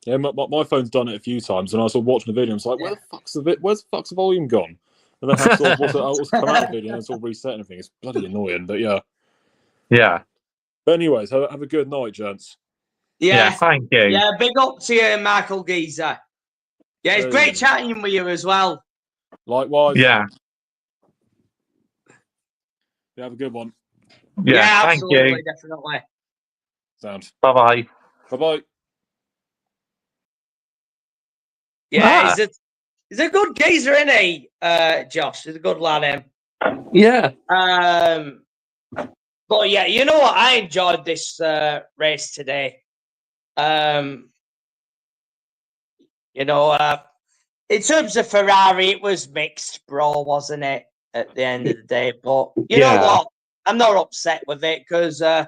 [SPEAKER 2] Yeah, my phone's done it a few times, and I was watching the video. And I was like, where's the fuck's the volume gone? And then I have to also come out of the video and sort of reset everything. It's bloody annoying, but yeah.
[SPEAKER 1] Yeah.
[SPEAKER 2] But anyways, have a good night, gents.
[SPEAKER 1] Yeah, thank you.
[SPEAKER 3] Yeah, big up to you, Michael Geezer. Yeah, it's great chatting with you as well.
[SPEAKER 2] Likewise.
[SPEAKER 1] Yeah.
[SPEAKER 2] You have a good one.
[SPEAKER 3] Yeah,
[SPEAKER 1] thank
[SPEAKER 3] absolutely,
[SPEAKER 1] you.
[SPEAKER 3] definitely.
[SPEAKER 2] Sound.
[SPEAKER 1] Bye-bye.
[SPEAKER 2] Bye-bye.
[SPEAKER 3] Yeah, he's a good geezer, isn't he, Josh? He's a good lad, him.
[SPEAKER 1] Yeah.
[SPEAKER 3] But yeah, you know what? I enjoyed this race today. In terms of Ferrari, it was mixed, bro, wasn't it? At the end of the day, but you know what? I'm not upset with it because I've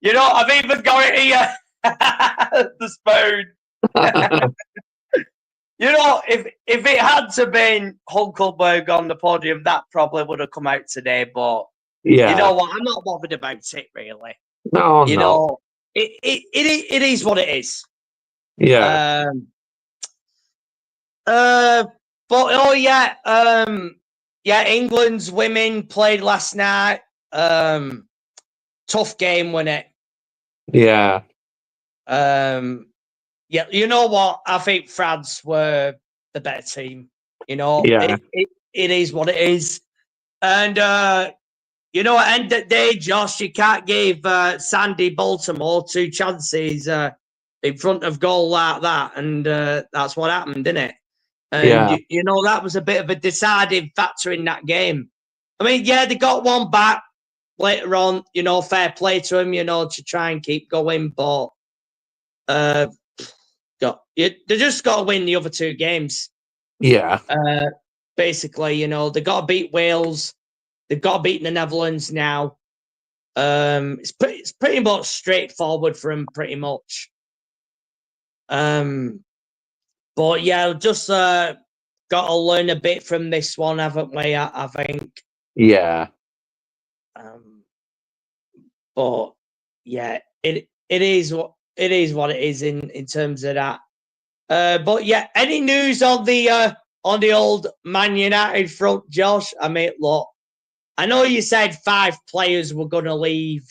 [SPEAKER 3] even got it here, the spoon. If it had to been Hulkenberg on the podium, that probably would have come out today. But you know what? I'm not bothered about it really.
[SPEAKER 1] No,
[SPEAKER 3] It is what it is.
[SPEAKER 1] Yeah.
[SPEAKER 3] England's women played last night. Tough game, wasn't it?
[SPEAKER 1] Yeah.
[SPEAKER 3] You know what? I think France were the better team.
[SPEAKER 1] Yeah.
[SPEAKER 3] It is what it is. And at the end of the day, Josh, you can't give Sandy Baltimore 2 chances in front of goal like that. And that's what happened, didn't it? And, that was a bit of a deciding factor in that game. I mean, they got one back later on, fair play to them, to try and keep going. But they just got to win the other 2 games.
[SPEAKER 1] Yeah.
[SPEAKER 3] Basically, they got to beat Wales. They've got to beat the Netherlands now. It's pretty much straightforward for them, pretty much. But yeah, just got to learn a bit from this one, haven't we? I think.
[SPEAKER 1] Yeah.
[SPEAKER 3] But yeah, it is what it is in terms of that. But yeah, any news on the old Man United front, Josh? I mean, look, I know you said 5 players were going to leave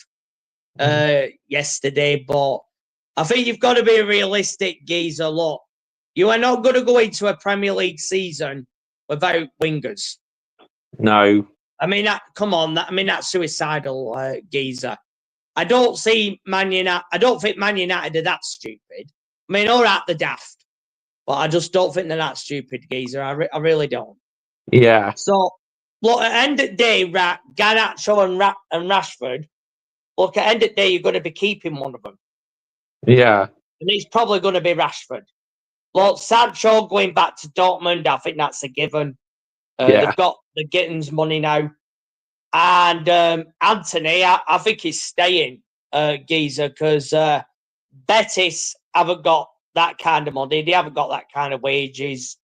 [SPEAKER 3] yesterday, but I think you've got to be realistic, Geezer. Look, you are not going to go into a Premier League season without wingers.
[SPEAKER 1] No.
[SPEAKER 3] I mean, come on. That's suicidal, geezer. I don't see Man United. I don't think Man United are that stupid. I mean, all right, they're daft, but I just don't think they're that stupid, geezer. I really don't.
[SPEAKER 1] Yeah.
[SPEAKER 3] So, look, at the end of the day, Garnacho and Rashford, look, at the end of the day, you're going to be keeping one of them.
[SPEAKER 1] Yeah.
[SPEAKER 3] And it's probably going to be Rashford. Look, Sancho going back to Dortmund, I think that's a given.
[SPEAKER 1] Yeah.
[SPEAKER 3] They've got the Gittins money now. And Anthony, I think he's staying, geezer, because Betis haven't got that kind of money. They haven't got that kind of wages.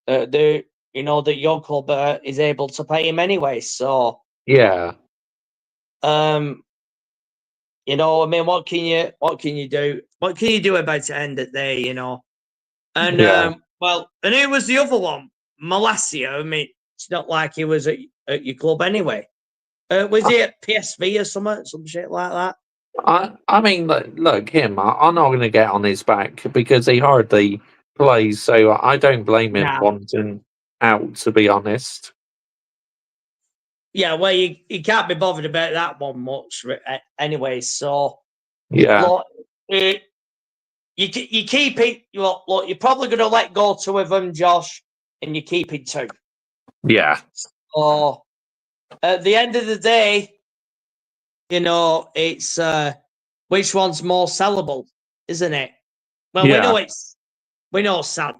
[SPEAKER 3] That your club is able to pay him anyway. So
[SPEAKER 1] Yeah.
[SPEAKER 3] I mean, what can you do? What can you do about it at the end of the day? And
[SPEAKER 1] Yeah.
[SPEAKER 3] and who was the other one? Malacia. I mean, it's not like he was at your club anyway. Was he at PSV or some shit like that?
[SPEAKER 1] I mean, look, him. I'm not going to get on his back because he hardly plays, so I don't blame him
[SPEAKER 3] Nah.
[SPEAKER 1] wanting out. To be honest.
[SPEAKER 3] Yeah, well, you can't be bothered about that one much anyway. So
[SPEAKER 1] Yeah.
[SPEAKER 3] look, you keep it. Look, you're probably going to let go two of them, Josh, and you keep it two.
[SPEAKER 1] Yeah.
[SPEAKER 3] So at the end of the day, it's which one's more sellable, isn't it? Well,
[SPEAKER 1] Yeah.
[SPEAKER 3] we know San.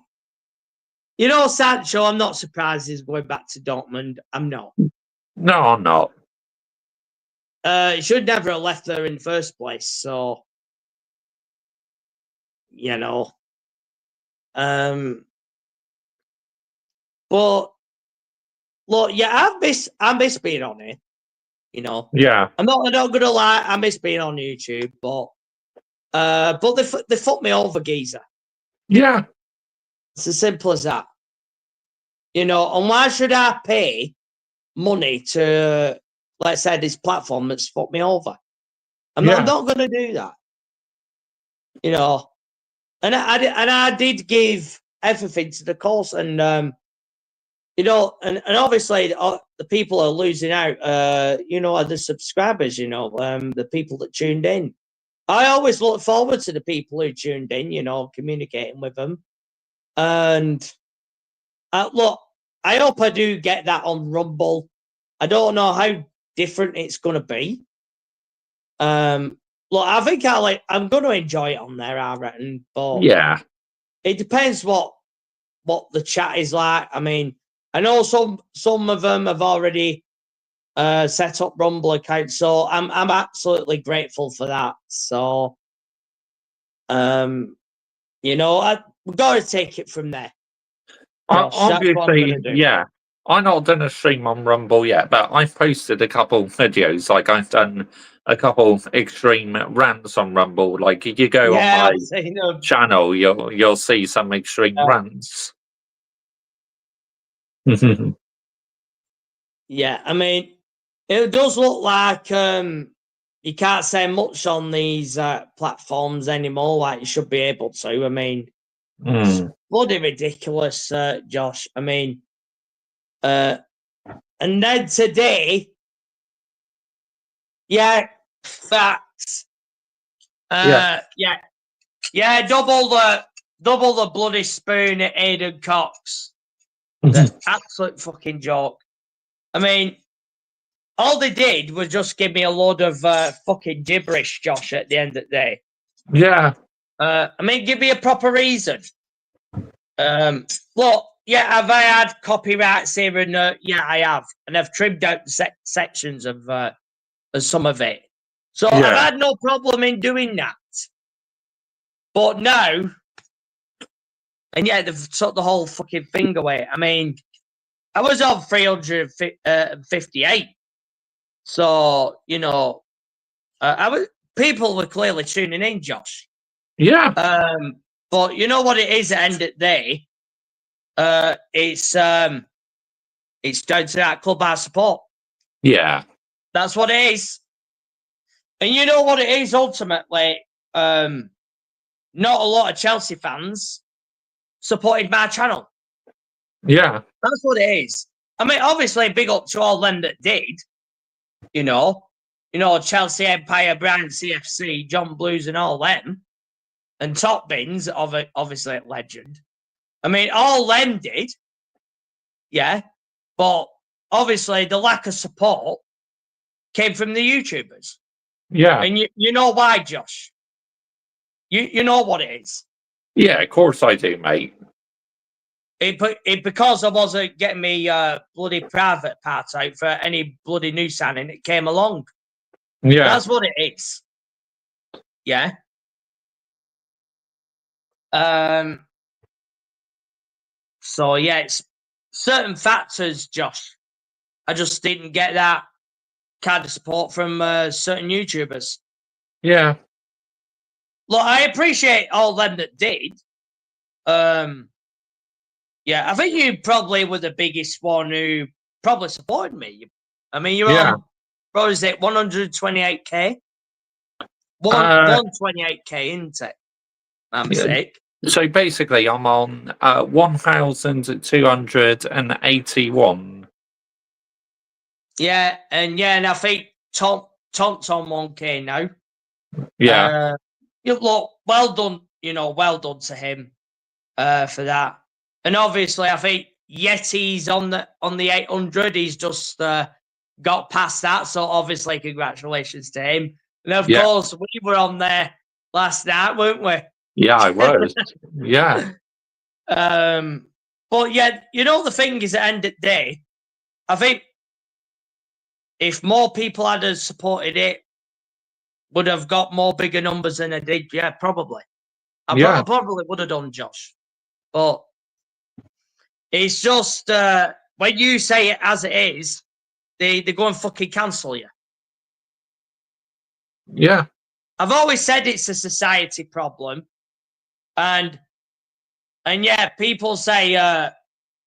[SPEAKER 3] Sancho, I'm not surprised he's going back to Dortmund. I'm not.
[SPEAKER 1] No, I'm not.
[SPEAKER 3] He should never have left there in the first place. So, but look, yeah, I miss being on it.
[SPEAKER 1] Yeah.
[SPEAKER 3] I'm not gonna lie, I miss being on YouTube, but they fucked me over, geezer.
[SPEAKER 1] Yeah.
[SPEAKER 3] It's as simple as that. And why should I pay money to, let's say, this platform that's fucked me over? I'm not going to do that. And I did give everything to the course, and and obviously the people are losing out. Are the subscribers. The people that tuned in. I always look forward to the people who tuned in. Communicating with them, and look, I hope I do get that on Rumble. I don't know how different it's going to be. Look, I think I'm going to enjoy it on there, I reckon. But
[SPEAKER 1] Yeah.
[SPEAKER 3] it depends what the chat is like. I mean, I know some of them have already set up Rumble accounts, so I'm absolutely grateful for that. So, we've got to take it from there. Josh, that's what I'm
[SPEAKER 1] Obviously,
[SPEAKER 3] going to do.
[SPEAKER 1] yeah. I'm not done a stream on Rumble yet, but I've posted a couple videos. Like I've done a couple extreme rants on Rumble. Like if you go on my
[SPEAKER 3] I've seen them.
[SPEAKER 1] channel, you'll see some extreme rants.
[SPEAKER 3] Yeah, I mean, it does look like you can't say much on these platforms anymore. Like you should be able to. I mean, it's bloody ridiculous, Josh. I mean, and then today, yeah, facts. Yeah, double the bloody spoon at Aidan Cox. The absolute fucking joke. I mean, all they did was just give me a load of fucking gibberish, Josh, at the end of the day.
[SPEAKER 1] Yeah.
[SPEAKER 3] I mean, give me a proper reason. Look, yeah, have I had copyrights here? And yeah, I have. And I've trimmed out sections of some of it. So I've had no problem in doing that. But now, and yeah, they've took the whole fucking thing away. I mean, I was on 358. So, people were clearly tuning in, Josh.
[SPEAKER 1] Yeah.
[SPEAKER 3] But you know what it is at the end of the day? It's down to that clubhouse support.
[SPEAKER 1] Yeah.
[SPEAKER 3] That's what it is. And you know what it is ultimately? Not a lot of Chelsea fans supported my channel.
[SPEAKER 1] Yeah.
[SPEAKER 3] That's what it is. I mean, obviously, big up to all them that did. You know, Chelsea Empire, Brand, CFC, John Blues, and all them, and Top Bins, obviously a legend. I mean, all them did, yeah. But obviously, the lack of support came from the YouTubers.
[SPEAKER 1] Yeah.
[SPEAKER 3] And you know why, Josh? You know what it is.
[SPEAKER 1] Yeah, of course I do, mate.
[SPEAKER 3] It because I wasn't getting me bloody private part out for any bloody new signing that came along.
[SPEAKER 1] Yeah.
[SPEAKER 3] That's what it is. Yeah. So yeah, it's certain factors, Josh. I just didn't get that kind of support from certain YouTubers.
[SPEAKER 1] Yeah.
[SPEAKER 3] Look, I appreciate all them that did. Yeah, I think you probably were the biggest one who probably supported me. I mean, you're on, what is it, 128k? 128k, isn't it? My mistake.
[SPEAKER 1] So basically, I'm on 1,281.
[SPEAKER 3] Yeah, and I think Tom's on 1k now.
[SPEAKER 1] Yeah.
[SPEAKER 3] Look, well done, well done to him for that. And obviously, I think Yeti's on the 800. He's just got past that, so obviously, congratulations to him. And of course, we were on there last night, weren't we?
[SPEAKER 1] Yeah, I was. Yeah.
[SPEAKER 3] But yeah, the thing is, at the end of the day, I think if more people had supported it, would have got more bigger numbers than I did. Yeah, probably. I probably would have done, Josh. But it's just when you say it as it is, they go and fucking cancel you.
[SPEAKER 1] Yeah.
[SPEAKER 3] I've always said it's a society problem. And yeah, people say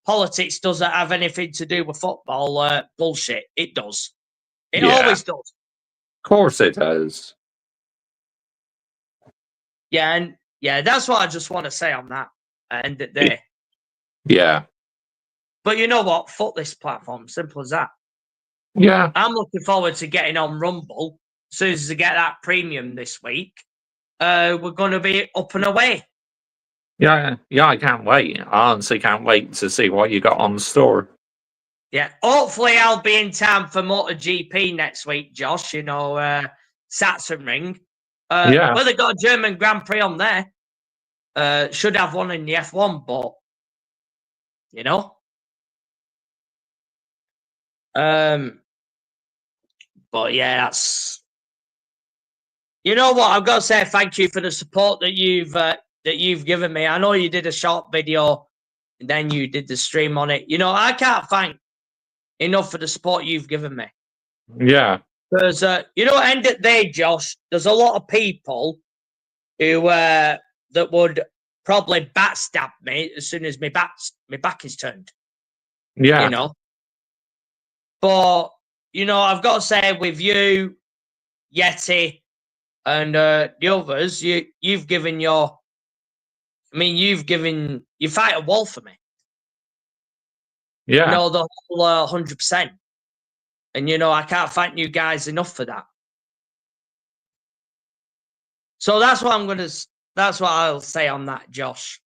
[SPEAKER 3] politics doesn't have anything to do with football. Bullshit. It does. It always does.
[SPEAKER 1] Of course it does.
[SPEAKER 3] Yeah, and that's what I just want to say on that end of the day.
[SPEAKER 1] Yeah.
[SPEAKER 3] But you know what? Fuck this platform. Simple as that.
[SPEAKER 1] Yeah.
[SPEAKER 3] I'm looking forward to getting on Rumble. As soon as I get that premium this week, we're going to be up and away.
[SPEAKER 1] Yeah, I can't wait. I honestly can't wait to see what you got on the store.
[SPEAKER 3] Yeah, hopefully I'll be in time for MotoGP next week, Josh. Sachsenring. Well, they got a German Grand Prix on there. Should have one in the F1, but but yeah, that's. You know what? I've got to say thank you for the support that you've given me. I know you did a short video, and then you did the stream on it. I can't thank enough for the support you've given me.
[SPEAKER 1] Yeah.
[SPEAKER 3] Because end of the day, Josh, there's a lot of people who that would probably backstab me as soon as my back is turned.
[SPEAKER 1] Yeah.
[SPEAKER 3] But I've got to say, with you, Yeti, and the others, you've given you fight a wall for me.
[SPEAKER 1] Yeah.
[SPEAKER 3] The whole 100%. And I can't thank you guys enough for that. So that's what I'll say on that, Josh.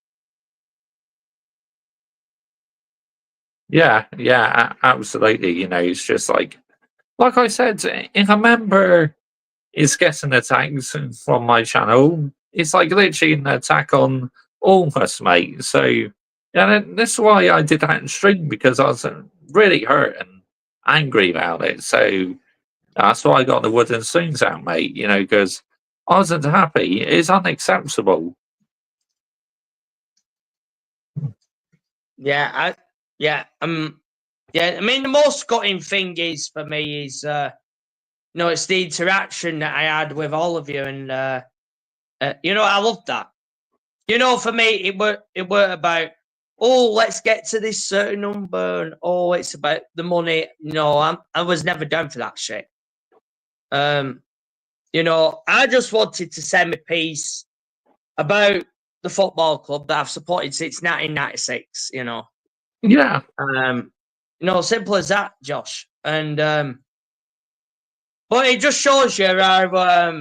[SPEAKER 1] Yeah, absolutely. It's just like I said, if a member is getting attacks from my channel, it's like literally an attack on all of us, mate. So, that's why I did that in stream, because I was really hurt and angry about it. So, that's why I got the wooden spoons out, mate, because I wasn't happy. It's unacceptable.
[SPEAKER 3] Yeah, I mean, the most gutting thing is for me is it's the interaction that I had with all of you, and I love that. For me, it were about, oh, let's get to this certain number, and oh, it's about the money. No, I was never down for that shit. I just wanted to send a piece about the football club that I've supported since 1996.
[SPEAKER 1] Yeah.
[SPEAKER 3] simple as that, Josh. And but it just shows you how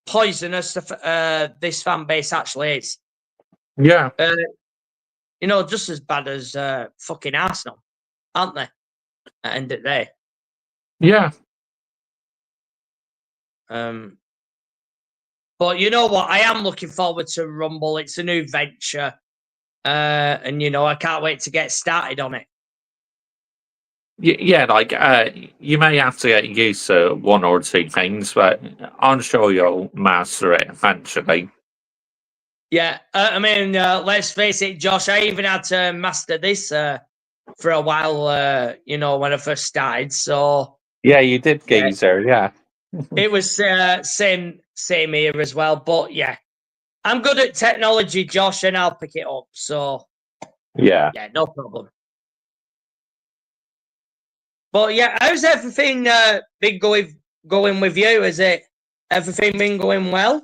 [SPEAKER 3] poisonous this fan base actually is.
[SPEAKER 1] Yeah.
[SPEAKER 3] Just as bad as fucking Arsenal, aren't they? At the end of the day.
[SPEAKER 1] Yeah.
[SPEAKER 3] But you know what? I am looking forward to Rumble. It's a new venture. And I can't wait to get started on it.
[SPEAKER 1] Yeah, like you may have to get used to one or two things, but I'm sure you'll master it eventually.
[SPEAKER 3] Yeah, I mean, let's face it, Josh. I even had to master this for a while. When I first started. So
[SPEAKER 1] yeah, you did, geezer. Yeah,
[SPEAKER 3] it was same here as well. But yeah, I'm good at technology, Josh, and I'll pick it up. So
[SPEAKER 1] yeah,
[SPEAKER 3] no problem. But yeah, how's everything been going with you? Is it everything been going well?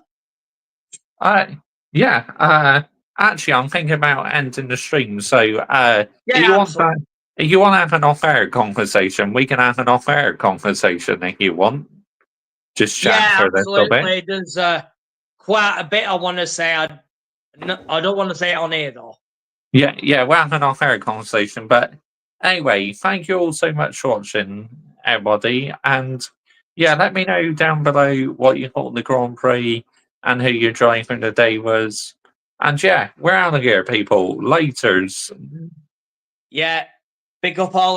[SPEAKER 1] yeah. Actually, I'm thinking about ending the stream. So, if
[SPEAKER 3] absolutely.
[SPEAKER 1] you want to have an off-air conversation, we can have an off-air conversation if you want. Just chat for a little bit.
[SPEAKER 3] There's quite a bit I want to say. I don't want to say it on here though.
[SPEAKER 1] Yeah, we'll have an off-air conversation. But anyway, thank you all so much for watching, everybody. And yeah, let me know down below what you thought of the Grand Prix and who your driver of the day was. And yeah, we're out of here, people. Laters.
[SPEAKER 3] Yeah, pick up all